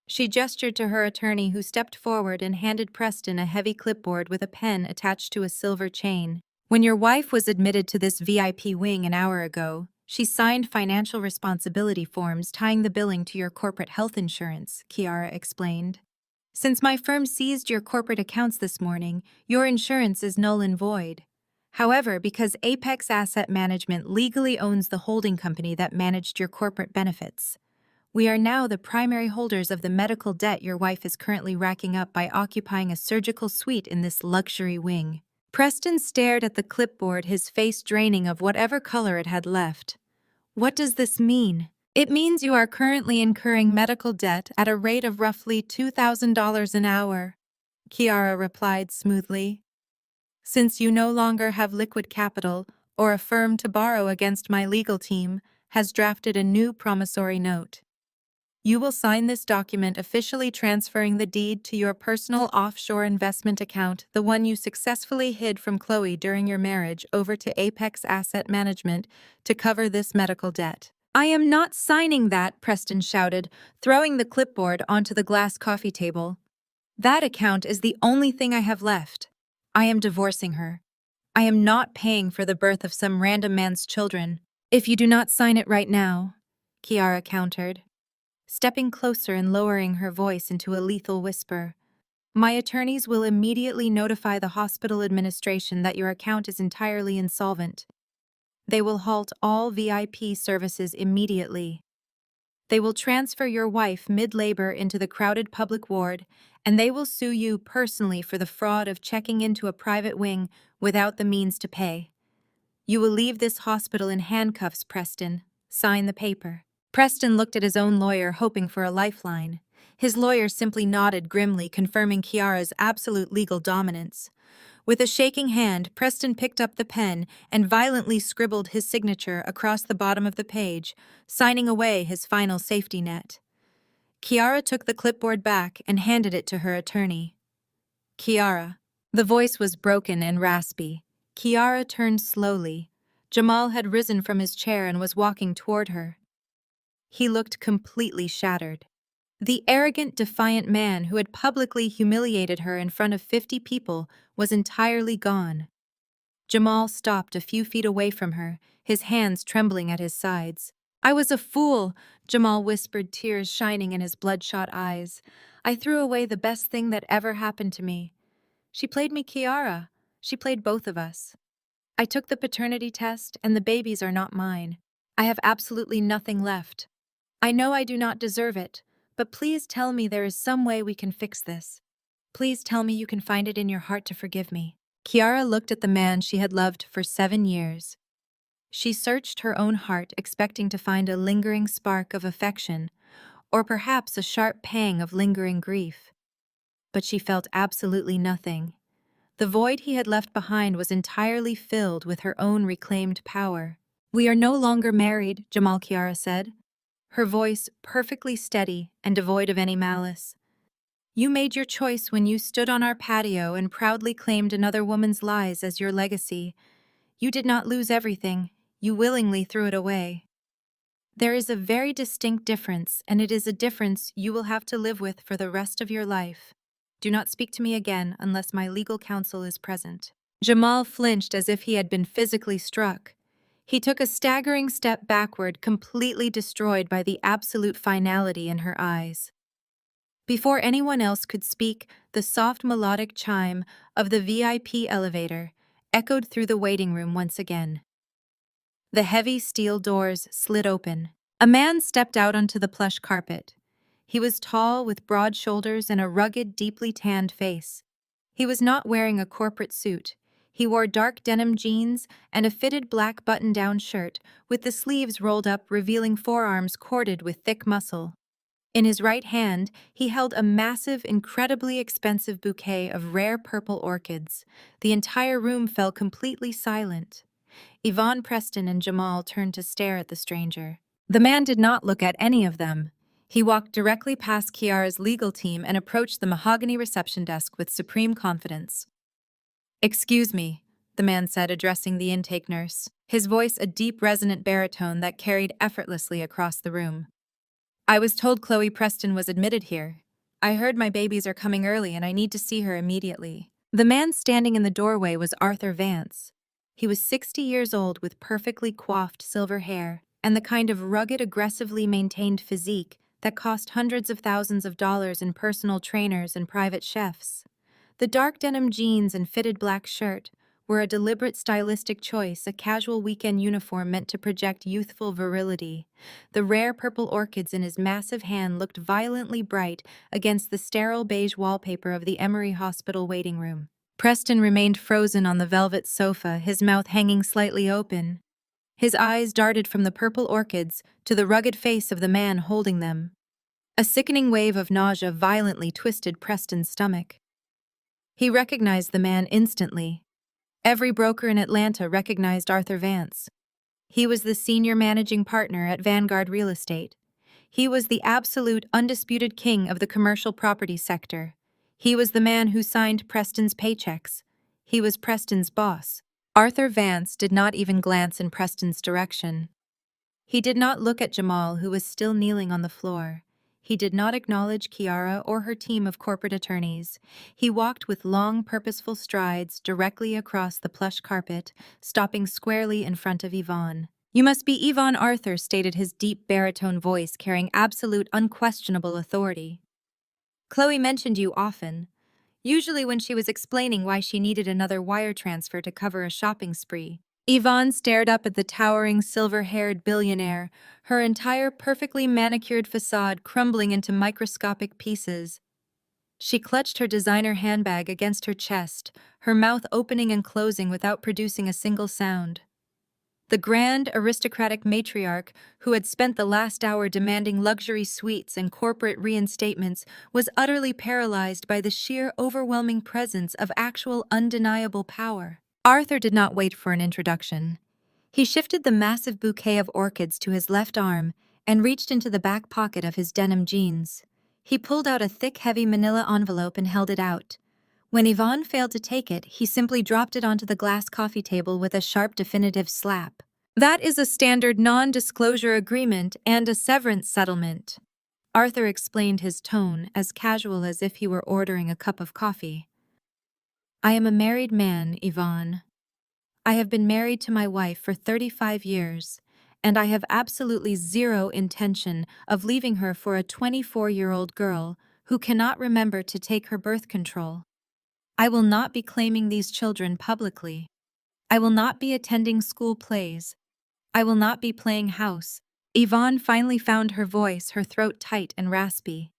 She gestured to her attorney, who stepped forward and handed Preston a heavy clipboard with a pen attached to a silver chain. "When your wife was admitted to this VIP wing an hour ago, she signed financial responsibility forms tying the billing to your corporate health insurance," Kiara explained. "Since my firm seized your corporate accounts this morning, your insurance is null and void. However, because Apex Asset Management legally owns the holding company that managed your corporate benefits, we are now the primary holders of the medical debt your wife is currently racking up by occupying a surgical suite in this luxury wing." Preston stared at the clipboard, his face draining of whatever color it had left. "What does this mean?" "It means you are currently incurring medical debt at a rate of roughly $2,000 an hour," Kiara replied smoothly. "Since you no longer have liquid capital or a firm to borrow against, my legal team has drafted a new promissory note. You will sign this document officially transferring the deed to your personal offshore investment account, the one you successfully hid from Chloe during your marriage, over to Apex Asset Management to cover this medical debt." "I am not signing that," Preston shouted, throwing the clipboard onto the glass coffee table. "That account is the only thing I have left. I am divorcing her. I am not paying for the birth of some random man's children." "If you do not sign it right now," Kiara countered, stepping closer and lowering her voice into a lethal whisper, "my attorneys will immediately notify the hospital administration that your account is entirely insolvent. They will halt all VIP services immediately. They will transfer your wife mid-labor into the crowded public ward, and they will sue you personally for the fraud of checking into a private wing without the means to pay. You will leave this hospital in handcuffs, Preston. Sign the paper." Preston looked at his own lawyer, hoping for a lifeline. His lawyer simply nodded grimly, confirming Kiara's absolute legal dominance. With a shaking hand, Preston picked up the pen and violently scribbled his signature across the bottom of the page, signing away his final safety net. Kiara took the clipboard back and handed it to her attorney. "Kiara." The voice was broken and raspy. Kiara turned slowly. Jamal had risen from his chair and was walking toward her. He looked completely shattered. The arrogant, defiant man who had publicly humiliated her in front of 50 people was entirely gone. Jamal stopped a few feet away from her, his hands trembling at his sides. "I was a fool," Jamal whispered, tears shining in his bloodshot eyes. "I threw away the best thing that ever happened to me. She played me Kiara. She played both of us. I took the paternity test, and the babies are not mine. I have absolutely nothing left. I know I do not deserve it, but please tell me there is some way we can fix this. Please tell me you can find it in your heart to forgive me." Kiara looked at the man she had loved for 7 years. She searched her own heart, expecting to find a lingering spark of affection, or perhaps a sharp pang of lingering grief. But she felt absolutely nothing. The void he had left behind was entirely filled with her own reclaimed power. "We are no longer married," Jamal Kiara said, her voice perfectly steady and devoid of any malice. "You made your choice when you stood on our patio and proudly claimed another woman's lies as your legacy. You did not lose everything, you willingly threw it away. There is a very distinct difference, and it is a difference you will have to live with for the rest of your life. Do not speak to me again unless my legal counsel is present." Jamal flinched as if he had been physically struck. He took a staggering step backward, completely destroyed by the absolute finality in her eyes. Before anyone else could speak, the soft melodic chime of the VIP elevator echoed through the waiting room once again. The heavy steel doors slid open. A man stepped out onto the plush carpet. He was tall, with broad shoulders and a rugged, deeply tanned face. He was not wearing a corporate suit. He wore dark denim jeans and a fitted black button-down shirt, with the sleeves rolled up, revealing forearms corded with thick muscle. In his right hand, he held a massive, incredibly expensive bouquet of rare purple orchids. The entire room fell completely silent. Yvonne, Preston, and Jamal turned to stare at the stranger. The man did not look at any of them. He walked directly past Kiara's legal team and approached the mahogany reception desk with supreme confidence. "Excuse me," the man said, addressing the intake nurse, his voice a deep, resonant baritone that carried effortlessly across the room. "I was told Chloe Preston was admitted here. I heard my babies are coming early and I need to see her immediately." The man standing in the doorway was Arthur Vance. He was 60 years old with perfectly coiffed silver hair and the kind of rugged, aggressively maintained physique that cost hundreds of thousands of dollars in personal trainers and private chefs. The dark denim jeans and fitted black shirt were a deliberate stylistic choice, a casual weekend uniform meant to project youthful virility. The rare purple orchids in his massive hand looked violently bright against the sterile beige wallpaper of the Emory Hospital waiting room. Preston remained frozen on the velvet sofa, his mouth hanging slightly open. His eyes darted from the purple orchids to the rugged face of the man holding them. A sickening wave of nausea violently twisted Preston's stomach. He recognized the man instantly. Every broker in Atlanta recognized Arthur Vance. He was the senior managing partner at Vanguard Real Estate. He was the absolute, undisputed king of the commercial property sector. He was the man who signed Preston's paychecks. He was Preston's boss. Arthur Vance did not even glance in Preston's direction. He did not look at Jamal, who was still kneeling on the floor. He did not acknowledge Kiara or her team of corporate attorneys. He walked with long, purposeful strides directly across the plush carpet, stopping squarely in front of Yvonne. "You must be Yvonne Arthur," stated his deep baritone voice carrying absolute, unquestionable authority. "Chloe mentioned you often, usually when she was explaining why she needed another wire transfer to cover a shopping spree." Yvonne stared up at the towering, silver-haired billionaire, her entire perfectly manicured facade crumbling into microscopic pieces. She clutched her designer handbag against her chest, her mouth opening and closing without producing a single sound. The grand, aristocratic matriarch, who had spent the last hour demanding luxury suites and corporate reinstatements, was utterly paralyzed by the sheer, overwhelming presence of actual, undeniable power. Arthur did not wait for an introduction. He shifted the massive bouquet of orchids to his left arm and reached into the back pocket of his denim jeans. He pulled out a thick, heavy manila envelope and held it out. When Yvonne failed to take it, he simply dropped it onto the glass coffee table with a sharp, definitive slap. "That is a standard non-disclosure agreement and a severance settlement." Arthur explained, his tone as casual as if he were ordering a cup of coffee. "I am a married man, Yvonne. I have been married to my wife for 35 years, and I have absolutely zero intention of leaving her for a 24-year-old girl who cannot remember to take her birth control. I will not be claiming these children publicly. I will not be attending school plays. I will not be playing house. Yvonne finally found her voice, her throat tight and raspy.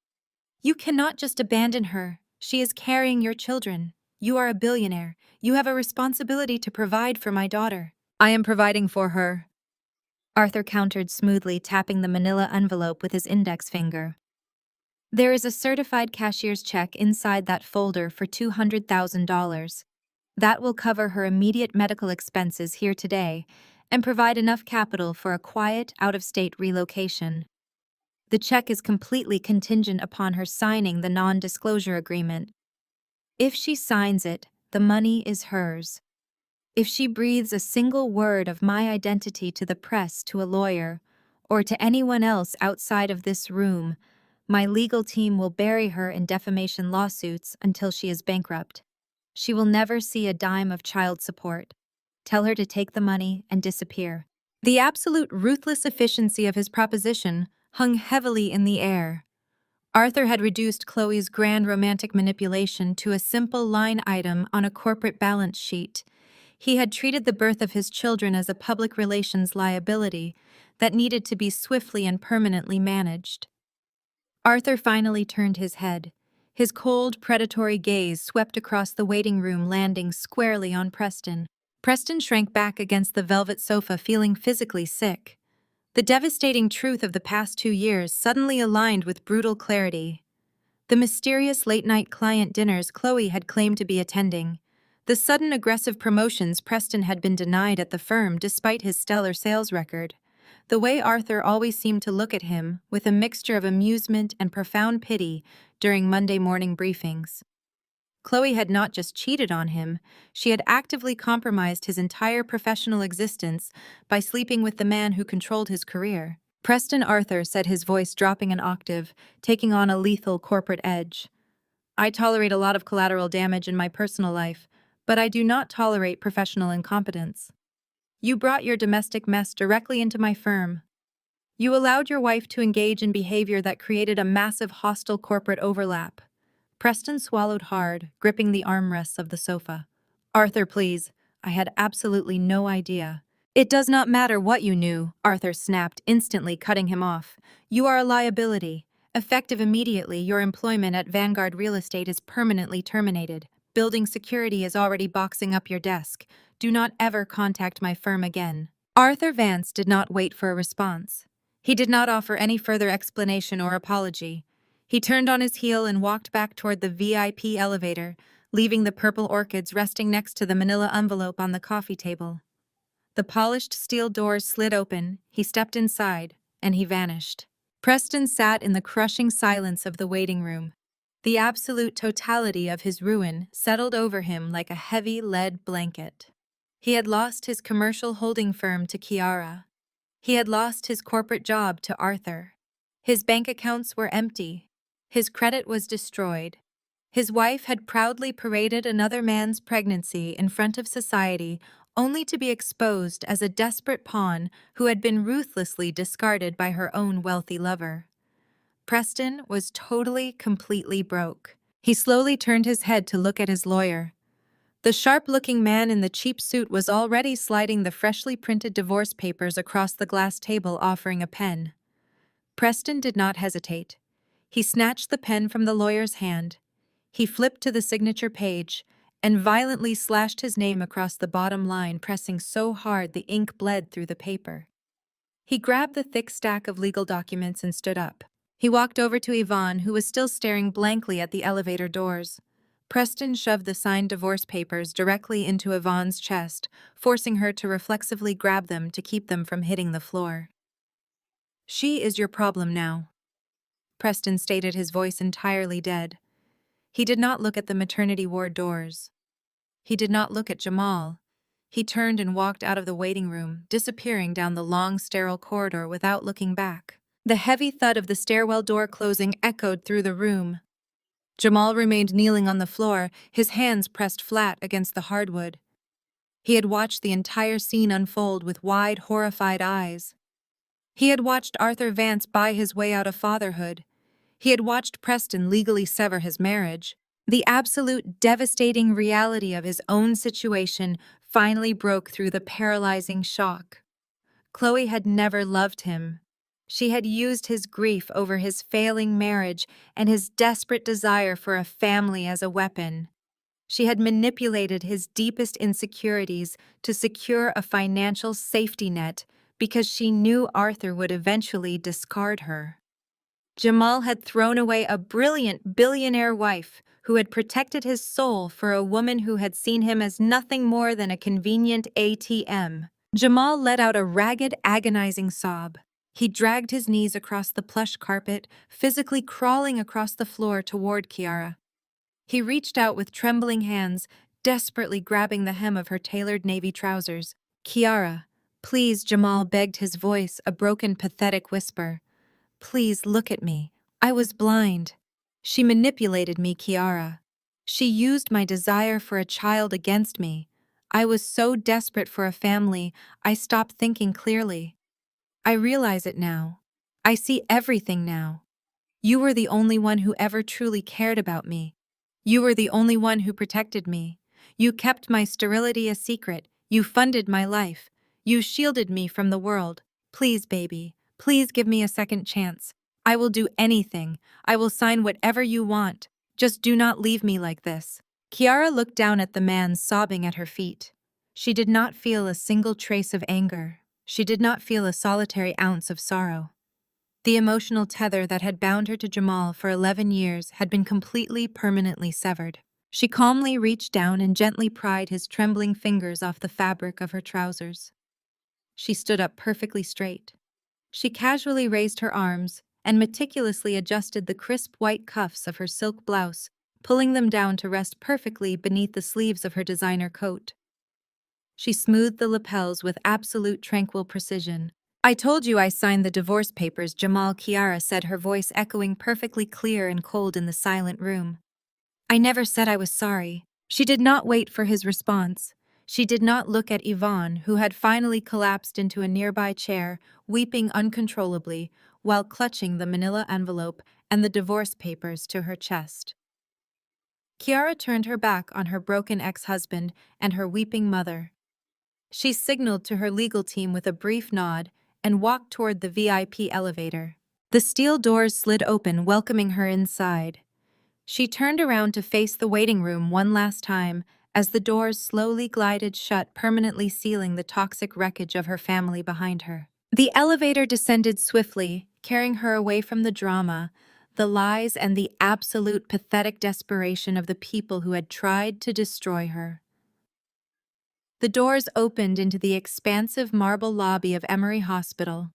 You cannot just abandon her. She is carrying your children. You are a billionaire. You have a responsibility to provide for my daughter. I am providing for her, Arthur countered smoothly, tapping the manila envelope with his index finger. There is a certified cashier's check inside that folder for $200,000. That will cover her immediate medical expenses here today and provide enough capital for a quiet, out-of-state relocation. The check is completely contingent upon her signing the non-disclosure agreement. If she signs it, the money is hers. If she breathes a single word of my identity to the press, to a lawyer, or to anyone else outside of this room, my legal team will bury her in defamation lawsuits until she is bankrupt. She will never see a dime of child support. Tell her to take the money and disappear. The absolute ruthless efficiency of his proposition hung heavily in the air. Arthur had reduced Chloe's grand romantic manipulation to a simple line item on a corporate balance sheet. He had treated the birth of his children as a public relations liability that needed to be swiftly and permanently managed. Arthur finally turned his head. His cold, predatory gaze swept across the waiting room, landing squarely on Preston. Preston shrank back against the velvet sofa, feeling physically sick. The devastating truth of the past 2 years suddenly aligned with brutal clarity. The mysterious late-night client dinners Chloe had claimed to be attending. The sudden aggressive promotions Preston had been denied at the firm despite his stellar sales record. The way Arthur always seemed to look at him with a mixture of amusement and profound pity during Monday morning briefings. Chloe had not just cheated on him, she had actively compromised his entire professional existence by sleeping with the man who controlled his career. Preston Arthur said, his voice dropping an octave, taking on a lethal corporate edge. I tolerate a lot of collateral damage in my personal life, but I do not tolerate professional incompetence. You brought your domestic mess directly into my firm. You allowed your wife to engage in behavior that created a massive hostile corporate overlap. Preston swallowed hard, gripping the armrests of the sofa. Arthur, please. I had absolutely no idea. It does not matter what you knew, Arthur snapped, instantly cutting him off. You are a liability. Effective immediately, your employment at Vanguard Real Estate is permanently terminated. Building security is already boxing up your desk. Do not ever contact my firm again. Arthur Vance did not wait for a response. He did not offer any further explanation or apology. He turned on his heel and walked back toward the VIP elevator, leaving the purple orchids resting next to the manila envelope on the coffee table. The polished steel doors slid open, he stepped inside, and he vanished. Preston sat in the crushing silence of the waiting room. The absolute totality of his ruin settled over him like a heavy lead blanket. He had lost his commercial holding firm to Kiara. He had lost his corporate job to Arthur. His bank accounts were empty. His credit was destroyed. His wife had proudly paraded another man's pregnancy in front of society, only to be exposed as a desperate pawn who had been ruthlessly discarded by her own wealthy lover. Preston was totally, completely broke. He slowly turned his head to look at his lawyer. The sharp-looking man in the cheap suit was already sliding the freshly printed divorce papers across the glass table, offering a pen. Preston did not hesitate. He snatched the pen from the lawyer's hand. He flipped to the signature page and violently slashed his name across the bottom line, pressing so hard the ink bled through the paper. He grabbed the thick stack of legal documents and stood up. He walked over to Yvonne, who was still staring blankly at the elevator doors. Preston shoved the signed divorce papers directly into Yvonne's chest, forcing her to reflexively grab them to keep them from hitting the floor. She is your problem now, Preston stated, his voice entirely dead. He did not look at the maternity ward doors. He did not look at Jamal. He turned and walked out of the waiting room, disappearing down the long, sterile corridor without looking back. The heavy thud of the stairwell door closing echoed through the room. Jamal remained kneeling on the floor, his hands pressed flat against the hardwood. He had watched the entire scene unfold with wide, horrified eyes. He had watched Arthur Vance buy his way out of fatherhood. He had watched Preston legally sever his marriage. The absolute devastating reality of his own situation finally broke through the paralyzing shock. Chloe had never loved him. She had used his grief over his failing marriage and his desperate desire for a family as a weapon. She had manipulated his deepest insecurities to secure a financial safety net because she knew Arthur would eventually discard her. Jamal had thrown away a brilliant billionaire wife who had protected his soul for a woman who had seen him as nothing more than a convenient ATM. Jamal let out a ragged, agonizing sob. He dragged his knees across the plush carpet, physically crawling across the floor toward Kiara. He reached out with trembling hands, desperately grabbing the hem of her tailored navy trousers. "Kiara, please," Jamal begged, his voice a broken, pathetic whisper. "Please look at me. I was blind. She manipulated me, Kiara. She used my desire for a child against me. I was so desperate for a family, I stopped thinking clearly. I realize it now. I see everything now. You were the only one who ever truly cared about me. You were the only one who protected me. You kept my sterility a secret. You funded my life. You shielded me from the world. Please, baby, please give me a second chance. I will do anything. I will sign whatever you want. Just do not leave me like this." Kiara looked down at the man sobbing at her feet. She did not feel a single trace of anger. She did not feel a solitary ounce of sorrow. The emotional tether that had bound her to Jamal for 11 years had been completely, permanently severed. She calmly reached down and gently pried his trembling fingers off the fabric of her trousers. She stood up perfectly straight. She casually raised her arms and meticulously adjusted the crisp white cuffs of her silk blouse, pulling them down to rest perfectly beneath the sleeves of her designer coat. She smoothed the lapels with absolute tranquil precision. "I told you I signed the divorce papers," Jamal, Kiara said, her voice echoing perfectly clear and cold in the silent room. "I never said I was sorry." She did not wait for his response. She did not look at Yvonne, who had finally collapsed into a nearby chair, weeping uncontrollably, while clutching the manila envelope and the divorce papers to her chest. Kiara turned her back on her broken ex-husband and her weeping mother. She signaled to her legal team with a brief nod and walked toward the VIP elevator. The steel doors slid open, welcoming her inside. She turned around to face the waiting room one last time as the doors slowly glided shut, permanently sealing the toxic wreckage of her family behind her. The elevator descended swiftly, carrying her away from the drama, the lies, and the absolute pathetic desperation of the people who had tried to destroy her. The doors opened into the expansive marble lobby of Emory Hospital.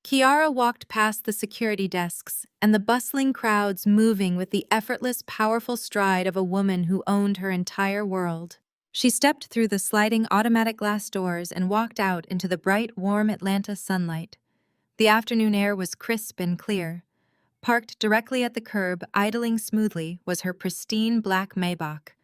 Kiara walked past the security desks and the bustling crowds, moving with the effortless, powerful stride of a woman who owned her entire world. She stepped through the sliding automatic glass doors and walked out into the bright, warm Atlanta sunlight. The afternoon air was crisp and clear. Parked directly at the curb, idling smoothly, was her pristine black Maybach.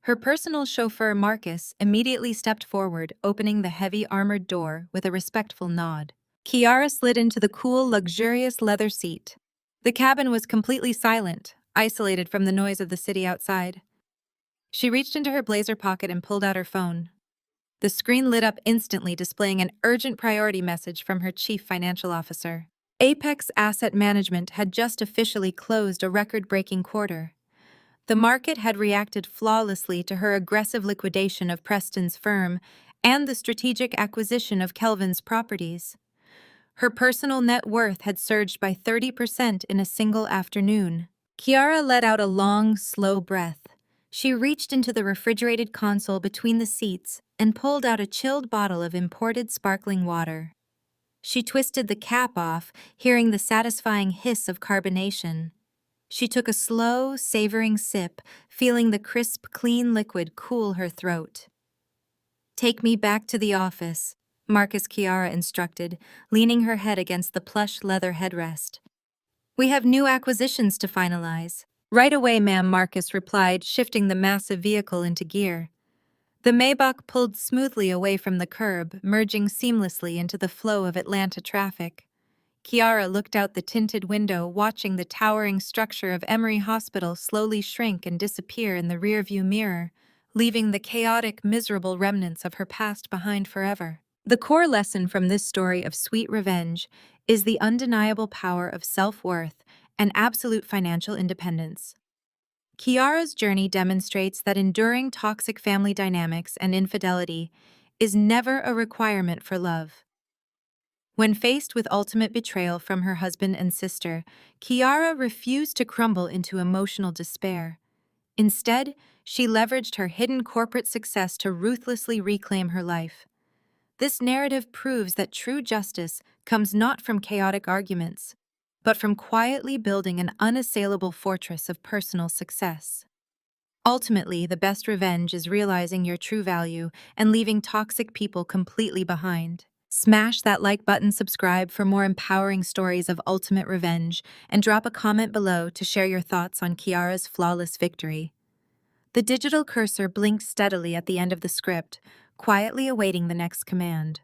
Her personal chauffeur, Marcus, immediately stepped forward, opening the heavy armored door with a respectful nod. Kiara slid into the cool, luxurious leather seat. The cabin was completely silent, isolated from the noise of the city outside. She reached into her blazer pocket and pulled out her phone. The screen lit up instantly, displaying an urgent priority message from her chief financial officer. Apex Asset Management had just officially closed a record-breaking quarter. The market had reacted flawlessly to her aggressive liquidation of Preston's firm and the strategic acquisition of Kelvin's properties. Her personal net worth had surged by 30% in a single afternoon. Kiara let out a long, slow breath. She reached into the refrigerated console between the seats and pulled out a chilled bottle of imported sparkling water. She twisted the cap off, hearing the satisfying hiss of carbonation. She took a slow, savoring sip, feeling the crisp, clean liquid cool her throat. "Take me back to the office," Marcus, Kiara instructed, leaning her head against the plush leather headrest. "We have new acquisitions to finalize." "Right away, ma'am," Marcus replied, shifting the massive vehicle into gear. The Maybach pulled smoothly away from the curb, merging seamlessly into the flow of Atlanta traffic. Kiara looked out the tinted window, watching the towering structure of Emory Hospital slowly shrink and disappear in the rearview mirror, leaving the chaotic, miserable remnants of her past behind forever. The core lesson from this story of sweet revenge is the undeniable power of self-worth and absolute financial independence. Kiara's journey demonstrates that enduring toxic family dynamics and infidelity is never a requirement for love. When faced with ultimate betrayal from her husband and sister, Kiara refused to crumble into emotional despair. Instead, she leveraged her hidden corporate success to ruthlessly reclaim her life. This narrative proves that true justice comes not from chaotic arguments, but from quietly building an unassailable fortress of personal success. Ultimately, the best revenge is realizing your true value and leaving toxic people completely behind. Smash that like button, subscribe for more empowering stories of ultimate revenge, and drop a comment below to share your thoughts on Kiara's flawless victory. The digital cursor blinked steadily at the end of the script, quietly awaiting the next command.